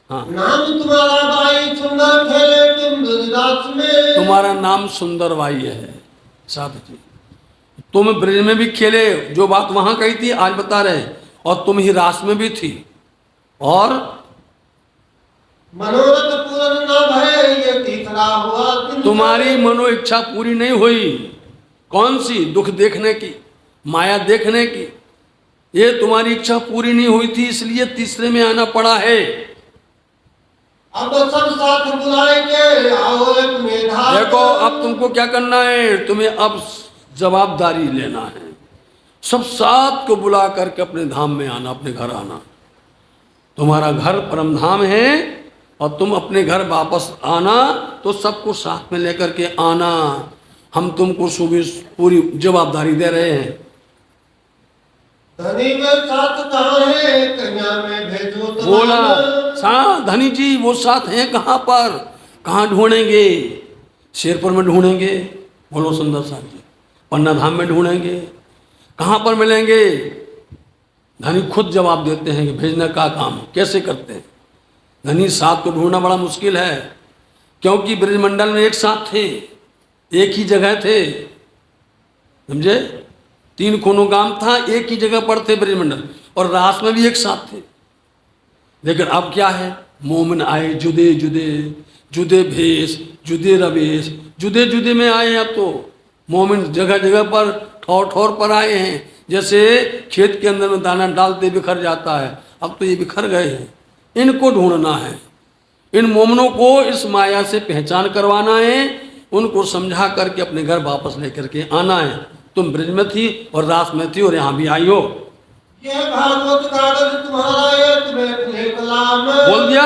हाँ, नाम तुम्हारा भाई सुंदर खेले तुम ब्रजदास में। तुम्हारा नाम सुंदर बाई है साथ जी, तुम ब्रज में भी खेले, जो बात वहां कही थी आज बता रहे, और तुम ही रास में भी थी, और मनोरथ पूर्ण न भय ये तीसरा हुआ किंतु। तुम्हारी मनो इच्छा पूरी नहीं हुई। कौन सी? दुख देखने की, माया देखने की, ये तुम्हारी इच्छा पूरी नहीं हुई थी, इसलिए तीसरे में आना पड़ा है। अब सब साथ बुलाएंगे आओ एक मेधा। देखो अब तुमको क्या करना है, तुम्हें अब जवाबदारी लेना है, सब साथ को बुला करके अपने धाम में आना, अपने घर आना। तुम्हारा घर परम धाम है और तुम अपने घर वापस आना, तो सबको साथ में लेकर के आना। हम तुमको सुबह पूरी जवाबदारी दे रहे हैं। धनी के साथ कहाँ है, कन्या में भेजो तो बोला साथ, धनी जी वो साथ हैं कहाँ पर, कहाँ ढूंढेंगे? शेरपुर में ढूंढेंगे, बोलो सुंदर साथ जी, पन्ना धाम में ढूंढेंगे, कहाँ पर मिलेंगे? धनी खुद जवाब देते हैं कि भेजने का काम कैसे करते हैं। धनी साथ को ढूंढना बड़ा मुश्किल है, क्योंकि ब्रजमंडल में एक साथ थे, एक ही जगह थे, समझे? 3 कोनों गांव था, एक ही जगह पर थे ब्रजमंडल, और रास में भी एक साथ थे। लेकिन अब क्या है, मोमिन आए जुदे जुदे, जुदे भेष, जुदे रवेश, जुदे जुदे में आए हैं। अब तो मोमिन जगह जगह पर, ठौर ठौर पर आए हैं, जैसे खेत के अंदर में दाना डालते बिखर जाता है, अब तो ये बिखर गए हैं। इनको ढूंढना है, इन मोमिनों को इस माया से पहचान करवाना है, उनको समझा करके अपने घर वापस लेकर के आना है। तुम ब्रज में थी और रास में थी और यहाँ भी आई हो। ये भागवत कागज तुम्हारा ये तुम्हें खुले कलाम। बोल दिया,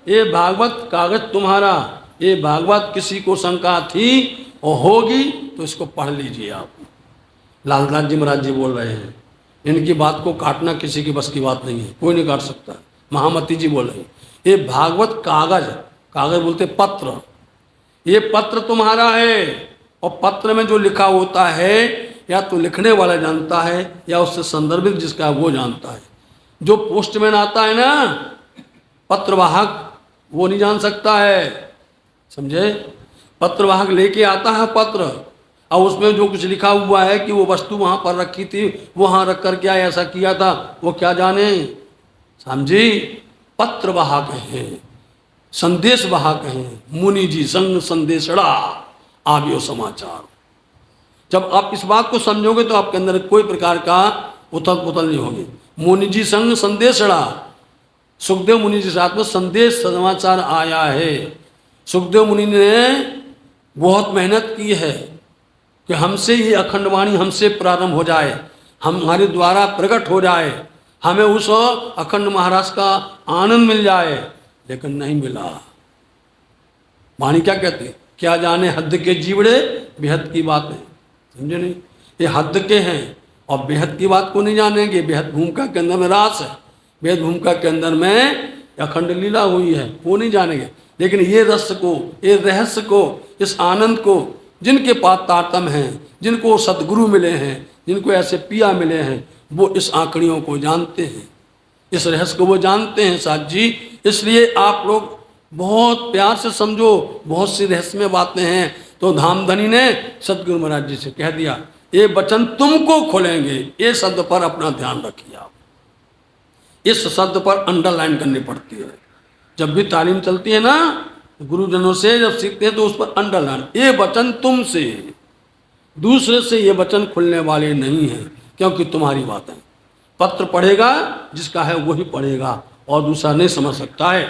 ये भागवत कागज तुम्हारा, ये भागवत किसी को शंका थी और होगी तो इसको पढ़ लीजिए आप। लालदास जी महाराज जी बोल रहे हैं, इनकी बात को काटना किसी की बस की बात नहीं है, कोई नहीं काट सकता। महामती जी बोल रहे हैं, ये भागवत कागज, कागज बोलते पत्र, ये पत्र तुम्हारा है, और पत्र में जो लिखा होता है या तो लिखने वाला जानता है या उससे संदर्भित जिसका वो जानता है। जो पोस्टमैन आता है ना, पत्रवाहक, वो नहीं जान सकता है, समझे? पत्रवाहक लेके आता है पत्र, और उसमें जो कुछ लिखा हुआ है कि वो वस्तु वहाँ पर रखी थी, वहाँ रख कर क्या ऐसा किया था, वो क्या जाने, समझी? पत्रवाहक हैं, संदेश वाहक हैं, मुनि जी संग संदेशड़ा आव्यो समाचार। जब आप इस बात को समझोगे तो आपके अंदर कोई प्रकार का उथल पुथल नहीं होगी। मुनि जी संग संदेशड़ा, सुखदेव मुनि जी साथ में संदेश समाचार आया है। सुखदेव मुनि ने बहुत मेहनत की है कि हमसे ही अखंड वाणी हमसे प्रारंभ हो जाए, हमारे द्वारा प्रकट हो जाए, हमें उस अखंड महाराज का आनंद मिल जाए, लेकिन नहीं मिला। वाणी क्या कहते, क्या जाने हद के जीवड़े बेहद की बात है, समझे नहीं? ये हद के हैं और बेहद की बात को नहीं जानेंगे। बेहद भूमिका के अंदर में रास है, बेहद भूमिका के अंदर में अखंड लीला हुई है, वो नहीं जानेंगे। लेकिन ये रस को, ये रहस्य को, इस आनंद को जिनके पास तारतम हैं, जिनको सदगुरु मिले हैं, जिनको ऐसे पिया मिले हैं, वो इस आंकड़ियों को जानते हैं, इस रहस्य को वो जानते हैं साथ जी। इसलिए आप लोग बहुत प्यार से समझो, बहुत सी रहस्यमय बातें हैं। तो धामधनी ने सदगुरु महाराज जी से कह दिया, ये वचन तुमको खोलेंगे, ये शब्द पर अपना ध्यान रखिए आप। इस शब्द पर अंडरलाइन करनी पड़ती है। जब भी तालीम चलती है ना, गुरुजनों से जब सीखते हैं तो उस पर अंडरलाइन, ये वचन तुमसे, दूसरे से ये वचन खुलने वाले नहीं हैं, क्योंकि तुम्हारी बात है। पत्र पढ़ेगा जिसका है वही पढ़ेगा, और दूसरा नहीं समझ सकता है।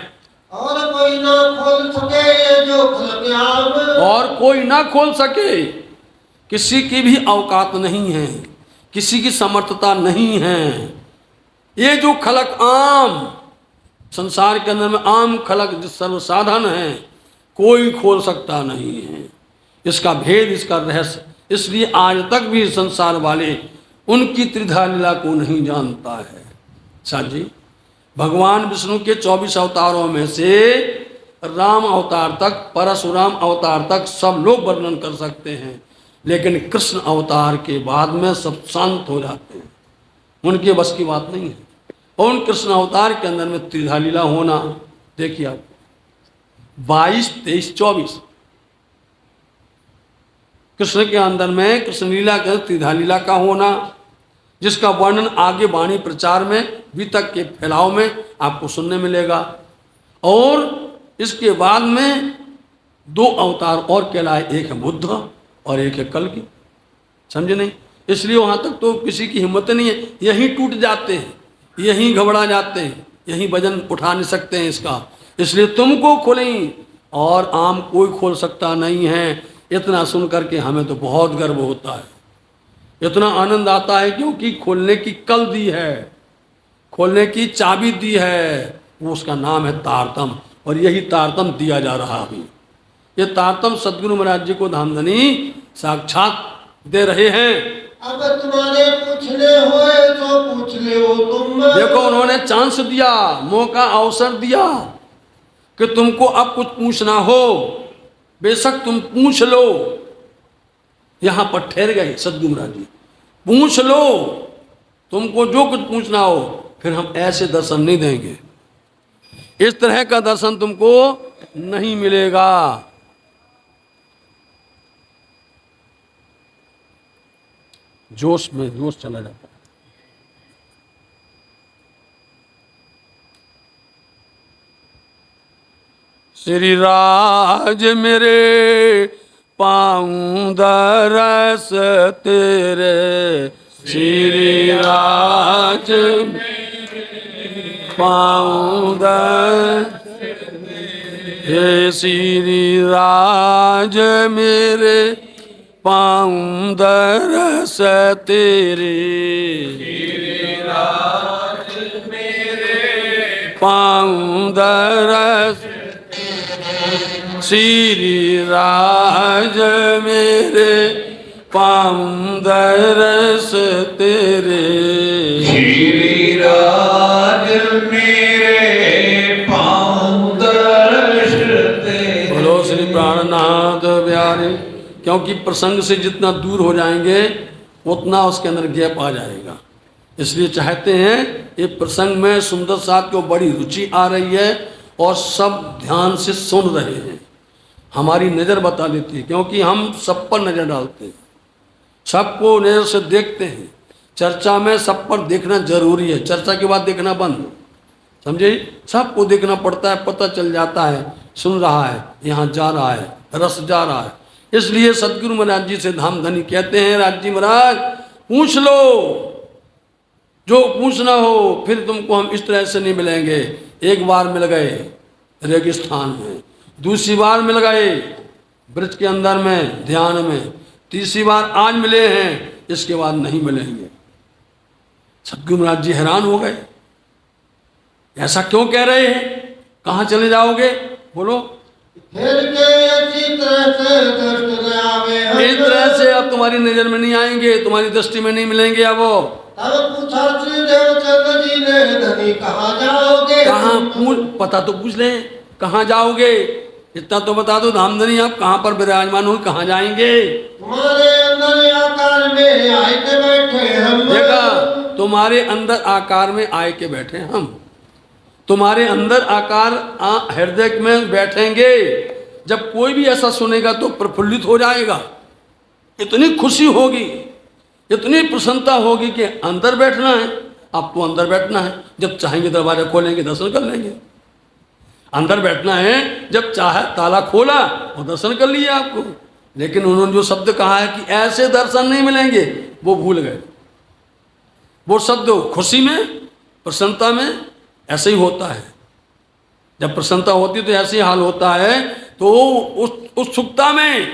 और कोई ना खोल सके ये जो खलक आम। और कोई ना खोल सके, किसी की भी औकात नहीं है, किसी की समर्थता नहीं है। ये जो खलक आम, संसार के अंदर में आम खलक जो सर्वसाधन है, कोई खोल सकता नहीं है इसका भेद, इसका रहस्य। इसलिए आज तक भी संसार वाले उनकी त्रिधा लीला को नहीं जानता है। साथ जी, भगवान विष्णु के 24 अवतारों में से राम अवतार तक, परशुराम अवतार तक सब लोग वर्णन कर सकते हैं, लेकिन कृष्ण अवतार के बाद में सब शांत हो जाते हैं, उनके बस की बात नहीं है। और उन कृष्ण अवतार के अंदर में त्रिधा लीला होना, देखिए आप 22, 23, 24 कृष्ण के अंदर में, कृष्ण लीला के त्रिधा लीला का होना, जिसका वर्णन आगे वाणी प्रचार में, वितक के फैलाव में आपको सुनने मिलेगा। और इसके बाद में 2 अवतार और कहलाए, एक है बुद्ध और एक है कल की, समझे नहीं? इसलिए वहाँ तक तो किसी की हिम्मत नहीं है, यहीं टूट जाते हैं, यहीं घबरा जाते हैं, यहीं वजन उठा नहीं सकते हैं इसका। इसलिए तुमको खोलें और आम कोई खोल सकता नहीं है। इतना सुन करके हमें तो बहुत गर्व होता है, इतना आनंद आता है, क्योंकि खोलने की कल दी है, खोलने की चाबी दी है, वो उसका नाम है तारतम। और यही तारतम दिया जा रहा अभी। ये तारतम सदगुरु महाराज जी को धामधनी साक्षात दे रहे हैं। अब तुम्हारे पूछने होए तो पूछ लो तुम। देखो, उन्होंने चांस दिया, मौका, अवसर दिया कि तुमको अब कुछ पूछना हो, बेशक तुम पूछ लो। यहां पर ठहर गए सदगुरु महाराज जी, पूछ लो, तुमको जो कुछ पूछना हो, फिर हम ऐसे दर्शन नहीं देंगे, इस तरह का दर्शन तुमको नहीं मिलेगा। जोश में जोश चला जाता है। श्री राज मेरे पाऊं दरस तेरे, श्री राज पाऊं दरस, हे श्री राज मेरे पाऊं दरस तेरे, श्री राज मेरे पाऊं दरस, श्री राज मेरे पाऊं दरस तेरे, श्री राज मेरे पाऊं दरस तेरे। बोलो श्री प्राणनाथ प्यारे। क्योंकि प्रसंग से जितना दूर हो जाएंगे उतना उसके अंदर गैप आ जाएगा। इसलिए चाहते हैं, ये प्रसंग में सुंदर साथ को बड़ी रुचि आ रही है और सब ध्यान से सुन रहे हैं। हमारी नज़र बता देती है, क्योंकि हम सब पर नज़र डालते हैं, सबको नज़र से देखते हैं। चर्चा में सब पर देखना जरूरी है, चर्चा के बाद देखना बंद, समझे? सबको देखना पड़ता है, पता चल जाता है, सुन रहा है, यहाँ जा रहा है, रस जा रहा है। इसलिए सदगुरु महाराज जी से धामधनी कहते हैं, राज जी महाराज पूछ लो जो पूछना हो, फिर तुमको हम इस तरह से नहीं मिलेंगे। एक बार मिल गए रेगिस्तान में, दूसरी बार मिल गए ब्रज के अंदर में ध्यान में, तीसरी बार आज मिले हैं, इसके बाद नहीं मिलेंगे। सदगुरु महाराज जी हैरान हो गए, ऐसा क्यों कह रहे हैं? कहाँ चले जाओगे? बोलो। फिर के इसी तरह से दृष्टि न आवे हम। इस तरह से अब तुम्हारी नजर में नहीं आएंगे, तुम्हारी दृष्टि में नहीं मिलेंगे। अब वो तब पूछा श्री देवचंद्र जी ने, धनी कहाँ जाओगे? कहाँ पूछ, पता तो पूछ लें, कहाँ जाओगे? इतना तो बता दो धामधनी, आप कहाँ पर विराजमान हो, कहाँ जाएंगे? तुम्हारे अंदर आकार में आए के बैठे हम। देखा, तुम्हारे अंदर आकार में आए के बैठे हम, तुम्हारे अंदर आकार हृदय में बैठेंगे। जब कोई भी ऐसा सुनेगा तो प्रफुल्लित हो जाएगा, इतनी खुशी होगी, इतनी प्रसन्नता होगी कि अंदर बैठना है, आपको अंदर बैठना है। जब चाहेंगे दरवाजा खोलेंगे, दर्शन कर लेंगे। अंदर बैठना है, जब चाहे ताला खोला और दर्शन कर लिए आपको। लेकिन उन्होंने जो शब्द कहा है कि ऐसे दर्शन नहीं मिलेंगे, वो भूल गए। वो शब्द खुशी में, प्रसन्नता में ऐसे ही होता है। जब प्रसन्नता होती तो ऐसे ही हाल होता है। तो उस उत्सुकता में,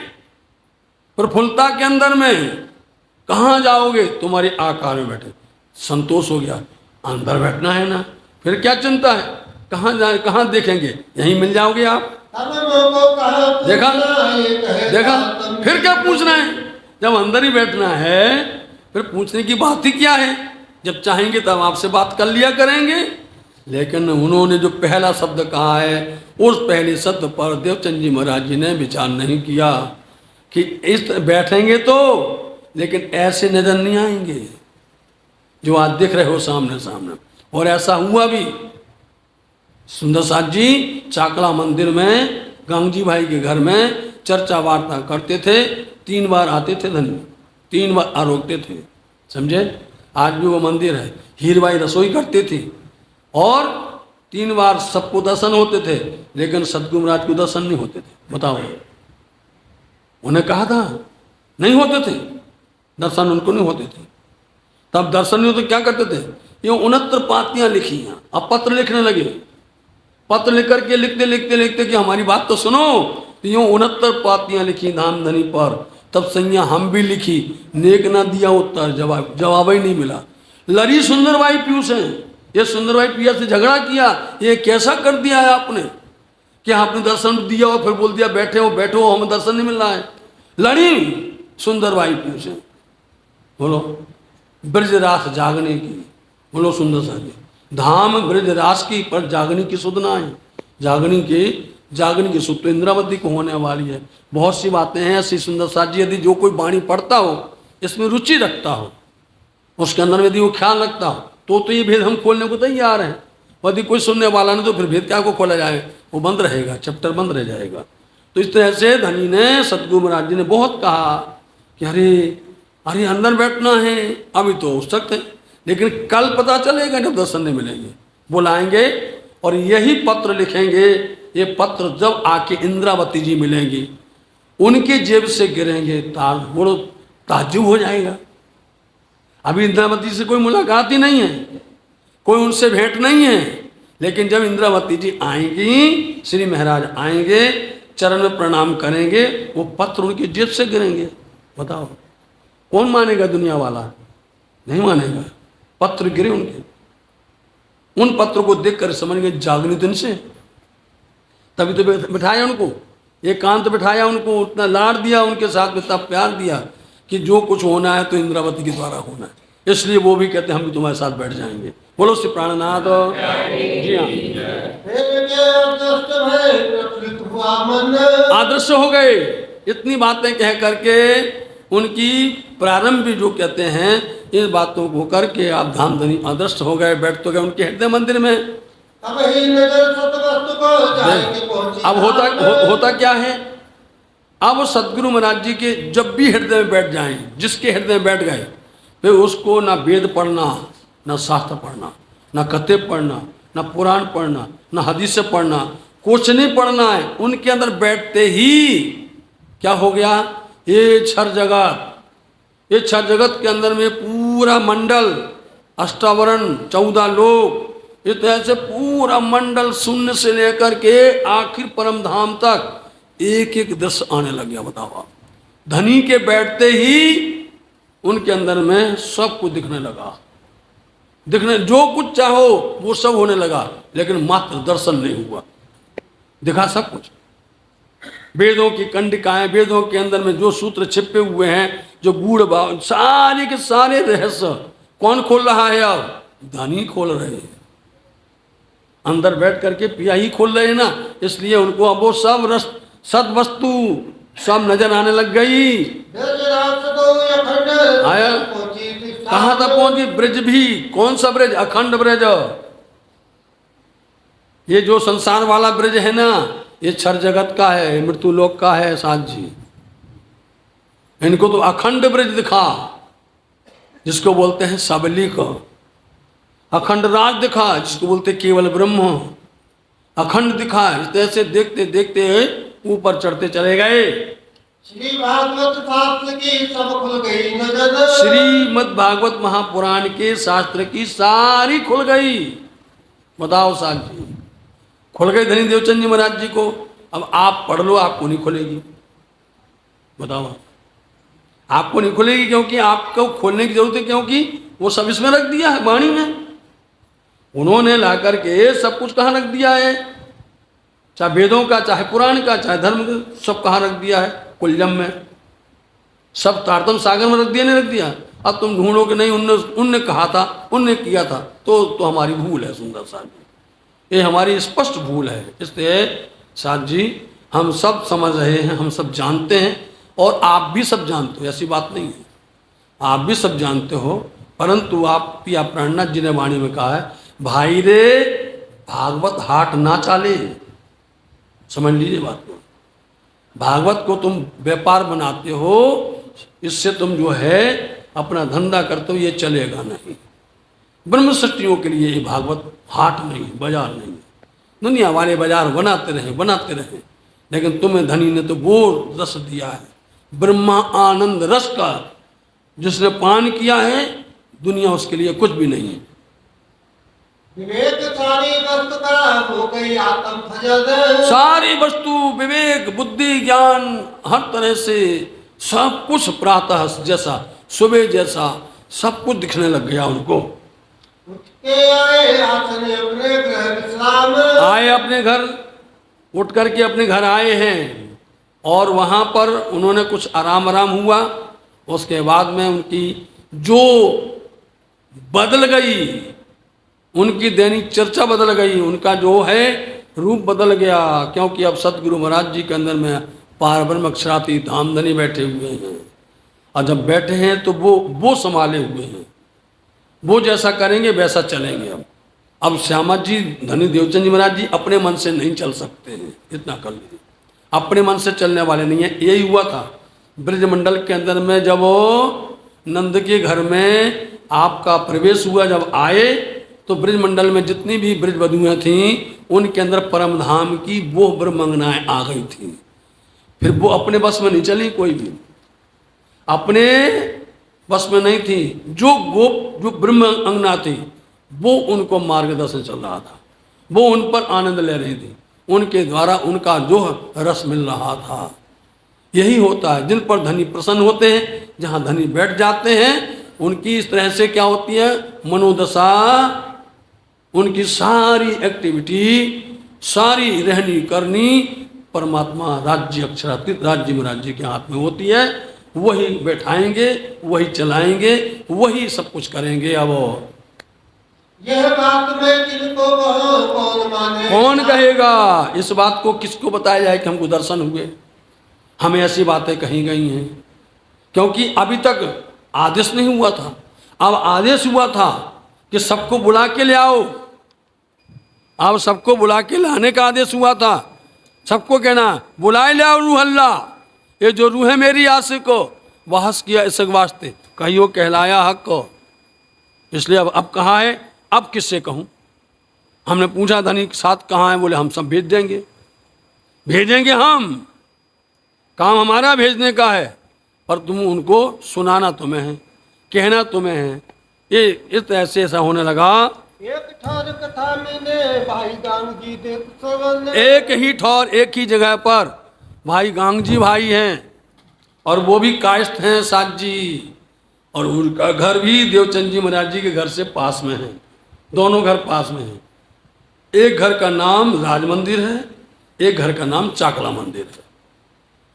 प्रफुल्लता के अंदर में कहाँ जाओगे? तुम्हारे आकार में बैठे। संतोष हो गया, अंदर बैठना है ना, फिर क्या चिंता है? कहाँ जाए, कहाँ देखेंगे? यहीं मिल जाओगे आप। तब मोको कहा देखा? पूछना ये कहे देखा? तम फिर क्या पूछना है? जब अंदर ही बैठना है फिर पूछने की बात ही क्या है? जब चाहेंगे तब आपसे बात कर लिया करेंगे। लेकिन उन्होंने जो पहला शब्द कहा है, उस पहले शब्द पर देवचंद जी महाराज जी ने विचार नहीं किया कि इस तरह बैठेंगे तो, लेकिन ऐसे नजर नहीं आएंगे जो आज दिख रहे हो सामने सामने। और ऐसा हुआ भी। सुंदर साथ जी चाकला मंदिर में गांगजी भाई के घर में चर्चा वार्ता करते थे। 3 बार आते थे धनी, 3 बार आरोकते थे, समझे? आज भी वो मंदिर है। हीरबाई रसोई करते थे और 3 बार सबको दर्शन होते थे, लेकिन सतगुरु महाराज को दर्शन नहीं होते थे। बताओ, उन्हें कहा था नहीं होते थे दर्शन, उनको नहीं होते थे। तब दर्शन नहीं होते क्या करते थे? ये 69 पातियां लिखी हैं। अब पत्र लिखने लगे। पत्र लिख करके लिखते लिखते लिखते कि हमारी बात तो सुनो, तो यूँ 69 पातियां लिखी धाम धनी पर। तब सैया हम भी लिखी, नेक ना दिया उत्तर, जवाब ही नहीं मिला। लड़ी सुंदरबाई पीयू से, ये सुंदरबाई पिया से झगड़ा किया, ये कैसा कर दिया है आपने कि आपने दर्शन दिया और फिर बोल दिया बैठे हो बैठो, हमें दर्शन नहीं मिल रहा है। लड़ी सुंदरबाई पीयू से। बोलो ब्रजरास जागने की, बोलो सुंदर सा जी धाम ब्रजरास की पर जागने की सुध ना है। जागने की सुध तो इंद्रावती को होने वाली है। बहुत सी बातें हैं ऐसी सुंदर साथ जी, यदि जो कोई वाणी पढ़ता हो, इसमें रुचि रखता हो, उसके अंदर यदि वो ख्याल रखता हो, तो ये भेद हम खोलने को तैयार हैं। यदि कोई सुनने वाला नहीं तो फिर भेद क्या को खोला जाए? वो बंद रहेगा, चैप्टर बंद रह जाएगा। तो इस तरह से धनी ने, सतगुरु महाराज जी ने बहुत कहा कि अरे अंदर बैठना है, अभी तो हो सकते हैं, लेकिन कल पता चलेगा जब दर्शन नहीं मिलेंगे। बुलाएंगे और यही पत्र लिखेंगे। ये पत्र जब आके इंद्रावती जी मिलेंगी, उनके जेब से गिरेंगे, बोलो ताज्जुब हो जाएगा। अभी इंद्रावती से कोई मुलाकात ही नहीं है, कोई उनसे भेंट नहीं है, लेकिन जब इंद्रावती जी आएंगी, श्री महाराज आएंगे, चरण में प्रणाम करेंगे, वो पत्र उनकी जेब से गिरेंगे। बताओ कौन मानेगा? दुनिया वाला नहीं मानेगा। पत्र गिरे उनके, उन पत्र को देखकर समझ गए जागनी दिन से। तभी तो बिठाया उनको, एकांत बिठाया उनको, उतना लाड दिया उनके साथ में, इतना प्यार दिया कि जो कुछ होना है तो इंद्रावती के द्वारा होना है। इसलिए वो भी कहते हैं हम भी तुम्हारे साथ बैठ जाएंगे। बोलो श्री प्राणनाथ जी। हाँ, आदर्श हो गए। इतनी बातें कह करके उनकी प्रारंभ भी जो कहते हैं, इन बातों को करके आप धाम धनी आदर्श हो गए, बैठ तो गए उनके हृदय मंदिर में। अब ही नजर सतवस्तु को जाएंगे पहुंची। अब होता क्या है? अब सदगुरु महाराज जी के जब भी हृदय में बैठ जाएं, जिसके हृदय में बैठ गए, फिर उसको ना वेद पढ़ना, ना शास्त्र पढ़ना, ना कथे पढ़ना, ना पुराण पढ़ना, ना हदीस पढ़ना, कुछ नहीं पढ़ना है। उनके अंदर बैठते ही क्या हो गया? ये क्षर जगत के अंदर में पूरा मंडल, अष्टावरण, 14 लोक, इस तरह से पूरा मंडल शून्य से लेकर के आखिर परम धाम तक एक एक दृश्य आने लग गया। बताओ आप, धनी के बैठते ही उनके अंदर में सब कुछ दिखने लगा। जो कुछ चाहो वो सब होने लगा, लेकिन मात्र दर्शन नहीं हुआ। दिखा सब कुछ। वेदों की कंडिकाएं, वेदों के अंदर में जो सूत्र छिपे हुए हैं, जो गूढ़ भाव, सारे के सारे रहस्य कौन खोल रहा है? अब धनी खोल रहे हैं। अंदर बैठ करके पिया ही खोल रहे हैं ना, इसलिए उनको अब वो सब रस सद वस्तु सब नजर आने लग गई। आया कहाँ तक पहुंची? ब्रज भी। कौन सा ब्रज? अखंड ब्रज। ये जो संसार वाला ब्रज है ना, ये क्षर जगत का है, मृत्यु लोक का है। साथ जी इनको तो अखंड ब्रज दिखा, जिसको बोलते हैं सबलिक। अखंड राज दिखा, जिसको बोलते केवल ब्रह्म। अखंड दिखा। इस तरह से देखते देखते ऊपर चढ़ते चले गए। श्रीमद् शास्त्र की सब खुल गई नजर। श्रीमद् भागवत महापुराण के शास्त्र की सारी खुल गई। बताओ साथ जी, खुल गई धनी देवचंद जी महाराज जी को। अब आप पढ़ लो, आपको नहीं खुलेगी। बताओ, आपको नहीं खुलेगी, क्योंकि आपको खोलने की जरूरत है, क्योंकि वो सब इसमें रख दिया है वाणी में। उन्होंने ला करके सब कुछ कहाँ रख दिया है, चाहे वेदों का, चाहे पुराण का, चाहे धर्म का, सब कहाँ रख दिया है, कुल्जम में, सब तारतम सागर में रख दिया, नहीं रख दिया। अब तुम ढूंढो कि नहीं उनने कहा था, उनने किया था, तो हमारी भूल है सुंदर साथ जी, ये हमारी स्पष्ट भूल है। इसलिए साथ जी हम सब समझ रहे हैं, हम सब जानते हैं, और आप भी सब जानते हो, ऐसी बात नहीं है, आप भी सब जानते हो, परंतु आप पिया प्राणनाथ जी ने वाणी में कहा है, भाई रे भागवत हाट ना चाले। समझ लीजिए बात को, भागवत को तुम व्यापार बनाते हो, इससे तुम जो है अपना धंधा करते हो, ये चलेगा नहीं। ब्रह्म सृष्टियों के लिए ये भागवत हाट नहीं, बाजार नहीं। दुनिया वाले बाजार बनाते रहे, लेकिन तुम्हें धनी ने तो वो रस दिया है, ब्रह्मा आनंद रस का, जिसने पान किया है, दुनिया उसके लिए कुछ भी नहीं है। विवेक सारी वस्तु का हो गई आत्म फजद, सारी वस्तु, विवेक, बुद्धि, ज्ञान, हर तरह से सब कुछ प्रातः जैसा, सुबह जैसा, सब कुछ दिखने लग गया उनको। उठ के आए आसन अपने गृह विश्राम, आए अपने घर, उठ करके अपने घर आए हैं, और वहाँ पर उन्होंने कुछ आराम हुआ। उसके बाद में उनकी जो बदल गई, उनकी दैनिक चर्चा बदल गई, उनका जो है रूप बदल गया, क्योंकि अब सतगुरु महाराज जी के अंदर में पारब्रह्म अक्षरातीत धामधनी बैठे हुए हैं, और जब बैठे हैं तो वो संभाले हुए हैं, वो जैसा करेंगे वैसा चलेंगे। अब श्यामा जी धनी देवचंद जी महाराज जी अपने मन से नहीं चल सकते हैं, इतना कर लीजिए, अपने मन से चलने वाले नहीं है। यही हुआ था ब्रजमंडल के अंदर में, जब वो नंद के घर में आपका प्रवेश हुआ, जब आए तो ब्रजमंडल में जितनी भी ब्रज वधुएं थीं, उनके अंदर परम धाम की वो ब्रह्मंगनाएं आ गई थीं। फिर वो अपने बस में नहीं चली, कोई भी अपने बस में नहीं थी। जो ब्रह्म अंगना थी वो उनको मार्गदर्शन चल रहा था, वो उन पर आनंद ले रही थी, उनके द्वारा उनका जो रस मिल रहा था। यही होता है, जिन पर धनी प्रसन्न होते हैं, जहाँ धनी बैठ जाते हैं, उनकी इस तरह से क्या होती है, मनोदशा, उनकी सारी एक्टिविटी, सारी रहनी करनी परमात्मा राज्य अक्षरातीत राज्य महाराज जी के हाथ में होती है। वही बैठाएंगे, वही चलाएंगे, वही सब कुछ करेंगे। अब यह बात मैं किनको कहूं, कौन माने, कौन कहेगा, इस बात को किसको बताया जाए कि हमको दर्शन हुए, हमें ऐसी बातें कही गई हैं, क्योंकि अभी तक आदेश नहीं हुआ था। अब आदेश हुआ था कि सबको बुला के ले आओ, अब सबको बुला के लाने का आदेश हुआ था। सबको कहना बुलाए ले आओ रूह अल्लाह, ये जो रूह है मेरी आशिक को बहस किया इस वास्ते, कहियो कहलाया हक को। इसलिए अब कहाँ है, अब किससे कहूँ। हमने पूछा धनी के साथ कहाँ है, बोले हम सब भेज देंगे, भेजेंगे हम, काम हमारा भेजने का है, पर तुम उनको सुनाना तुम्हें है, कहना तुम्हें है। ये इस तरह से ऐसा होने लगा। एक ठार कथा मैंने भाई गांग जी देख सवन, एक ही ठौर, एक ही जगह पर भाई गांग जी भाई हैं, और वो भी कायस्थ हैं साथ जी, और उनका घर भी देवचंद जी महाराज जी के घर से पास में है, दोनों घर पास में हैं। एक घर का नाम राज मंदिर है, एक घर का नाम चाकला मंदिर है,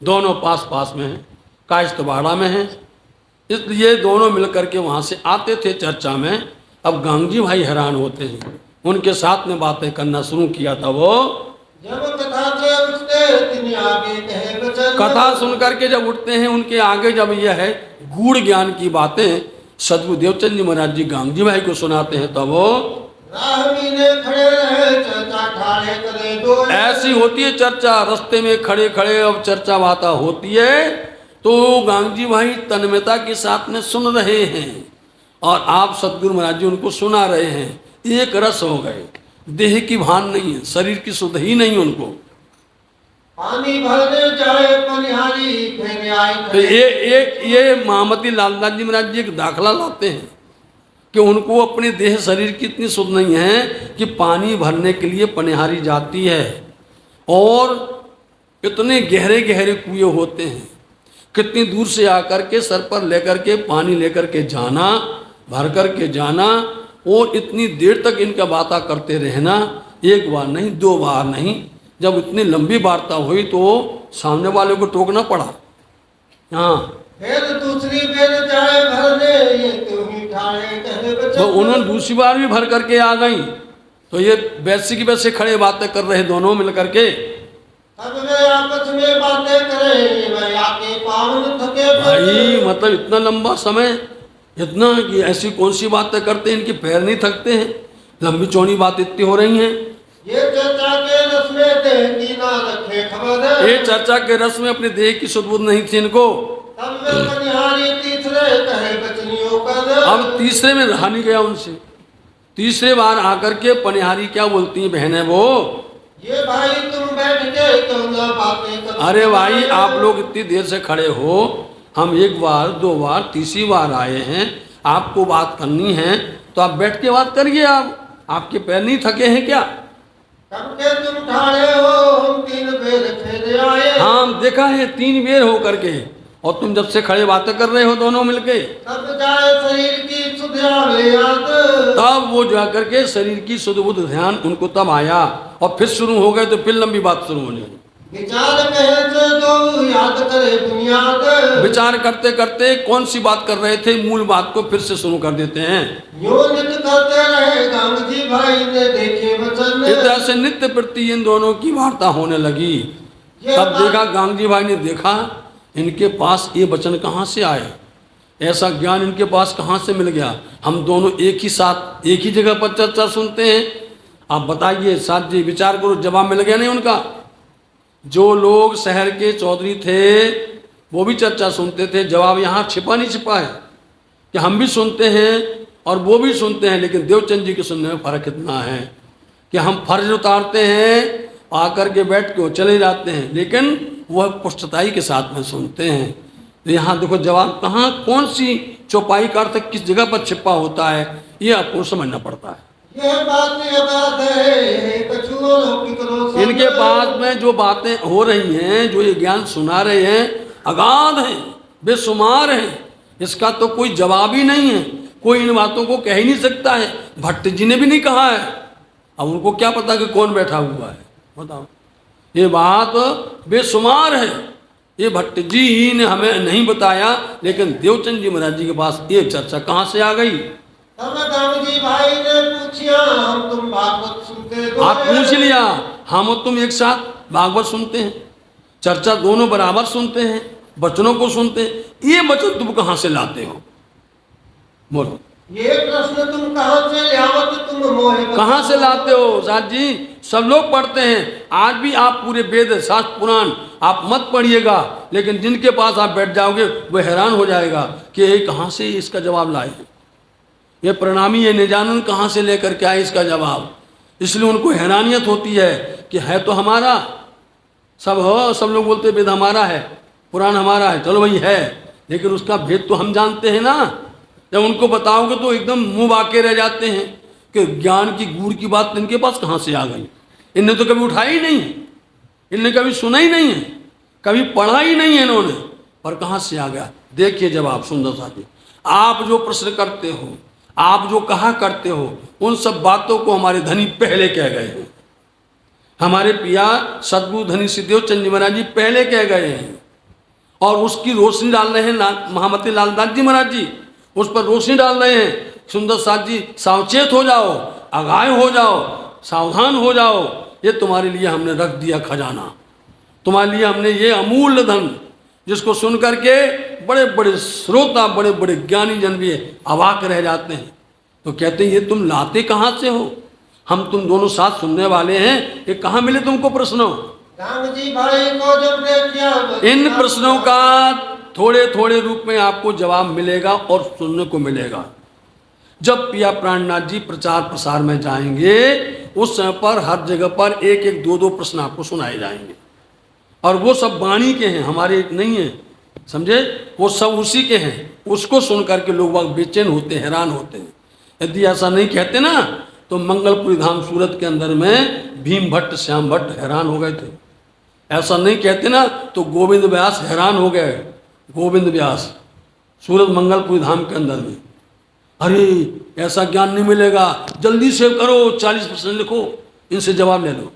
दोनों पास पास में हैं, कायस्थबाड़ा में हैं। इसलिए दोनों मिलकर के वहाँ से आते थे चर्चा में। अब गांगजी भाई हैरान होते हैं, उनके साथ में बातें करना शुरू किया था। वो जब कथा से उठते तिन आगे कहे वचन, कथा सुन करके जब उठते हैं, उनके आगे जब यह है गूढ़ ज्ञान की बातें सदगुरु देवचंद जी महाराज जी गांगजी भाई को सुनाते हैं, तब वो राह मीने खड़े रहे चर्चा ठाड़े करे दो, ऐसी होती है चर्चा, रास्ते में खड़े खड़े अब चर्चा बाता होती है, तो गांगजी भाई तन्मयता के साथ में सुन रहे हैं, और आप सतगुरु महाराज जी उनको सुना रहे हैं। एक रस हो गए, देह की भान नहीं है, शरीर की सुध ही नहीं उनको। पानी भरने जाए पनिहारी फिर आई तो ये महामती लालदास जी महाराज जी एक दाखला लाते हैं कि उनको अपने देह शरीर की इतनी सुध नहीं है कि पानी भरने के लिए पनिहारी जाती है, और इतने गहरे गहरे कुएं होते हैं, कितनी दूर से आकर के सर पर लेकर के पानी लेकर के जाना, भर कर के जाना, और इतनी देर तक इनका वार्ता करते रहना, एक बार नहीं, दो बार नहीं, जब इतनी लंबी वार्ता हुई तो सामने वाले को टोकना पड़ा। हाँ, फिर दूसरी बेर जाए भरने, ये तुम ही ठाणे कहे बचन। तो उन्होंने दूसरी बार भी भर करके आ गई। तो ये वैसे की वैसे खड़े बातें कर रहे दोनों मिल करके। अब वे आपस में बातें करें, वे आके पावन थके भाई मतलब इतना लंबा समय, इतना कि ऐसी कौन सी बातें करते हैं, इनके पैर नहीं थकते हैं, लंबी चौड़ी बात इतनी हो रही हैं। ये चर्चा के रस में देह की ना रखे खबर। ये चर्चा के रस में अपने देह की सुध-बुध नहीं थी इनको। तब वे बनिहारी तीसरे कहे बचनियों कर। अब तीसरे में रहा नहीं गया उनसे। तीसरे बार आकर के पनिहारी क्या बोलती हैं बहनें वो, ये भाई तुम बैठ के क्यों ना बातें करो। अरे भाई आप लोग इतनी देर से खड़े हो, हम एक बार दो बार तीसरी बार आए हैं, आपको बात करनी है तो आप बैठ के बात करिए। आप आपके पैर नहीं थके हैं क्या? कब के तुम ठाणे हो, हम 3 बेर फेरे आए। हाँ, हम देखा है 3 बेर हो करके, और तुम जब से खड़े बातें कर रहे हो दोनों मिलके, तब जाए शरीर की सुध आवे याद। तब वो जा करके शरीर की सुध बुध ध्यान उनको तब आया, और फिर शुरू हो गए तो फिर लंबी बात शुरू होने लगी। विचार कहे से दो याद करे बुनियाद। विचार करते करते कौन सी बात कर रहे थे, मूल बात को फिर से शुरू कर देते हैं। यो नित करते रहे गांधी भाई ने देखे वचन। इस तरह से नित्य प्रति इन दोनों की वार्ता होने लगी। तब देखा गांधी भाई ने देखा इनके पास ये वचन कहाँ से आए, ऐसा ज्ञान इनके पास कहाँ से मिल गया। हम दोनों एक ही साथ एक ही जगह पर चर्चा सुनते हैं। आप बताइए साथ जी, विचार करो, जवाब मिल गया नहीं उनका। जो लोग शहर के चौधरी थे वो भी चर्चा सुनते थे, जवाब यहाँ छिपा नहीं छिपा है कि हम भी सुनते हैं और वो भी सुनते हैं, लेकिन देवचंद जी के सुनने में फ़र्क इतना है कि हम फर्ज उतारते हैं, आकर के बैठ के वो चले जाते हैं, लेकिन वह पुष्टताई के साथ में सुनते हैं। तो यहाँ देखो जवाब कहाँ, कौन सी चौपाई का अर्थ किस जगह पर छिपा होता है, ये आपको समझना पड़ता है। यह बात अगाध है, कछुओं की करो सब। इनके पास में जो बातें हो रही हैं, जो ये ज्ञान सुना रहे हैं, अगाध हैं, बेशुमार हैं, इसका तो कोई जवाब ही नहीं है। कोई इन बातों को कह ही नहीं सकता है। भट्ट जी ने भी नहीं कहा है, अब उनको क्या पता कि कौन बैठा हुआ है, बताओ। ये बात बेशुमार है, ये भट्ट जी ने हमें नहीं बताया, लेकिन देवचंद जी महाराज जी के पास ये चर्चा कहाँ से आ गई। तब गांधी भाई ने पूछिया, हम तुम भागवत सुनते दो। आप पूछ लिया, हम और तुम एक साथ भागवत सुनते हैं, चर्चा दोनों बराबर सुनते हैं, वचनों को सुनते हैं, ये वचन तुम कहाँ से लाते हो, बोलो। ये प्रश्न तुम कहाँ से लियावत तुम मोहे। कहाँ से लाते हो साथ जी? सब लोग पढ़ते हैं, आज भी आप पूरे वेद शास्त्र पुराण आप मत पढ़िएगा, लेकिन जिनके पास आप बैठ जाओगे वो हैरान हो जाएगा कि ये कहाँ से इसका जवाब लाए, ये प्रणामी ये निजानन कहाँ से लेकर के आए इसका जवाब। इसलिए उनको हैरानियत होती है कि है तो हमारा सब हो, सब लोग बोलते वेद हमारा है, पुराण हमारा है, चलो भाई है, लेकिन उसका भेद तो हम जानते हैं ना। जब उनको बताओगे तो एकदम मुंह बाके रह जाते हैं कि ज्ञान की गुड़ की बात इनके पास कहाँ से आ गई, इनने तो कभी उठाई ही नहीं है, इनने कभी सुना ही नहीं है, कभी पढ़ा ही नहीं है इन्होंने, पर कहाँ से आ गया। देखिए जवाब सुंदर सा जी, आप जो प्रश्न करते हो, आप जो कहा करते हो, उन सब बातों को हमारे धनी पहले कह गए हैं, हमारे पिया सदगुरु धनी सिद्धदेव चंद जी महाराज जी पहले कह गए हैं, और उसकी रोशनी डाल रहे हैं महामती लालदास जी महाराज जी, उस पर रोशनी डाल रहे हैं। सुंदर साथ जी सावचेत हो जाओ, आगाह हो जाओ, सावधान हो जाओ, ये तुम्हारे लिए हमने रख दिया खजाना, तुम्हारे लिए हमने ये अमूल्य धन, जिसको सुन करके बड़े बड़े श्रोता बड़े बड़े ज्ञानी जन भी अवाक रह जाते हैं। तो कहते हैं ये तुम लाते कहाँ से हो, हम तुम दोनों साथ सुनने वाले हैं, ये कहाँ मिले तुमको प्रश्नों। गांधी भाई को जब देखिया, इन प्रश्नों का थोड़े थोड़े रूप में आपको जवाब मिलेगा और सुनने को मिलेगा। जब पिया प्राणनाथ जी प्रचार प्रसार में जाएंगे, उस समय पर हर जगह पर एक एक दो दो प्रश्न आपको सुनाए जाएंगे, और वो सब वाणी के हैं, हमारे नहीं है, समझे, वो सब उसी के हैं। उसको सुन करके लोग वक्त बेचैन होते, हैरान होते हैं। यदि ऐसा नहीं कहते ना तो मंगलपुरी धाम सूरत के अंदर में भीम भट्ट श्याम भट्ट हैरान हो गए थे। ऐसा नहीं कहते ना तो गोविंद व्यास हैरान हो गए, गोविंद व्यास सूरत मंगलपुरी धाम के अंदर में। अरे ऐसा ज्ञान नहीं मिलेगा, जल्दी से करो, 40% लिखो, इनसे जवाब ले लो,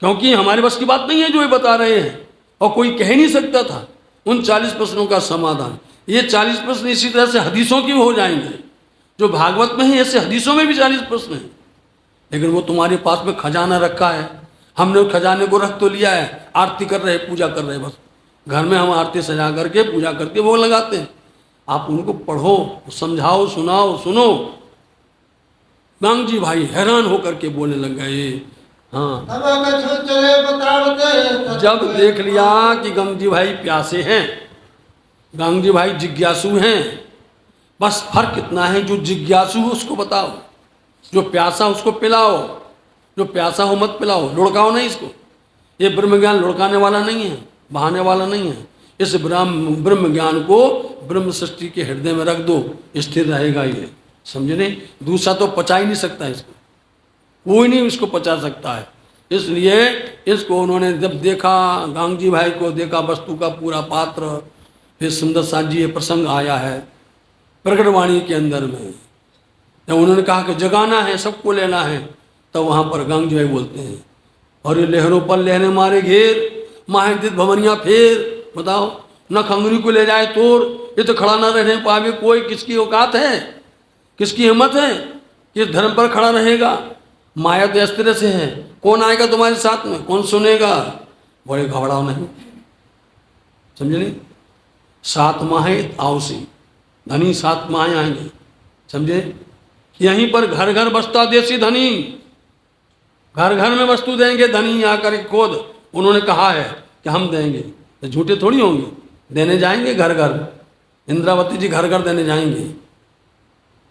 क्योंकि हमारे बस की बात नहीं है जो ये बता रहे हैं, और कोई कह नहीं सकता था उन 40 प्रश्नों का समाधान। ये 40 प्रश्न इसी तरह से हदीसों की हो जाएंगे, जो भागवत में है ऐसे हदीसों में भी 40 प्रश्न हैं, लेकिन वो तुम्हारे पास में खजाना रखा है, हमने उस खजाने को रख तो लिया है, आरती कर रहे, पूजा कर रहे, बस घर में हम आरती सजा करके पूजा करके वो लगाते हैं। आप उनको पढ़ो, समझाओ, सुनाओ, सुनो। गांग जी भाई हैरान होकर के बोलने लग गए। हाँ, तब कछु चले बतावते जब देख लिया कि गंग जी भाई प्यासे हैं, गंग जी भाई जिज्ञासु हैं, बस फर्क इतना है, जो जिज्ञासु हो उसको बताओ, जो प्यासा उसको पिलाओ, जो प्यासा हो मत पिलाओ, लुढ़काओ नहीं इसको। ये ब्रह्म ज्ञान लुढ़काने वाला नहीं है, बहाने वाला नहीं है। इस ब्रह्म ज्ञान को ब्रह्म सृष्टि के हृदय में रख दो, स्थिर रहेगा ये, समझे नहीं? दूसरा तो पचा ही नहीं सकता इसको, कोई नहीं इसको पचा सकता है। इसलिए इसको उन्होंने जब देखा, गांग जी भाई को देखा, वस्तु का पूरा पात्र, फिर सुंदर साथ जी ये प्रसंग आया है प्रकटवाणी के अंदर में, जब उन्होंने कहा कि जगाना है, सबको लेना है, तब वहाँ पर गांग जी भाई बोलते हैं, और ये लहरों पर लहरें मारे घेर, माहिदित भवनिया फेर, बताओ न खंगरी को ले जाए तोड़, ये तो खड़ा ना रहने पावे कोई, किसकी औकात है, किसकी हिम्मत है कि धर्म पर खड़ा रहेगा? माया तो इस तरह से है, कौन आएगा तुम्हारे साथ में, कौन सुनेगा? बड़े घबराओ नहीं, समझे नहीं? 7 माहें आवसी, धनी 7 माहें आएंगे, समझे? यहीं पर घर घर बसता देसी धनी, घर घर में वस्तु देंगे धनी आकर के खुद, उन्होंने कहा है कि हम देंगे, तो झूठे थोड़ी होंगे, देने जाएंगे घर घर, इंद्रावती जी घर घर देने जाएंगे।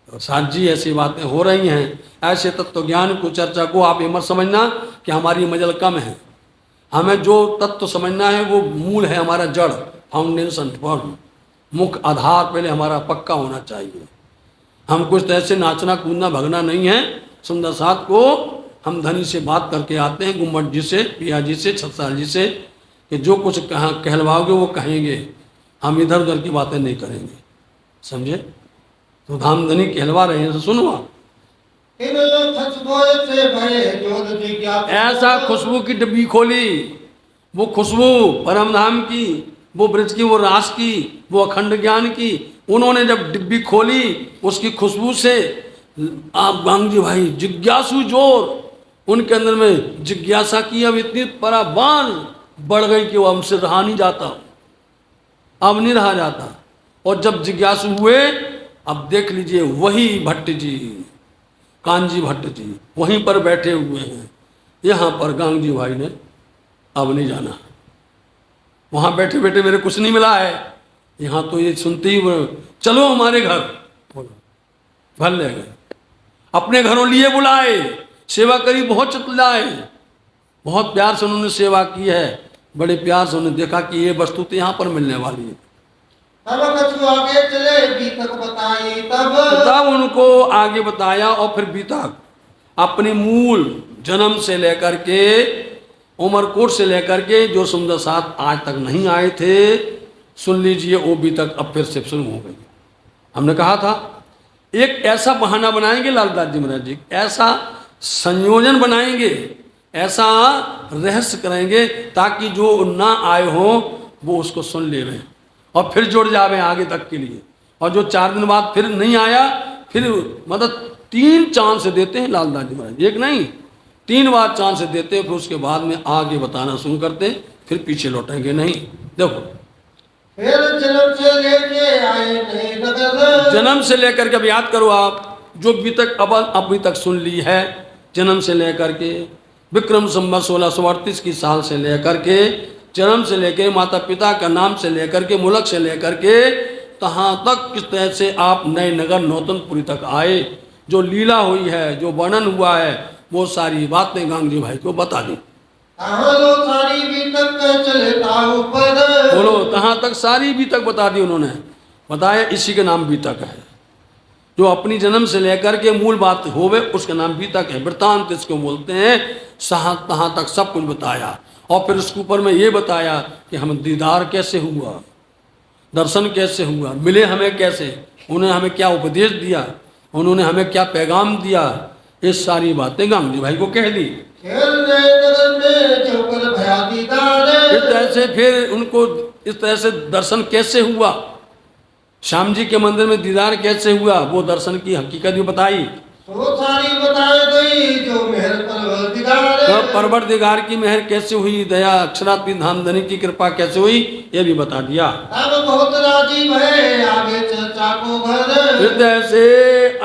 और साथ जी ऐसी बातें हो रही हैं, ऐसे तत्व ज्ञान को चर्चा को आप ये मत समझना कि हमारी मजल कम है, हमें जो तत्व समझना है वो मूल है हमारा, जड़, फाउंडेशन, फॉर्म, मुख्य आधार पहले हमारा पक्का होना चाहिए। हम कुछ तो ऐसे नाचना कूदना भगना नहीं है। सुंदर साथ को हम धनी से बात करके आते हैं, गुम्मट जी से, पिया जी से, छत्साल जी से, कि जो कुछ कहलवाओगे वो कहेंगे, हम इधर उधर की बातें नहीं करेंगे, समझे? तो धामधनी कहलवा रहे हैं, तो सुनो आप। ऐसा खुशबू की डिब्बी खोली, वो खुशबू परम धाम की, वो ब्रज की, वो रास की, वो अखंड ज्ञान की, उन्होंने जब डिब्बी खोली उसकी खुशबू से आप गांग जी भाई जिज्ञासु जोर, उनके अंदर में जिज्ञासा की अब इतनी पराबान बढ़ गई कि वो हमसे रहा नहीं जाता, अब नहीं रहा जाता। और जब जिज्ञासु हुए, अब देख लीजिए वही भट्ट जी, कांजी भट्ट जी वहीं पर बैठे हुए हैं। यहाँ पर गांग जी भाई ने अब नहीं जाना, वहाँ बैठे बैठे मेरे कुछ नहीं मिला है, यहाँ तो ये सुनते ही चलो हमारे घर, बोलो घर ले गए, अपने घरों लिए बुलाए, सेवा करी, बहुत चितलाए, बहुत प्यार से उन्होंने सेवा की है, बड़े प्यार से उन्होंने देखा कि ये वस्तु तो यहाँ पर मिलने वाली है। तब कछु आगे चले बीतक बताई, तब उनको आगे बताया, और फिर बीतक अपने मूल जन्म से लेकर के, उमरकोट से लेकर के, जो सुंदर साथ आज तक नहीं आए थे, सुन लीजिए वो बीतक अब फिर से शुरू हो गई। हमने कहा था एक ऐसा बहाना बनाएंगे लालदास जी महाराज जी, ऐसा संयोजन बनाएंगे, ऐसा रहस्य करेंगे ताकि जो ना आए हो वो उसको सुन ले रहे और फिर जुड़ जावे आगे तक के लिए। और जो 4 दिन बाद फिर नहीं आया, फिर मतलब 3 चांस देते हैं लालदास जी महाराज, एक नहीं 3 बार चांस देते हैं, फिर उसके बाद में आगे बताना शुरू करते, फिर पीछे लौटेंगे नहीं। देखो फिर जन्म से लेके आए नहीं नगर, जन्म से लेकर के, अब याद करो आप जो अभी तक सुन ली है, जन्म से लेकर के विक्रम संवत 1638 की साल से लेकर के, जन्म से लेकर माता पिता का नाम से लेकर के, मुल्क से लेकर के, तहाँ तक किस तरह से आप नए नगर नौतनपुरी तक आए, जो लीला हुई है, जो वर्णन हुआ है, वो सारी बातें गांग जी भाई को बता दी। लो सारी बीतक चले ताऊ पर, बोलो तहाँ तक सारी बीतक बता दी उन्होंने, बताया इसी का नाम बीतक है, जो अपनी जन्म से लेकर के मूल बात होवे उसका नाम बीतक है, वृत्तांत इसको बोलते हैं। तहाँ तक सब कुछ बताया, और फिर उसके ऊपर में ये बताया कि हम दीदार कैसे हुआ, दर्शन कैसे हुआ, मिले हमें कैसे, उन्होंने हमें क्या उपदेश दिया, उन्होंने हमें क्या पैगाम दिया, ये सारी बातें गांग जी भाई को कह दी। खेलने नगर में जो कर भया दीदार, इस तरह से फिर उनको इस तरह से दर्शन कैसे हुआ, श्याम जी के मंदिर में दीदार कैसे हुआ, वो दर्शन की हकीकत भी बताई। सो सारी बताए गई जो मेहर परवरदिगार, तो परवरदिगार की मेहर कैसे हुई, दया अक्षरात्मी धामधनी की कृपा कैसे हुई, ये भी बता दिया। अब बहुत राजी भय आगे चर्चा को घर, इस तरह से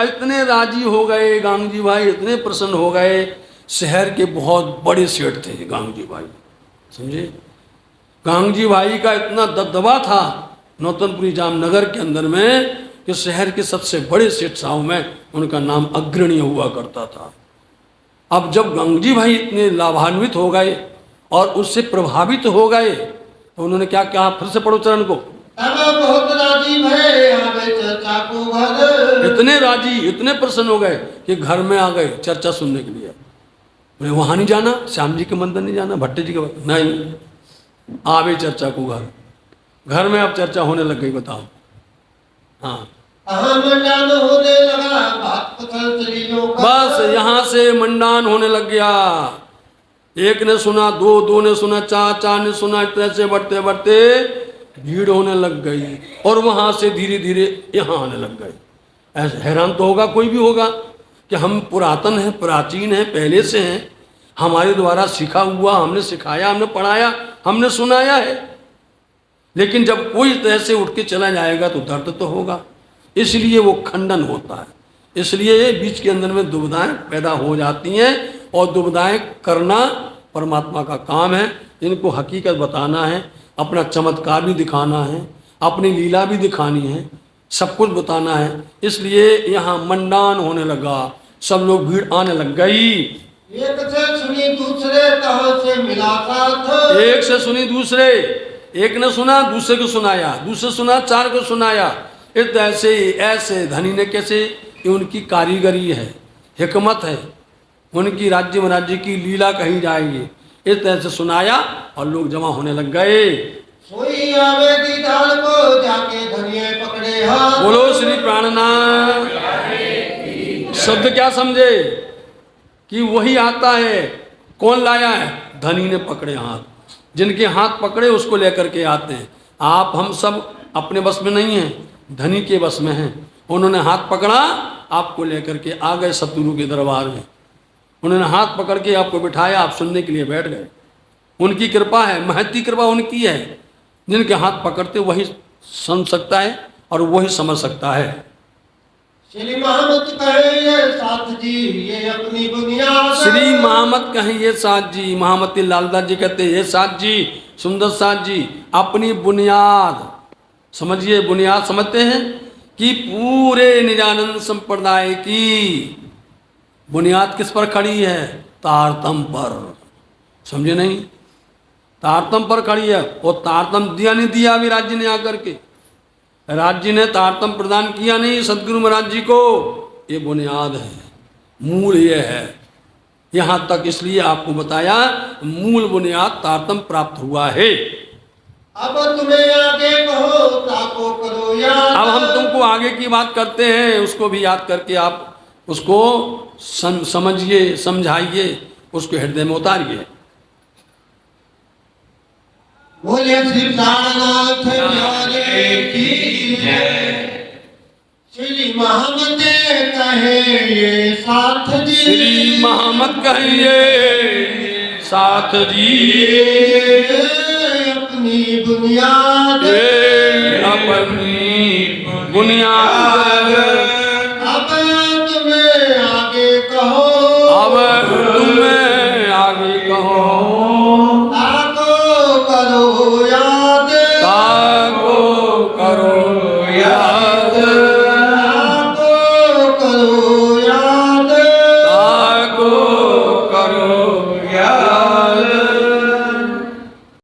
इतने राजी हो गए गांग जी भाई, इतने प्रसन्न हो गए। शहर के बहुत बड़े सेठ थे गांग जी भाई, समझे। गांग जी भाई का इतना दबदबा था नौतनपुरी जामनगर के अंदर में कि शहर के सबसे बड़े सेठ साहब में उनका नाम अग्रणी हुआ करता था। अब जब गांग जी भाई इतने लाभान्वित हो गए और उससे प्रभावित हो गए तो उन्होंने क्या कहा, फिर से पढ़ो चरण को। अब बहुत राजी भय आगे चर्चा को घर, इतने राजी इतने प्रसन्न हो गए कि घर में आ गए चर्चा सुनने के लिए। बोले वहां नहीं जाना, श्याम जी के मंदिर नहीं जाना, भट्टे जी के नहीं, आवे चर्चा को घर। घर में अब चर्चा होने लग गई, बताओ। हाँ, मंडान होने लगा, बात पकड़ चली जो कर, बस यहाँ से मंडान होने लग गया। एक ने सुना, दो ने सुना, चार ने सुना, इस तरह से बढ़ते बढ़ते भीड़ होने लग गई और वहां से धीरे धीरे यहाँ आने लग गए। ऐसे हैरान तो होगा, कोई भी होगा कि हम पुरातन हैं, प्राचीन हैं, पहले से हैं, हमारे द्वारा सीखा हुआ, हमने सिखाया, हमने पढ़ाया, हमने सुनाया है। लेकिन जब कोई तरह से उठ के चला जाएगा तो दर्द तो होगा, इसलिए वो खंडन होता है। इसलिए बीच के अंदर में दुविधाएं पैदा हो जाती हैं और दुविधाएं करना परमात्मा का काम है। इनको हकीकत बताना है, अपना चमत्कार भी दिखाना है, अपनी लीला भी दिखानी है, सब कुछ बताना है। इसलिए यहाँ मंडान होने लगा, सब लोग भीड़ आने लग गई। एक से सुनी दूसरे कहाँ से मिला साथ, एक से सुनी दूसरे, एक ने सुना दूसरे को सुनाया, दूसरे सुना चार को सुनाया। इस ऐसे ऐसे धनी ने कैसे, ये उनकी कारीगरी है, हिकमत है, उनकी राज्य महाराज्य की लीला कही जाएगी। इस तरह से सुनाया और लोग जमा होने लग गए। सोई आवे दीदार को जाके धनिये पकड़े हाथ, बोलो श्री प्राणनाथ। शब्द क्या समझे कि वही आता है। कौन लाया है? धनी ने पकड़े हाथ, जिनके हाथ पकड़े उसको लेकर के आते हैं। आप हम सब अपने बस में नहीं हैं, धनी के बस में हैं। उन्होंने हाथ पकड़ा, आपको लेकर के आ गए सतगुरु के दरबार में। उन्होंने हाथ पकड़ के आपको बिठाया, आप सुनने के लिए बैठ गए। उनकी कृपा है, महती कृपा उनकी है। जिनके हाथ पकड़ते वही सुन सकता है और वही समझ सकता है। श्री महामत कहे ये साथ जी, ये अपनी बुनियाद, श्री महामत कहें ये साथ जी, महामती लालदास जी कहते ये साथ जी, सुंदर साथ जी, अपनी बुनियाद समझिए। बुनियाद समझते हैं कि पूरे निजानंद संप्रदाय की बुनियाद किस पर खड़ी है? तारतम पर। समझे नहीं? तारतम पर खड़ी है। वो तारतम दिया नहीं दिया अभी राज्य ने आकर के, राज्य ने तारतम प्रदान किया नहीं सदगुरु महाराज जी को। ये बुनियाद है, मूल ये है। यहाँ तक इसलिए आपको बताया मूल बुनियाद तारतम प्राप्त हुआ है। अब तुम्हें आगे कहो ताको करो याद, अब हम तुमको आगे की बात करते हैं, उसको भी याद करके आप उसको समझिए, समझाइए, उसको हृदय में उतारिए। बोले श्री प्राणनाथ प्यारे की जय, श्री महामत कहे ये साथ जी, श्री महामत कहिए साथ जी, अपनी बुनियाद अपनी बुनियाद